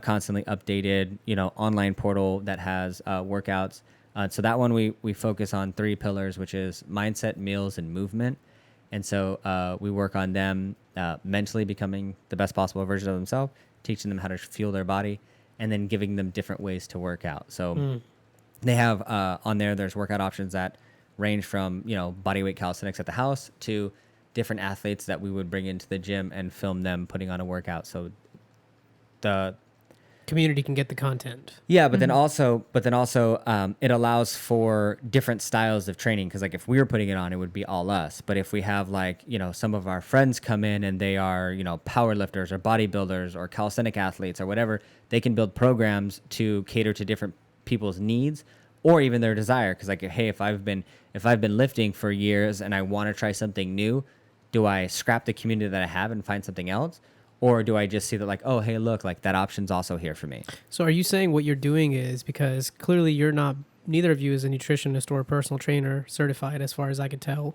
constantly updated, online portal that has workouts. So that one we focus on 3 pillars, which is mindset, meals, and movement. And so we work on them mentally becoming the best possible version of themselves, teaching them how to fuel their body, and then giving them different ways to work out. So they have on there's workout options that range from, bodyweight calisthenics at the house to different athletes that we would bring into the gym and film them putting on a workout. So the Community can get the content. yeah, but then also it allows for different styles of training. Cause like if we were putting it on, it would be all us. But if we have like, some of our friends come in and they are, power lifters or bodybuilders or calisthenic athletes or whatever, they can build programs to cater to different people's needs or even their desire. Cause like, hey, if I've been lifting for years and I want to try something new, do I scrap the community that I have and find something else? Or do I just see that like, oh, hey, look, like that option's also here for me? So are you saying what you're doing is, because clearly neither of you is a nutritionist or a personal trainer certified as far as I could tell.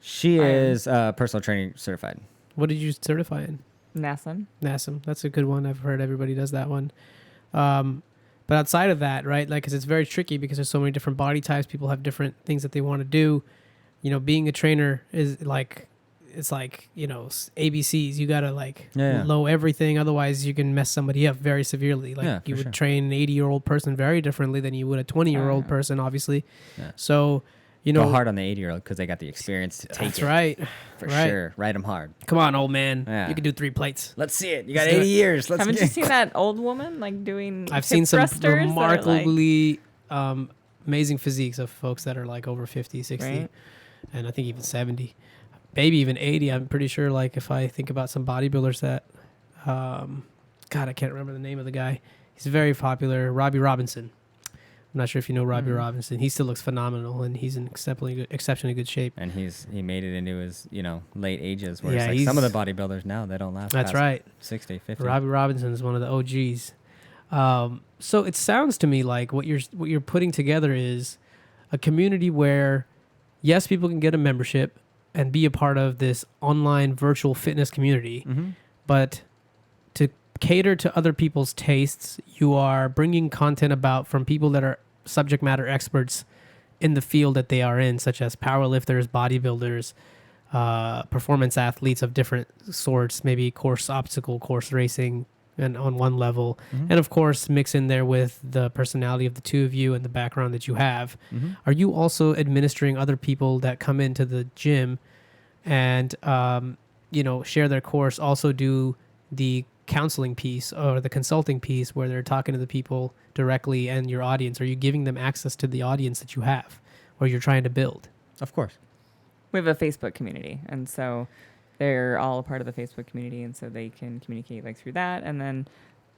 She is personal training certified. What did you certify in? NASM. NASM. That's a good one. I've heard everybody does that one. But outside of that, right, like, because it's very tricky because there's so many different body types. People have different things that they want to do. being a trainer is like, it's like, ABCs. You gotta like Yeah. know everything, otherwise you can mess somebody up very severely. Like Yeah, you for would sure. train an 80-year-old person very differently than you would a 20-year-old Yeah. person, obviously. Yeah. So, Go hard on the 80-year-old because they got the experience to take that's it. right. For right. sure. Ride them hard. Come on, old man. Yeah. You can do 3 plates. Let's see it. You got Let's do 80 it. years. Let's Haven't get you seen that old woman like doing? I've hip seen some thrusters that are, like- remarkably amazing physiques of folks that are like over 50, 60, Right. and I think even 70, maybe even 80. I'm pretty sure, like, if I think about some bodybuilders that, God, I can't remember the name of the guy. He's very popular, Robbie Robinson. I'm not sure if you know Robbie Robinson. He still looks phenomenal, and he's in exceptionally good shape. And he made it into his, late ages where Yeah, it's like some of the he's- bodybuilders now, they don't last That's past right. 60, 50. Robbie Robinson is one of the OGs. So it sounds to me like what you're putting together is a community where, yes, people can get a membership and be a part of this online virtual fitness community, Mm-hmm. but to cater to other people's tastes, you are bringing content about from people that are subject matter experts in the field that they are in, such as powerlifters, bodybuilders, performance athletes of different sorts, maybe obstacle course racing, and on one level, and of course mix in there with the personality of the two of you and the background that you have. Mm-hmm. Are you also administering other people that come into the gym and share their course, also do the counseling piece or the consulting piece where they're talking to the people directly and your audience? Are you giving them access to the audience that you have or you're trying to build? Of course. We have a Facebook community, and so they're all a part of the Facebook community, and so they can communicate like through that. And then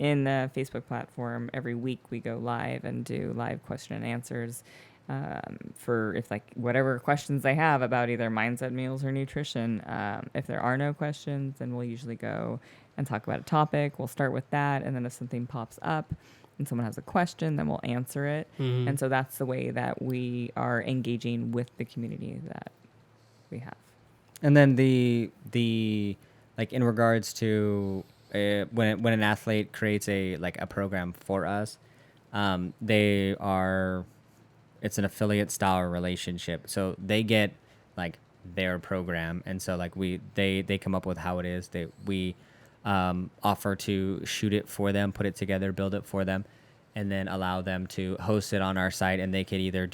in the Facebook platform, every week we go live and do live question and answers for if like whatever questions they have about either mindset, meals, or nutrition. If there are no questions, then we'll usually go and talk about a topic. We'll start with that, and then if something pops up and someone has a question, then we'll answer it. Mhm. And so that's the way that we are engaging with the community that we have. And then the like in regards to when an athlete creates a program for us, it's an affiliate style relationship. So they get like their program, and so like they come up with how it is. We offer to shoot it for them, put it together, build it for them, and then allow them to host it on our site, and they could either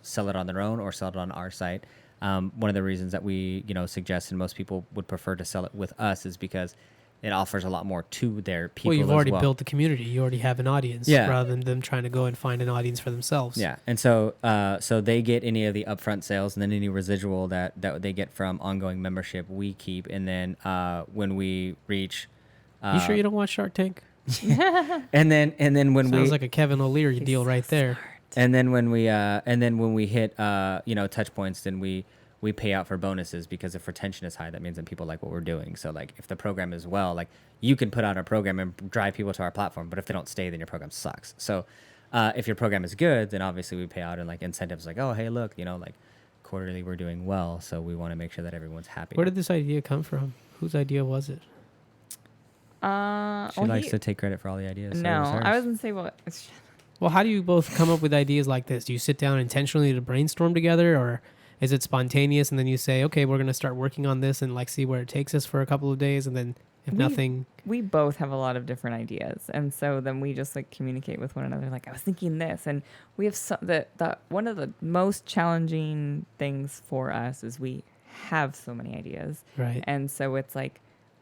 sell it on their own or sell it on our site. One of the reasons that we suggest and most people would prefer to sell it with us is because it offers a lot more to their people. Well, you've as already well. built the community. You already have an audience, Yeah. rather than them trying to go and find an audience for themselves. Yeah, and so they get any of the upfront sales, and then any residual that they get from ongoing membership we keep, and then when we reach, You sure you don't watch Shark Tank? and then when Sounds we like a Kevin O'Leary deal right there. and then when we hit touch points, then we pay out for bonuses, because if retention is high, that means that people like what we're doing. So like if the program is well, like you can put out a program and drive people to our platform, but if they don't stay, then your program sucks. So if your program is good, then obviously we pay out in like incentives, like, oh, hey, look, like quarterly we're doing well, so we want to make sure that everyone's happy. Where did this idea come from? Whose idea was it? She likes to take credit for all the ideas. So No, it was hers. I wasn't say what. Well, how do you both come up with ideas like this? Do you sit down intentionally to brainstorm together, or is it spontaneous and then you say, okay, we're going to start working on this and like see where it takes us for a couple of days, and then if nothing... We both have a lot of different ideas, and so then we just like communicate with one another. Like, I was thinking this, and we have one of the most challenging things for us is we have so many ideas, Right. and so it's like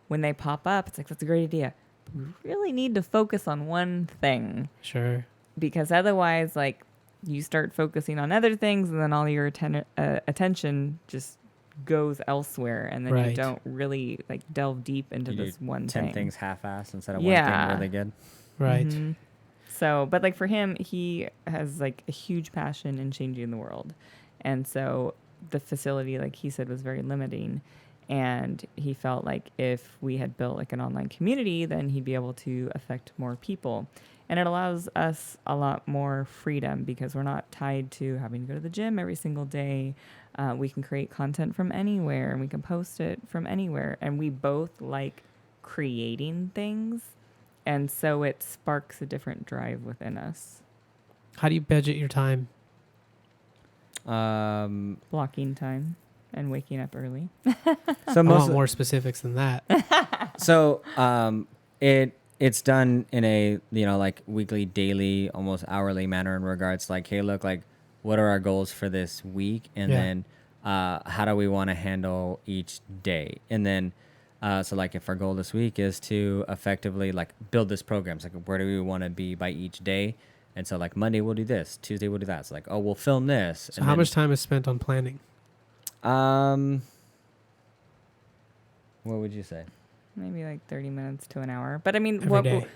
when they pop up, it's like, that's a great idea. We really need to focus on one thing, Sure. because otherwise, like, you start focusing on other things, and then all your attention just goes elsewhere, and then you Right. don't really like delve deep into You do this one 10 thing. things half-assed instead of Yeah. one thing really good. Right. Mhm. So, but like for him, he has like a huge passion in changing the world, and so the facility, like he said, was very limiting. And he felt like if we had built like an online community, then he'd be able to affect more people. And it allows us a lot more freedom because we're not tied to having to go to the gym every single day. We can create content from anywhere, and we can post it from anywhere. And we both like creating things. And so it sparks a different drive within us. How do you budget your time? Blocking time and waking up early. So I most want more specifics than that. so it's done in a like weekly, daily, almost hourly manner in regards to like, hey, look, like what are our goals for this week, and Yeah. then how do we want to handle each day, and then so like if our goal this week is to effectively like build this program, it's like where do we want to be by each day, and so like Monday we'll do this, Tuesday we'll do that, so like oh we'll film this. So how much time is spent on planning? What would you say? Maybe like 30 minutes to an hour. But I mean, Every day.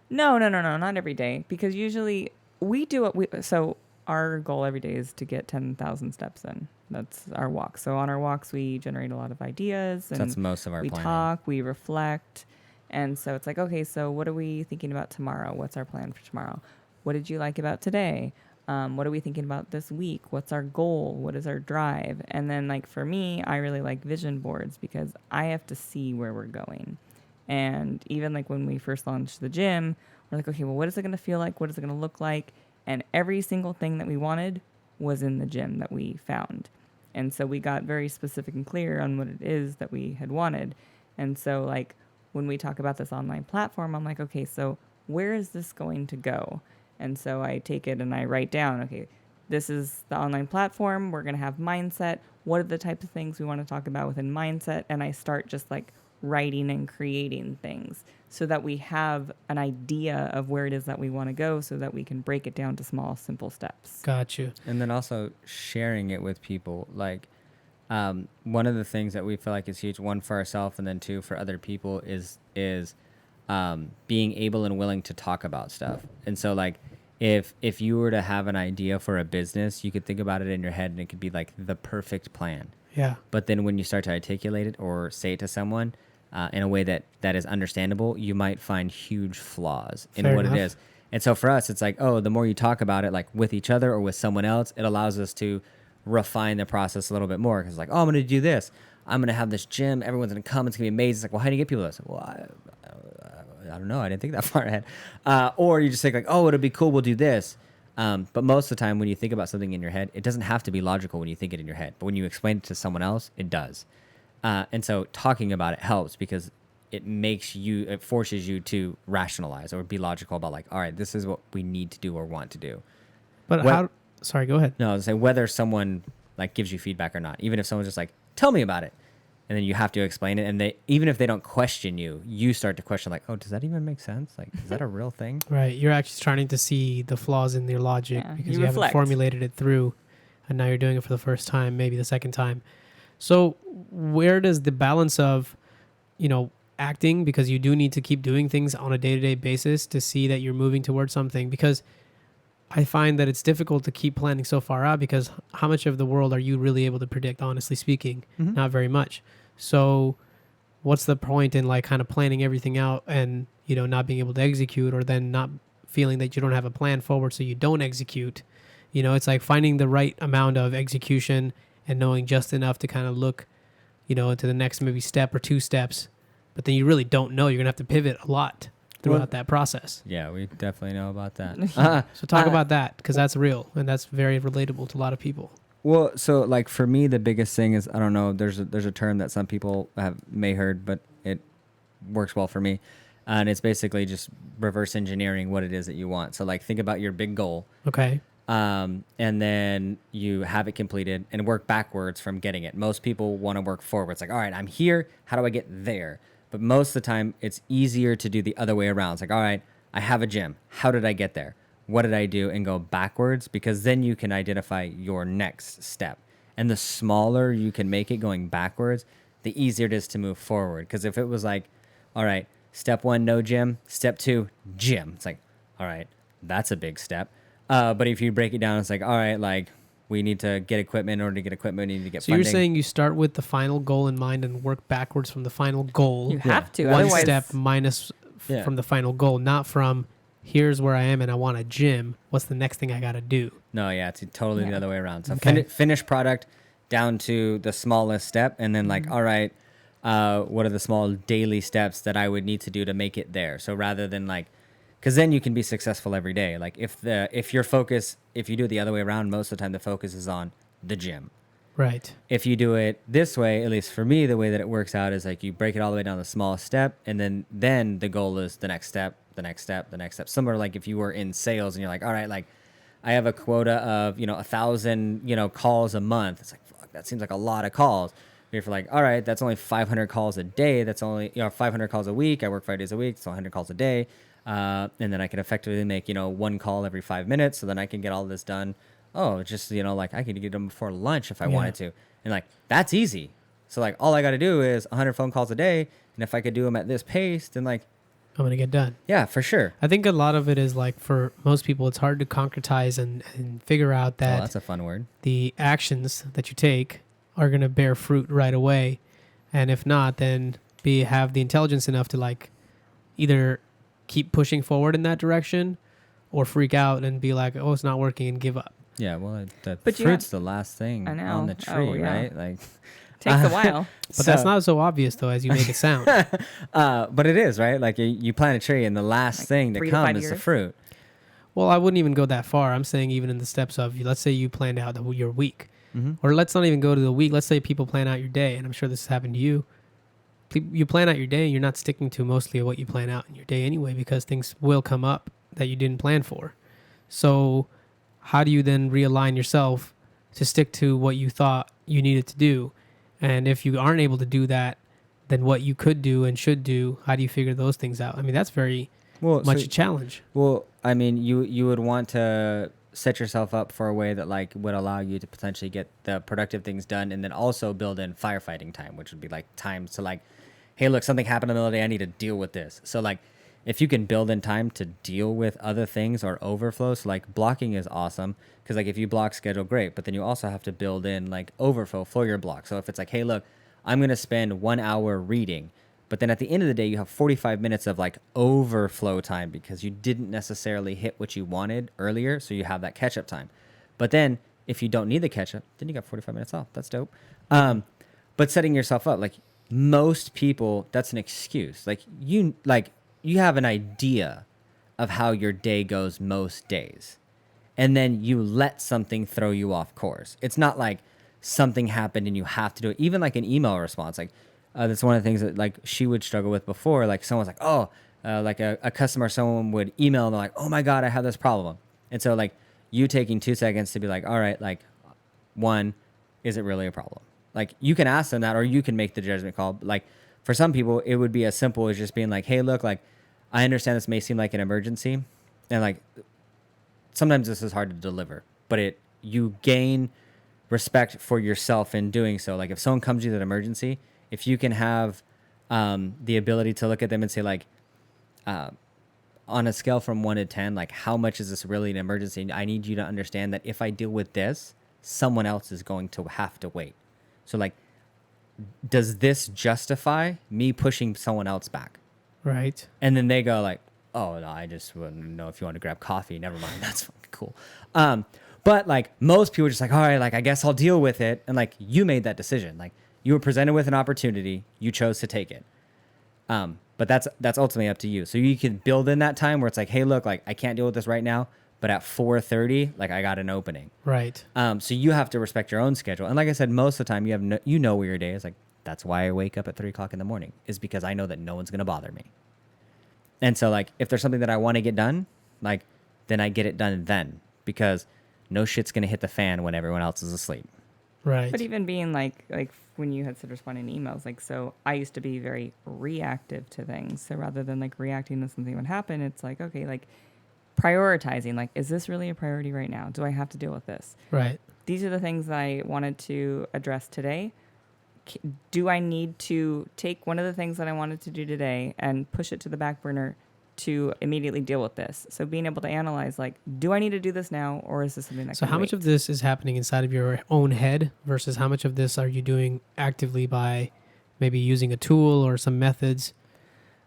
No, not every day, because usually we do it. So our goal every day is to get 10,000 steps in. That's our walk. So on our walks, we generate a lot of ideas, and That's most of our we planning. talk, we reflect. And so it's like, okay, so what are we thinking about tomorrow? What's our plan for tomorrow? What did you like about today? What are we thinking about this week? What's our goal? What is our drive? And then like for me, I really like vision boards because I have to see where we're going. And even like when we first launched the gym, we're like, okay, well, what is it going to feel like? What is it going to look like? And every single thing that we wanted was in the gym that we found. And so we got very specific and clear on what it is that we had wanted. And so like when we talk about this online platform, I'm like, okay, so where is this going to go? And so I take it and I write down, okay, this is the online platform. We're going to have mindset. What are the types of things we want to talk about within mindset? And I start just like writing and creating things so that we have an idea of where it is that we want to go, so that we can break it down to small, simple steps. Got you. And then also sharing it with people. Like one of the things that we feel like is huge, one for ourselves and then two for other people, is being able and willing to talk about stuff. And so like if you were to have an idea for a business, you could think about it in your head and it could be like the perfect plan. Yeah. But then when you start to articulate it or say it to someone in a way that is understandable, you might find huge flaws in Fair what enough. it is. And so for us, it's like, oh, the more you talk about it, like with each other or with someone else, it allows us to refine the process a little bit more. Because like, oh, I'm going to do this. I'm going to have this gym. Everyone's going to come. It's going to be amazing. It's like, well, how do you get people to this? Well, I don't know. I didn't think that far ahead. Or you just think like, oh, it'll be cool. We'll do this. But most of the time when you think about something in your head, it doesn't have to be logical when you think it in your head. But when you explain it to someone else, it does. And so talking about it helps because it forces you to rationalize or be logical about like, all right, this is what we need to do or want to do. But sorry, go ahead. No, I was saying whether someone like gives you feedback or not, even if someone's just like, tell me about it. And then you have to explain it. And even if they don't question you, you start to question like, oh, does that even make sense? Like, is that a real thing? Right. You're actually starting to see the flaws in your logic Yeah, because you you haven't reflect. formulated it through, and now you're doing it for the first time, maybe the second time. So where does the balance of, acting, because you do need to keep doing things on a day-to-day basis to see that you're moving towards something, because I find that it's difficult to keep planning so far out because how much of the world are you really able to predict, honestly speaking? Mhm. Not very much. So what's the point in like kind of planning everything out and, not being able to execute, or then not feeling that you don't have a plan forward so you don't execute? It's like finding the right amount of execution and knowing just enough to kind of look, into the next maybe step or two steps. But then you really don't know. You're going to have to pivot a lot throughout that process. Yeah, we definitely know about that. So talk about that, because that's real and that's very relatable to a lot of people. Well, so like for me, the biggest thing is, I don't know, there's a term that some people may heard, but it works well for me. And it's basically just reverse engineering what it is that you want. So like think about your big goal. Okay. And then you have it completed and work backwards from getting it. Most people want to work forward. It's like, all right, I'm here. How do I get there? But most of the time, it's easier to do the other way around. It's like, all right, I have a gym. How did I get there? What did I do? And go backwards, because then you can identify your next step. And the smaller you can make it going backwards, the easier it is to move forward. Because if it was like, all right, step 1, no gym. Step 2, gym. It's like, all right, that's a big step. But if you break it down, it's like, all right, like we need to get equipment. In order to get equipment, we need to get So funding. you're saying you start with the final goal in mind and work backwards from the final goal. You have to. One Otherwise, step minus Yeah. from the final goal, not from here's where I am and I want a gym. What's the next thing I got to do? No, yeah, it's totally the Yeah. other way around. So Okay. finished product down to the smallest step, and then like, all right, what are the small daily steps that I would need to do to make it there? So rather than like, because then you can be successful every day. Like if you do it the other way around, most of the time the focus is on the gym. Right. If you do it this way, at least for me, the way that it works out is like you break it all the way down to the smallest step, and then the goal is the next step, the next step, the next step. Similar like if you were in sales and you're like, all right, like I have a quota of 1,000 calls a month. It's like, fuck, that seems like a lot of calls. If you're like, all right, that's only 500 calls a day. That's only 500 calls a week. I work 5 days a week, so 100 calls a day, and then I can effectively make one call every 5 minutes. So then I can get all this done. Oh, just like I could get them before lunch if I wanted to. And like, that's easy. So like, all I got to do is 100 phone calls a day. And if I could do them at this pace, then like, I'm going to get done. Yeah, for sure. I think a lot of it is like for most people, it's hard to concretize and figure out that that's a fun word. The actions that you take are going to bear fruit right away. And if not, then have the intelligence enough to like either keep pushing forward in that direction or freak out and be like, oh, it's not working, and give up. Yeah, well, the But fruit's the last thing on the tree, right? Like, takes a while. But that's not so obvious, though, as you make it sound. But it is, right? Like, you plant a tree, and the last thing to come is the fruit. Well, I wouldn't even go that far. I'm saying even in the steps of, let's say you planned out your week. Mm-hmm. Or let's not even go to the week. Let's say people plan out your day, and I'm sure this has happened to you. You plan out your day, and you're not sticking to mostly what you plan out in your day anyway, because things will come up that you didn't plan for. So how do you then realign yourself to stick to what you thought you needed to do? And if you aren't able to do that, then what you could do and should do, how do you figure those things out? I mean, that's very much a challenge. Well, I mean, you would want to set yourself up for a way that like would allow you to potentially get the productive things done, and then also build in firefighting time, which would be like times to like, hey, look, something happened in the middle of the day, I need to deal with this. So like, if you can build in time to deal with other things or overflow, so like blocking is awesome, because like if you block schedule, great, but then you also have to build in like overflow for your block. So if it's like, hey, look, I'm going to spend 1 hour reading, but then at the end of the day, you have 45 minutes of like overflow time because you didn't necessarily hit what you wanted earlier, so you have that catch-up time. But then if you don't need the catch-up, then you got 45 minutes off. That's dope. But setting yourself up, like most people, that's an excuse. Like you have an idea of how your day goes most days, and then you let something throw you off course. It's not like something happened and you have to do it. Even like an email response, like that's one of the things that like she would struggle with before. Like someone's like, oh, like a customer, someone would email and they're like, oh my God, I have this problem. And so like you taking 2 seconds to be like, all right, like one, is it really a problem? Like you can ask them that, or you can make the judgment call. Like for some people, it would be as simple as just being like, hey, look, like I understand this may seem like an emergency, and like sometimes this is hard to deliver, but you gain respect for yourself in doing so. Like if someone comes to you with an emergency, if you can have the ability to look at them and say like, on a scale from 1 to 10, like how much is this really an emergency? I need you to understand that if I deal with this, someone else is going to have to wait. So like, does this justify me pushing someone else back? Right. And then they go like, oh, no, I just wouldn't know if you want to grab coffee. Never mind. That's fucking cool. But like most people are just like, all right, like I guess I'll deal with it. And like you made that decision. Like you were presented with an opportunity. You chose to take it. But that's ultimately up to you. So you can build in that time where it's like, hey, look, like I can't deal with this right now, but at 4:30, like I got an opening. Right. So you have to respect your own schedule. And like I said, most of the time you know where your day is. Like that's why I wake up at 3 o'clock in the morning, is because I know that no one's going to bother me. And so like, if there's something that I want to get done, like then I get it done then, because no shit's going to hit the fan when everyone else is asleep. Right. But even being like when you had said responding to emails, like, so I used to be very reactive to things. So rather than like reacting to something would happen, it's like, okay, like prioritizing, like, is this really a priority right now? Do I have to deal with this? Right. These are the things that I wanted to address today. Do I need to take one of the things that I wanted to do today and push it to the back burner to immediately deal with this? So being able to analyze, like, do I need to do this now, or is this something that So can how wait? much of this is happening inside of your own head versus how much of this are you doing actively by maybe using a tool or some methods?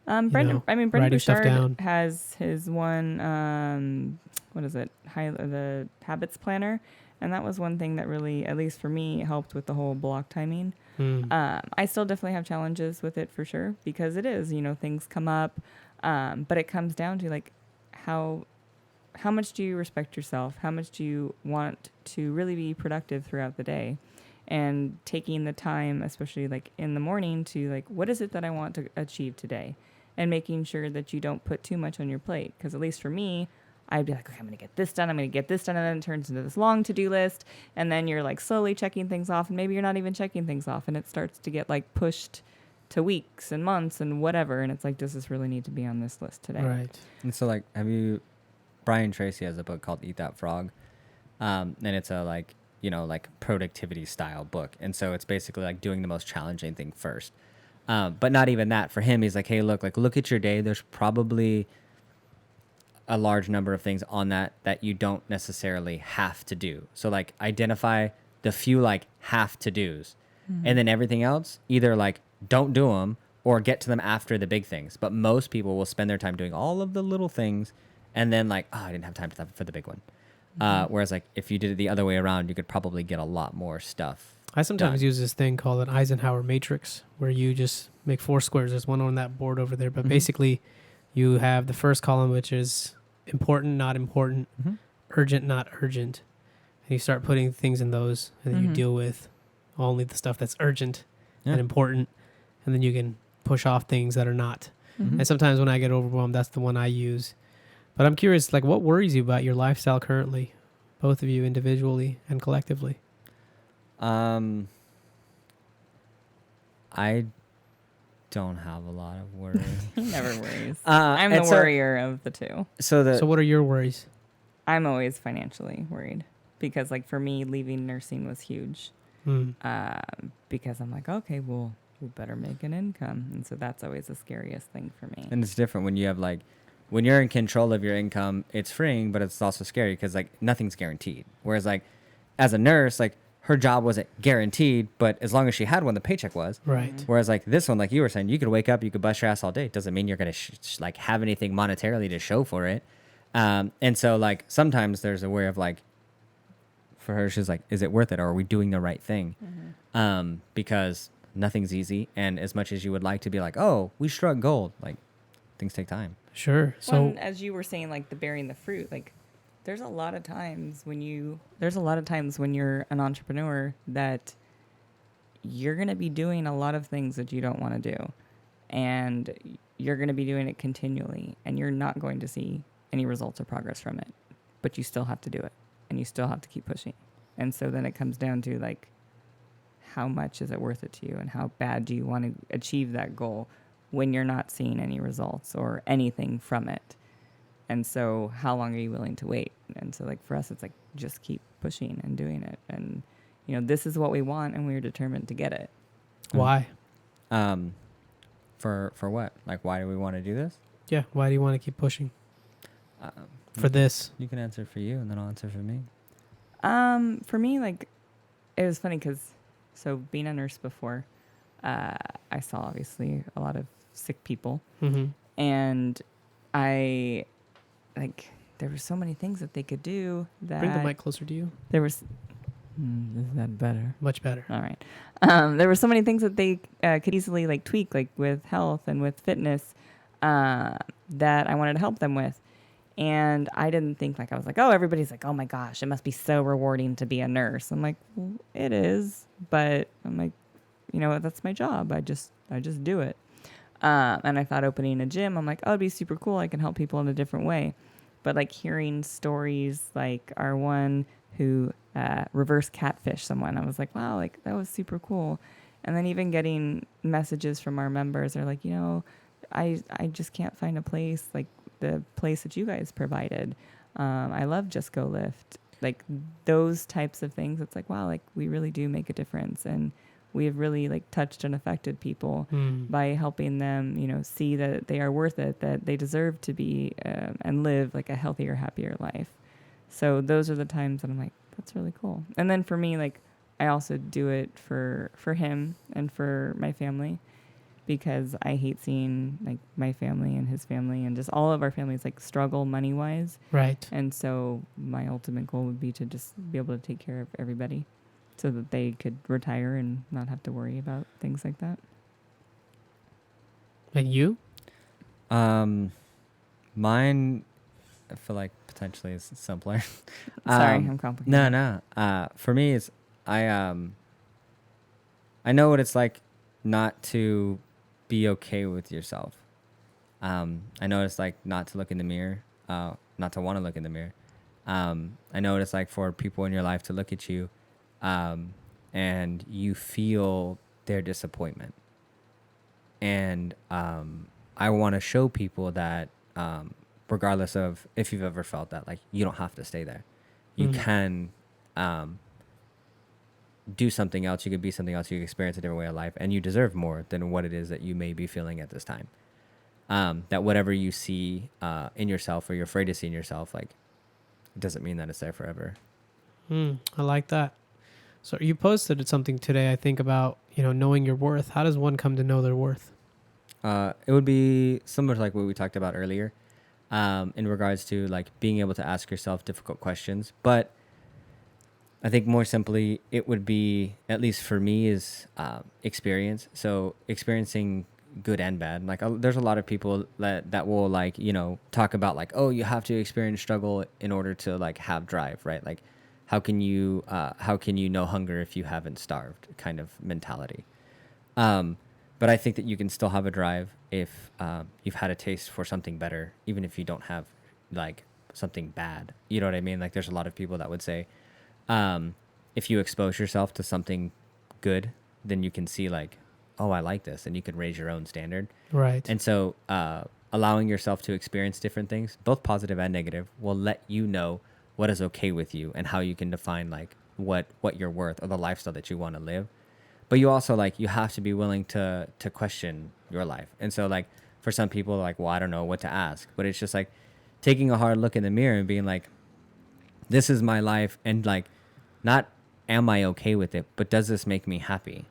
Brendan writing stuff Bouchard down. has his one, what is it? The habits planner. And that was one thing that really, at least for me, helped with the whole block timing. I still definitely have challenges with it for sure, because it is, things come up. But it comes down to like, how how much do you respect yourself? How much do you want to really be productive throughout the day? And taking the time, especially like in the morning, to like, what is it that I want to achieve today? And making sure that you don't put too much on your plate. Because at least for me, I'd be like, okay, I'm going to get this done. I'm going to get this done. And then it turns into this long to-do list. And then you're like slowly checking things off. And maybe you're not even checking things off. And it starts to get like pushed to weeks and months and whatever. And it's like, does this really need to be on this list today? Right. And so, like, Brian Tracy has a book called Eat That Frog. And it's a, like, you know, like productivity style book. And so it's basically like doing the most challenging thing first. But not even that. For him, he's like, hey, look at your day. There's probably a large number of things on that you don't necessarily have to do. So, like, identify the few, like, have to do's. And then everything else, either, like, don't do them or get to them after the big things. But most people will spend their time doing all of the little things and then, like, oh, I didn't have time for the big one. Whereas, like, if you did it the other way around, you could probably get a lot more stuff. I sometimes done. use this thing called an Eisenhower matrix, where you just make 4 squares. There's one on that board over there. But basically, you have the first column, which is important, not important, urgent, not urgent. And you start putting things in those, and then you deal with only the stuff that's urgent and important. And then you can push off things that are not. And sometimes when I get overwhelmed, that's the one I use. But I'm curious, like, what worries you about your lifestyle currently, both of you individually and collectively? I don't have a lot of worries. He never worries. I'm the worrier of the two. So what are your worries? I'm always financially worried because, like, for me, leaving nursing was huge. Because I'm like, okay, well, we better make an income. And so that's always the scariest thing for me. And it's different when you have, like, when you're in control of your income, it's freeing, but it's also scary because, like, nothing's guaranteed. Whereas, like, as a nurse, like, her job wasn't guaranteed, but as long as she had one, the paycheck was. Right. Whereas, like, this one, like you were saying, you could wake up, you could bust your ass all day. It doesn't mean you're going to, like, have anything monetarily to show for it. And so, like, sometimes there's a way of, like, for her, she's like, is it worth it? Or are we doing the right thing? Because nothing's easy. And as much as you would like to be like, oh, we struck gold, like, things take time. Sure. Well, So and as you were saying, like, the bearing the fruit, like, there's a lot of times when you're an entrepreneur that you're going to be doing a lot of things that you don't want to do. And you're going to be doing it continually. And you're not going to see any results or progress from it. But you still have to do it. And you still have to keep pushing. And so then it comes down to, like, how much is it worth it to you? And how bad do you want to achieve that goal when you're not seeing any results or anything from it? And so how long are you willing to wait? And so, like, for us, it's like, just keep pushing and doing it. And, you know, this is what we want, and we're determined to get it. why? For what? Like, why do we want to do this? Yeah. Why do you want to keep pushing for this? You can answer for you, and then I'll answer for me. For me, like, it was funny because, so being a nurse before, I saw obviously a lot of sick people, and there were so many things that they could do that. Bring the mic closer to you. There was. Is that better? Much better. All right. There were so many things that they could easily, like, tweak, like with health and with fitness, that I wanted to help them with. And I didn't think, like, I was like, oh, everybody's like, oh my gosh, it must be so rewarding to be a nurse. I'm like, well, it is, but I'm like, you know what, that's my job. I just do it. And I thought opening a gym, I'm like, oh, it'd be super cool. I can help people in a different way. But, like, hearing stories like our one who reverse catfish someone, I was like, wow, like, that was super cool. And then even getting messages from our members, they're like, you know, I just can't find a place like the place that you guys provided. I love Just Go Lift. Like, those types of things. It's like, wow, like, we really do make a difference. And we have really, like, touched and affected people by helping them, you know, see that they are worth it, that they deserve to be and live, like, a healthier, happier life. So those are the times that I'm like, that's really cool. And then for me, like, I also do it for him and for my family, because I hate seeing, like, my family and his family and just all of our families, like, struggle money-wise. Right. And so my ultimate goal would be to just be able to take care of everybody so that they could retire and not have to worry about things like that. And you? Mine I feel like potentially it's simpler. Sorry, I'm complicated. No. For me, it's I know what it's like not to be okay with yourself. I know what it's like not to look in the mirror, not to want to look in the mirror. I know what it's like for people in your life to look at you, and you feel their disappointment. And I want to show people that, regardless of if you've ever felt that, like, you don't have to stay there. You can do something else. You could be something else. You could experience a different way of life, and you deserve more than what it is that you may be feeling at this time. That whatever you see in yourself, or you're afraid to see in yourself, like, it doesn't mean that it's there forever. I like that. So you posted something today, I think, about, knowing your worth. How does one come to know their worth? It would be similar to like what we talked about earlier, in regards to like being able to ask yourself difficult questions. But I think more simply, it would be, at least for me, is experience. So experiencing good and bad. Like, there's a lot of people that will, like, talk about like, oh, you have to experience struggle in order to like have drive, right? Like, how can you know hunger if you haven't starved, kind of mentality. But I think that you can still have a drive if you've had a taste for something better, even if you don't have like something bad. You know what I mean? Like, there's a lot of people that would say, if you expose yourself to something good, then you can see like, oh, I like this, and you can raise your own standard. Right. And so allowing yourself to experience different things, both positive and negative, will let you know what is okay with you and how you can define like what you're worth, or the lifestyle that you want to live. But you also, like, you have to be willing to question your life. And so, like, for some people, like, well, I don't know what to ask. But it's just like taking a hard look in the mirror and being like, this is my life, and like, not am I okay with it, but does this make me happy?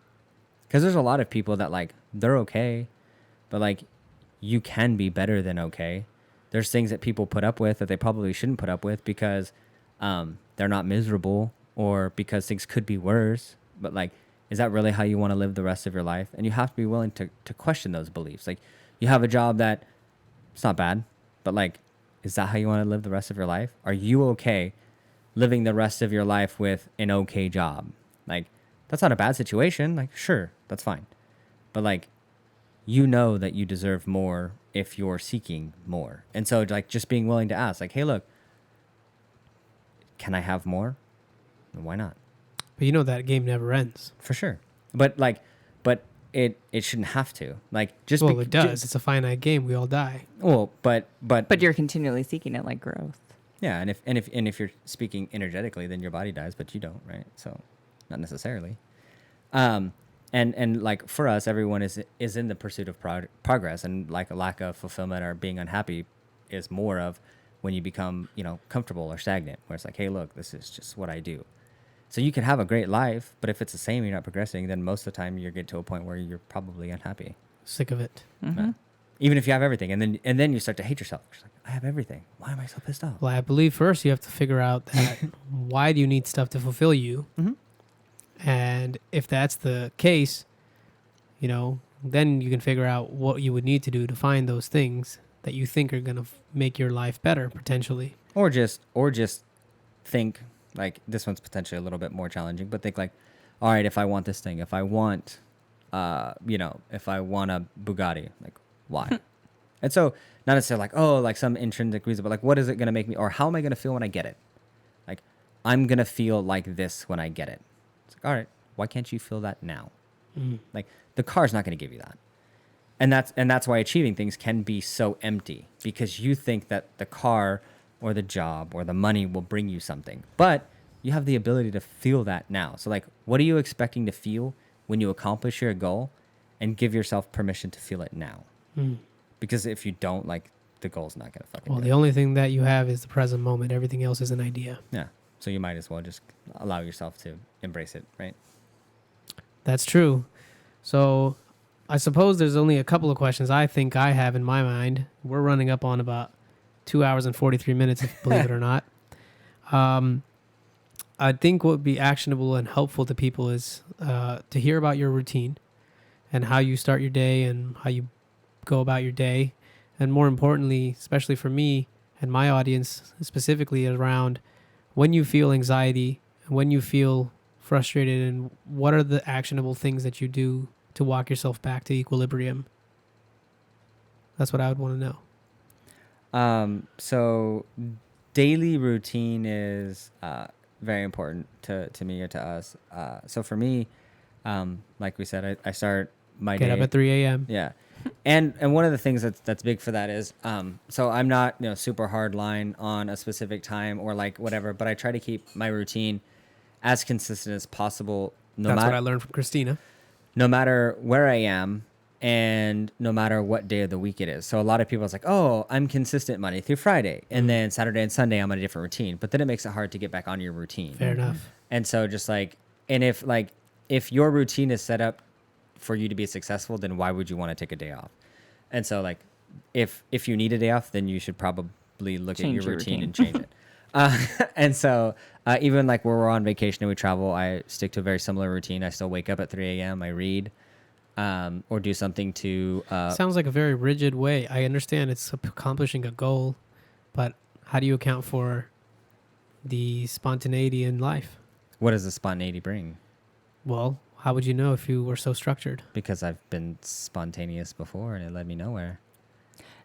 Because there's a lot of people that, like, they're okay, but like, you can be better than okay. There's things that people put up with that they probably shouldn't put up with because they're not miserable, or because things could be worse. But like, is that really how you want to live the rest of your life? And you have to be willing to question those beliefs. Like, you have a job that it's not bad, but like, is that how you want to live the rest of your life? Are you okay living the rest of your life with an okay job? Like, that's not a bad situation. Like, sure, that's fine. But like, you know that you deserve more if you're seeking more. And so, like, just being willing to ask, like, hey, look, can I have more? Why not? But that game never ends. For sure. But it shouldn't have to. Like, just well, it does. It's a finite game. We all die. Well, but you're continually seeking it, like growth. Yeah, and if you're speaking energetically, then your body dies, but you don't, right? So, not necessarily. And like, for us, everyone is in the pursuit of progress, and like a lack of fulfillment or being unhappy is more of when you become, comfortable or stagnant, where it's like, hey, look, this is just what I do. So you can have a great life, but if it's the same, you're not progressing, then most of the time you get to a point where you're probably unhappy. Sick of it. Mm-hmm. Even if you have everything, and then you start to hate yourself. You're like, I have everything. Why am I so pissed off? Well, I believe first you have to figure out that why do you need stuff to fulfill you? Mm-hmm. And if that's the case, then you can figure out what you would need to do to find those things that you think are going to make your life better, potentially. Or just think, like, this one's potentially a little bit more challenging, but think like, all right, if I want this thing, if I want a Bugatti, like, why? And so, not necessarily like, oh, like some intrinsic reason, but like, what is it going to make me, or how am I going to feel when I get it? Like, I'm going to feel like this when I get it. It's like, all right, why can't you feel that now? Mm. Like, the car's not going to give you that. And that's why achieving things can be so empty, because you think that the car or the job or the money will bring you something, but you have the ability to feel that now. So like, what are you expecting to feel when you accomplish your goal, and give yourself permission to feel it now? Mm. Because if you don't, like, the goal's not going to fucking Well, do the only thing that you have is the present moment. Everything else is an idea. Yeah. So you might as well just allow yourself to embrace it, right? That's true. So I suppose there's only a couple of questions I think I have in my mind. We're running up on about 2 hours and 43 minutes, believe it or not. I think what would be actionable and helpful to people is to hear about your routine and how you start your day and how you go about your day. And more importantly, especially for me, and my audience specifically around when you feel anxiety, when you feel frustrated, and what are the actionable things that you do to walk yourself back to equilibrium. That's what I would want to know. So daily routine is very important to me or to us. So for me, like we said, I start my Get day up at 3 a.m. Yeah. And one of the things that's big for that is so I'm not, super hard line on a specific time or like whatever, but I try to keep my routine as consistent as possible That's what I learned from Christina. no matter where I am and no matter what day of the week it is. So a lot of people is like, "Oh, I'm consistent Monday through Friday." And then Saturday and Sunday I'm on a different routine. But then it makes it hard to get back on your routine. Fair enough. And so just like and if your routine is set up for you to be successful, then why would you want to take a day off? And so like if you need a day off, then you should probably look at your routine and change it. And so even like where we're on vacation and we travel, I stick to a very similar routine. I still wake up at 3 a.m. I read or do something to Sounds like a very rigid way. I understand it's accomplishing a goal, but how do you account for the spontaneity in life? what does the spontaneity bring? Well, how would you know if you were so structured? Because I've been spontaneous before and it led me nowhere.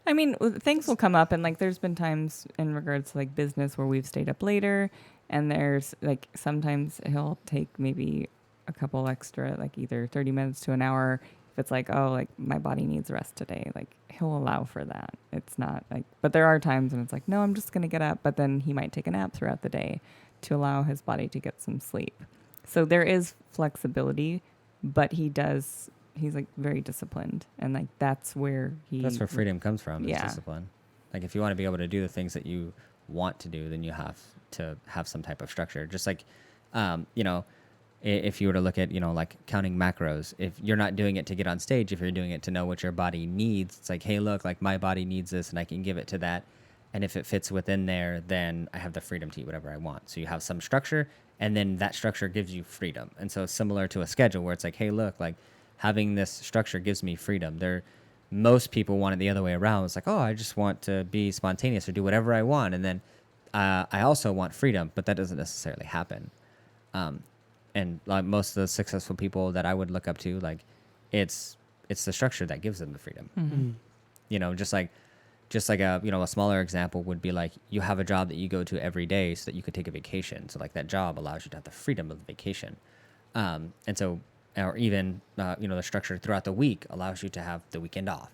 I mean, things will come up, and like there's been times in regards to like business where we've stayed up later, and there's like sometimes he'll take maybe a couple extra, like either 30 minutes to an hour. If it's like, oh, like my body needs rest today, like he'll allow for that. It's not like, but there are times when it's like, no, I'm just going to get up, but then he might take a nap throughout the day to allow his body to get some sleep. So there is flexibility, but he's like very disciplined, and like that's where freedom comes from, is Yeah. discipline. Like if you want to be able to do the things that you want to do, then you have to have some type of structure. Just like, if you were to look at, like counting macros, if you're not doing it to get on stage, if you're doing it to know what your body needs, it's like, hey, look, like my body needs this and I can give it to that. And if it fits within there, then I have the freedom to eat whatever I want. So you have some structure, and then that structure gives you freedom. And so it's similar to a schedule where it's like, hey, look, like having this structure gives me freedom. Most people want it the other way around. It's like, oh, I just want to be spontaneous or do whatever I want. And then I also want freedom, but that doesn't necessarily happen. And like most of the successful people that I would look up to, like it's the structure that gives them the freedom. Mm-hmm. Just like a smaller example would be like you have a job that you go to every day so that you could take a vacation. So like that job allows you to have the freedom of the vacation. And so, or even, the structure throughout the week allows you to have the weekend off.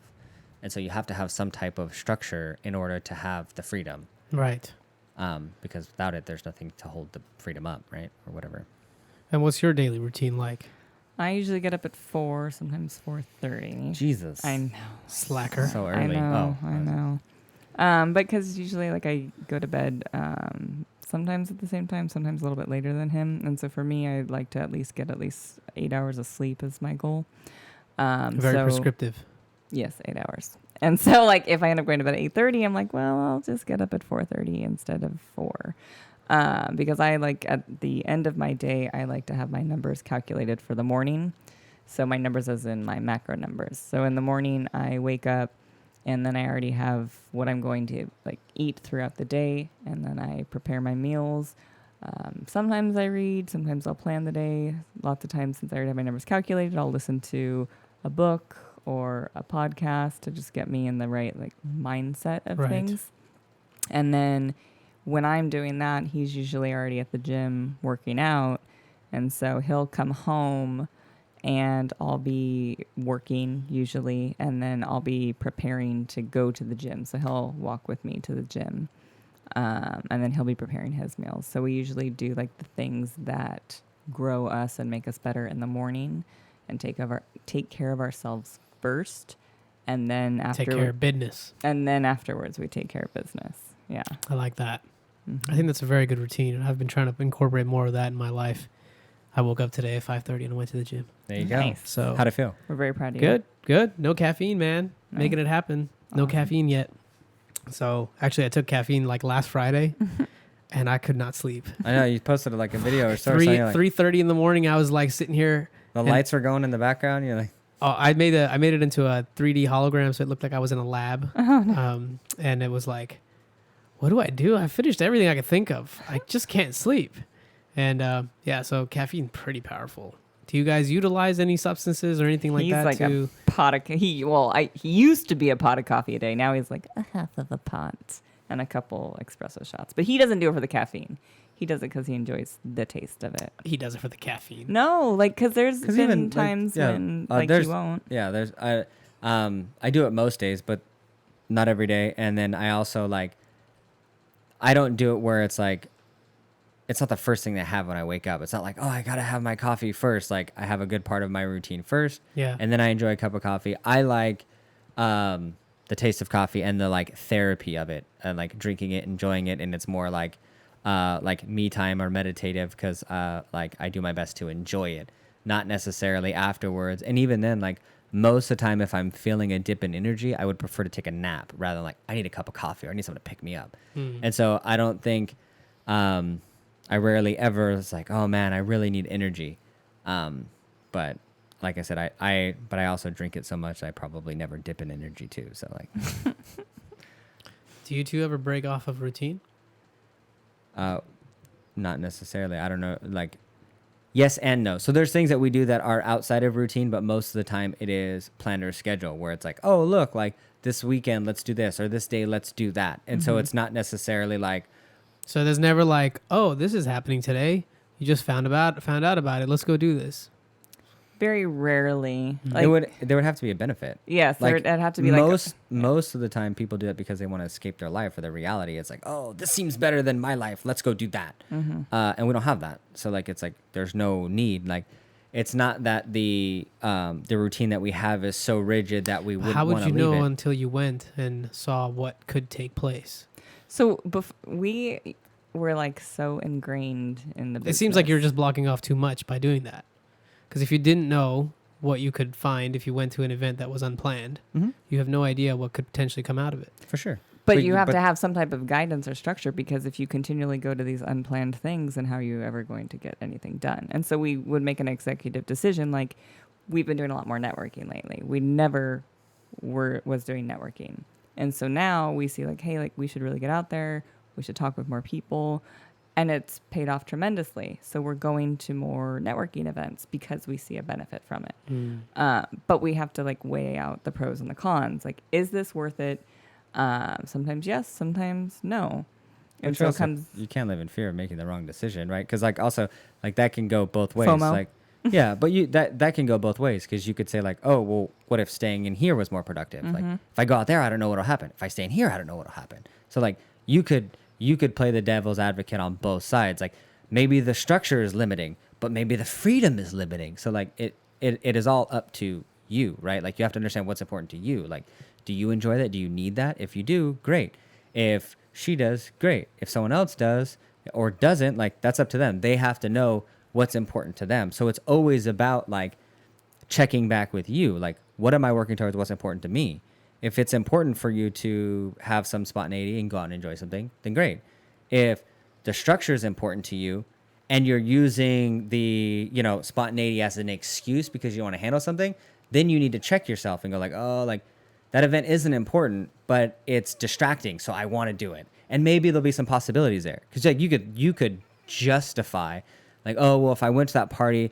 And so you have to have some type of structure in order to have the freedom. Right. Because without it, there's nothing to hold the freedom up, right? Or whatever. And what's your daily routine like? I usually get up at 4, sometimes 4:30. Jesus. I know. Slacker. So early. I know. But because usually like I go to bed sometimes at the same time, sometimes a little bit later than him. And so for me, I like to at least get 8 hours of sleep is my goal. Very prescriptive. Yes, 8 hours. And so like if I end up going to bed at 8:30, I'm like, well, I'll just get up at 4:30 instead of 4. Because I like at the end of my day, I like to have my numbers calculated for the morning. So my numbers as in my macro numbers. So in the morning I wake up and then I already have what I'm going to like eat throughout the day. And then I prepare my meals. Sometimes I read, sometimes I'll plan the day. Lots of times since I already have my numbers calculated, I'll listen to a book or a podcast to just get me in the right like mindset of things. And then when I'm doing that, he's usually already at the gym working out. And so he'll come home and I'll be working usually, and then I'll be preparing to go to the gym. So he'll walk with me to the gym, and then he'll be preparing his meals. So we usually do like the things that grow us and make us better in the morning and take care of ourselves first. And then take care of business. And then afterwards we take care of business. Yeah. I like that. Mm-hmm. I think that's a very good routine. I've been trying to incorporate more of that in my life. I woke up today at 5:30 and went to the gym. There you Nice. go. So How'd it feel? We're very proud of you. Good. No caffeine, man. Nice. Making it happen. No Awesome. caffeine yet. So actually, I took caffeine like last Friday, and I could not sleep. I know you posted like a video or story. 3:30 in the morning. I was like sitting here. The lights were going in the background. You're like, Oh, I made it into a 3D hologram, so it looked like I was in a lab. Oh, no. And it was like what do I do? I finished everything I could think of. I just can't sleep. And yeah, so caffeine pretty powerful. Do you guys utilize any substances or anything like He's that like to? a pot of he used to be a pot of coffee a day. Now he's like a half of a pot and a couple espresso shots. But he doesn't do it for the caffeine. He does it because he enjoys the taste of it. He does it for the caffeine. No, like because there's been even, times when he won't. Yeah, there's I do it most days, but not every day. And then I also I don't do it where it's like it's not the first thing that I have when I wake up. It's not like, oh, I gotta have my coffee first. Like I have a good part of my routine first, Yeah. and then I enjoy a cup of coffee. I like the taste of coffee and the therapy of it, and drinking it, enjoying it, and it's more like me time or meditative because I do my best to enjoy it, not necessarily afterwards. And even then, most of the time, if I'm feeling a dip in energy, I would prefer to take a nap rather than I need a cup of coffee or I need someone to pick me up. And so I don't think I rarely ever was like, oh man, I really need energy. But like I said, I also drink it so much I probably never dip in energy too. So Do you two ever break off of routine? not necessarily. I don't know. Yes and no. So there's things that we do that are outside of routine, but most of the time it is planned or schedule where it's like, oh, look, this weekend, let's do this, or this day, let's do that. And so it's not necessarily So there's never oh, this is happening today. You just found out about it. Let's go do this. Very rarely. there would have to be a benefit. Yes, it'd have to be most of the time people do it because they want to escape their life or their reality. It's oh, this seems better than my life. Let's go do that. And we don't have that. So it's there's no need. It's not that the routine that we have is so rigid that we wouldn't want to leave it. How would you know until you went and saw what could take place? So we were so ingrained in the business. It seems like you're just blocking off too much by doing that. Because if you didn't know what you could find if you went to an event that was unplanned, you have no idea what could potentially come out of it. For sure. But you have to have some type of guidance or structure, because if you continually go to these unplanned things, then how are you ever going to get anything done? And so we would make an executive decision. We've been doing a lot more networking lately. We never was doing networking. And so now we see hey, we should really get out there. We should talk with more people. And it's paid off tremendously. So we're going to more networking events because we see a benefit from it. But we have to weigh out the pros and the cons. Is this worth it? Sometimes yes, sometimes no. And so it comes. You can't live in fear of making the wrong decision, right? Because also that can go both ways. FOMO. Yeah, but that can go both ways, because you could say oh, well, what if staying in here was more productive? If I go out there, I don't know what'll happen. If I stay in here, I don't know what'll happen. So you could play the devil's advocate on both sides. Maybe the structure is limiting, but maybe the freedom is limiting. So it is all up to you, right? You have to understand what's important to you. Do you enjoy that? Do you need that? If you do, great. If she does, great. If someone else does or doesn't, that's up to them. They have to know what's important to them. So it's always about checking back with you. What am I working towards? What's important to me? If it's important for you to have some spontaneity and go out and enjoy something, then great. If the structure is important to you and you're using the, spontaneity as an excuse because you want to handle something, then you need to check yourself and go that event isn't important, but it's distracting, so I want to do it. And maybe there'll be some possibilities there. Because you could justify oh, well, if I went to that party,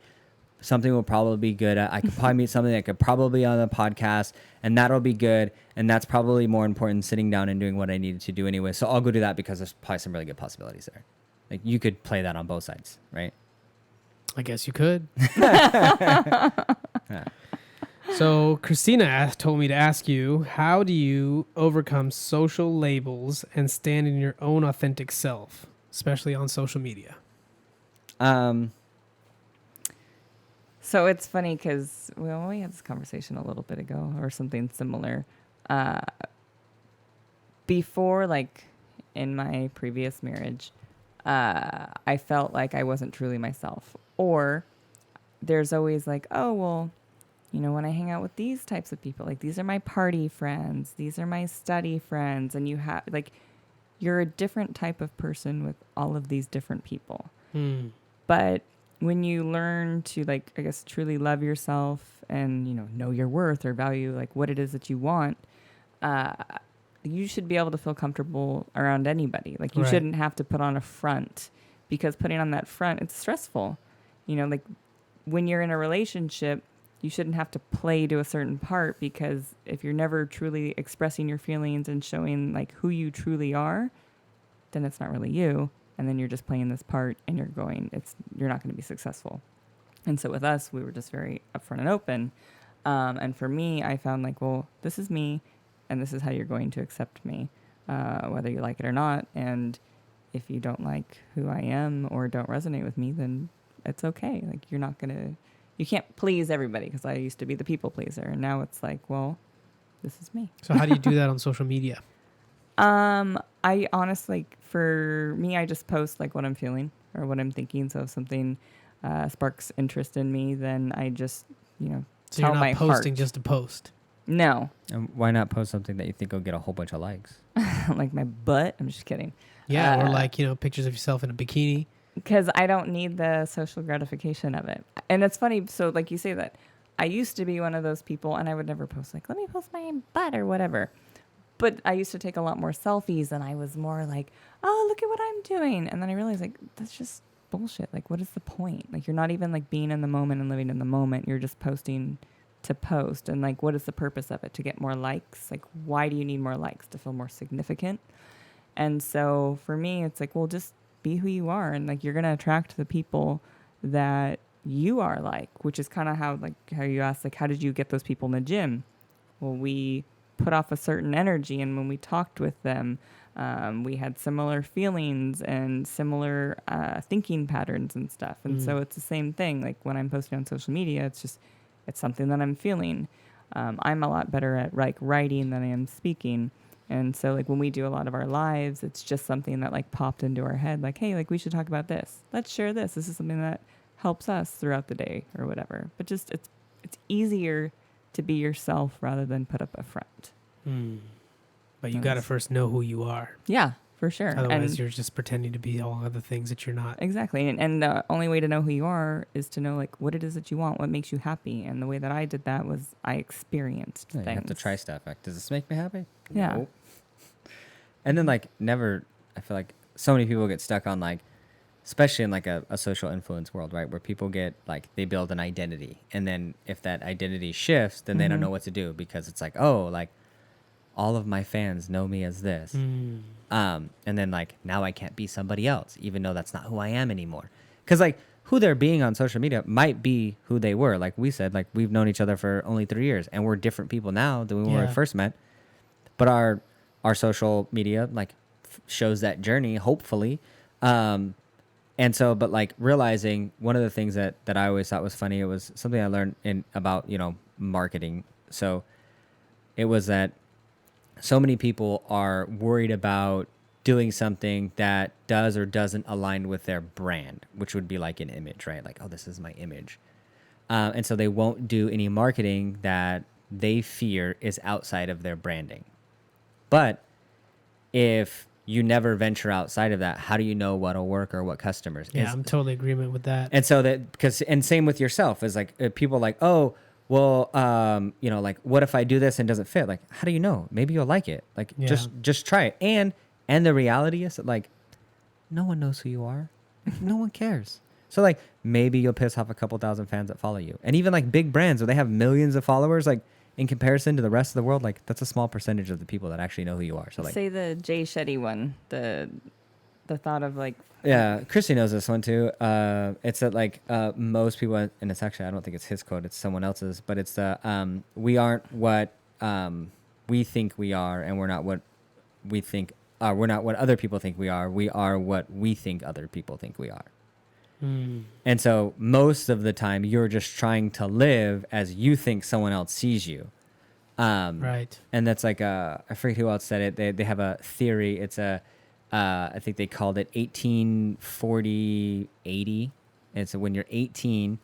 something will probably be good. I could probably meet something that could probably be on the podcast, and that'll be good. And that's probably more important than sitting down and doing what I needed to do anyway. So I'll go do that because there's probably some really good possibilities there. You could play that on both sides, right? I guess you could. Yeah. So Christina told me to ask you, how do you overcome social labels and stand in your own authentic self, especially on social media? So it's funny because we had this conversation a little bit ago or something similar. Before, in my previous marriage, I felt like I wasn't truly myself. Or there's always oh, well, when I hang out with these types of people, these are my party friends, these are my study friends, and you have you're a different type of person with all of these different people. But when you learn to I guess truly love yourself and know your worth or value what it is that you want, you should be able to feel comfortable around anybody. Like, you Right. shouldn't have to put on a front, because putting on that front, it's stressful. You know, like when you're in a relationship, you shouldn't have to play to a certain part, because if you're never truly expressing your feelings and showing like who you truly are, then it's not really you. And then you're just playing this part and you're not going to be successful. And so with us, we were just very upfront and open. And for me, I found like, well, this is me, and this is how you're going to accept me, whether you like it or not. And if you don't like who I am or don't resonate with me, then it's okay. Like, you can't please everybody, because I used to be the people pleaser. And now it's like, well, this is me. So how do you do that on social media? I honestly, for me, I just post like what I'm feeling or what I'm thinking. So if something sparks interest in me, then I just, So tell you're my not posting heart. just to post. No. And why not post something that you think will get a whole bunch of likes? Like my butt. I'm just kidding. Yeah, or like, pictures of yourself in a bikini. Because I don't need the social gratification of it. And it's funny. So like you say that, I used to be one of those people, and I would never post like, let me post my butt or whatever. But I used to take a lot more selfies, and I was more like, oh, look at what I'm doing. And then I realized, like, that's just bullshit. Like, what is the point? Like, you're not even like being in the moment and living in the moment. You're just posting to post. And like, what is the purpose of it? To get more likes? Like, why do you need more likes? To feel more significant? And so for me, it's like, well, just be who you are. And like, you're going to attract the people that you are like, which is kind of how you asked, like, how did you get those people in the gym? Well, we put off a certain energy, and when we talked with them, we had similar feelings and similar thinking patterns and stuff. And so it's the same thing. Like, when I'm posting on social media, it's something that I'm feeling. I'm a lot better at like writing than I am speaking. And so like when we do a lot of our lives, it's just something that like popped into our head, like, hey, like we should talk about this. Let's share this. This is something that helps us throughout the day or whatever. But just it's easier to be yourself rather than put up a front. But you got to first know who you are. Yeah, for sure. Otherwise, you're just pretending to be all other things that you're not. Exactly. And the only way to know who you are is to know like what it is that you want, what makes you happy. And the way that I did that was I experienced Yeah, things. you have to try stuff. Like, does this make me happy? Yeah. Nope. And then like I feel like so many people get stuck on like, especially in like a social influence world, right? Where people get like, they build an identity. And then if that identity shifts, then they don't know what to do, because it's like, oh, like all of my fans know me as this. And then like, now I can't be somebody else, even though that's not who I am anymore. Because like who they're being on social media might be who they were. Like we said, like we've known each other for only 3 years, and we're different people now than when we first met. But our social media like shows that journey, hopefully. And so, but like realizing one of the things that I always thought was funny, it was something I learned about, marketing. So it was that so many people are worried about doing something that does or doesn't align with their brand, which would be like an image, right? Like, oh, this is my image. And so they won't do any marketing that they fear is outside of their branding. But if you never venture outside of that, how do you know what'll work or what customers? Yeah, I'm totally in agreement with that. And so and same with yourself is like people like, oh, well, like what if I do this and it doesn't fit? Like, how do you know? Maybe you'll like it. Like, just try it. And the reality is that like, no one knows who you are. No one cares. So like, maybe you'll piss off a couple thousand fans that follow you. And even like big brands where they have millions of followers, like in comparison to the rest of the world, like that's a small percentage of the people that actually know who you are. So like, say the Jay Shetty one, the thought of like, yeah, Christy knows this one too. It's that like most people, and it's actually, I don't think it's his quote, it's someone else's, but it's the we aren't what we think we are, and we're not what we think. We're not what other people think we are. We are what we think other people think we are. And so most of the time, you're just trying to live as you think someone else sees you. Right. And that's like I forget who else said it. They have a theory. It's I think they called it 18-40-80. And so when you're 18,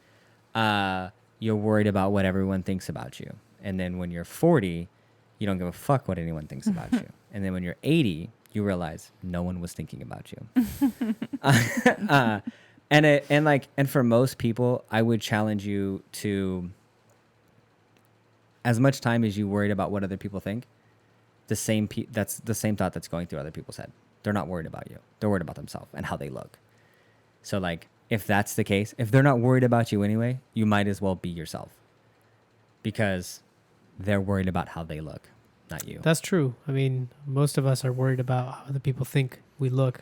you're worried about what everyone thinks about you. And then when you're 40, you don't give a fuck what anyone thinks about you. And then when you're 80, you realize no one was thinking about you. And for most people, I would challenge you to, as much time as you worried about what other people think, that's the same thought that's going through other people's head. They're not worried about you. They're worried about themselves and how they look. So like, if that's the case, if they're not worried about you anyway, you might as well be yourself, because they're worried about how they look, not you. That's true. I mean, most of us are worried about how other people think we look,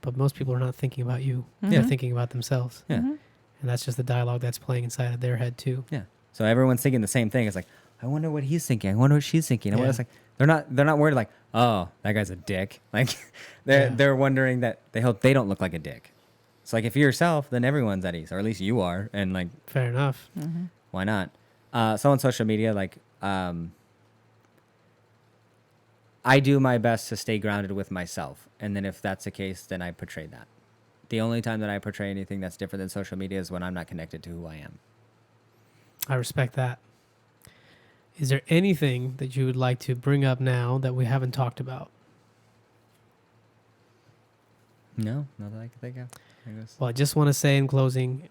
but most people are not thinking about you. Mhm. They're thinking about themselves. Yeah. Mhm. And that's just the dialogue that's playing inside of their head too. Yeah. So everyone's thinking the same thing. It's like, I wonder what he's thinking. I wonder what she's thinking. Yeah. It's like they're not worried like, oh, that guy's a dick. Like they're wondering that they hope they don't look like a dick. It's like, if you're yourself, then everyone's at ease, or at least you are. And like, Fair enough. Mhm. why not? So on social media, like, I do my best to stay grounded with myself. And then if that's the case, then I portray that. The only time that I portray anything that's different than social media is when I'm not connected to who I am. I respect that. Is there anything that you would like to bring up now that we haven't talked about? No, not that I can think of. I guess. Well, I just want to say in closing,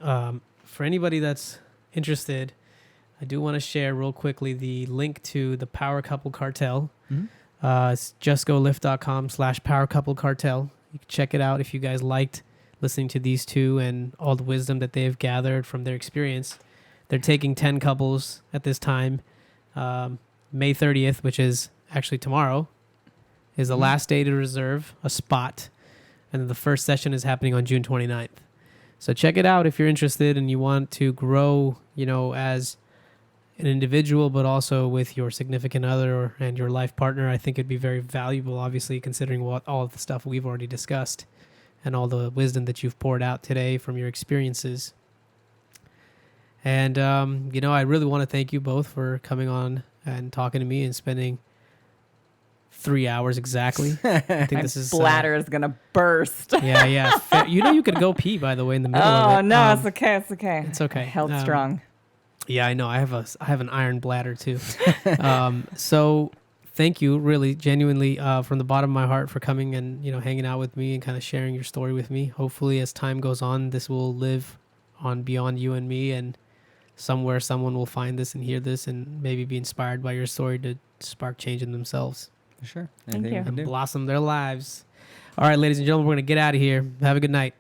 for anybody that's interested, I do want to share real quickly the link to the Power Couple Cartel. Mhm. It's justgolift.com/Power Couple Cartel. You can check it out if you guys liked listening to these two and all the wisdom that they've gathered from their experience. They're taking 10 couples at this time. May 30th, which is actually tomorrow, is the Mhm. last day to reserve a spot. And then the first session is happening on June 29th. So check it out if you're interested and you want to grow, as an individual, but also with your significant other and your life partner. I think it'd be very valuable, obviously, considering what all of the stuff we've already discussed and all the wisdom that you've poured out today from your experiences. And, I really want to thank you both for coming on and talking to me and spending 3 hours exactly. I think My this is bladder is gonna burst. Yeah. You could go pee, by the way, in the middle of Oh it. no, it's okay. It's okay. It's okay. I held Um, strong. Yeah, I know. I have an iron bladder too. So thank you, really, genuinely, from the bottom of my heart, for coming and hanging out with me and kind of sharing your story with me. Hopefully, as time goes on, this will live on beyond you and me, and somewhere someone will find this and hear this and maybe be inspired by your story to spark change in themselves For sure. Thank Anything you. can and do. blossom their lives. All right, ladies and gentlemen, we're gonna get out of here. Have a good night.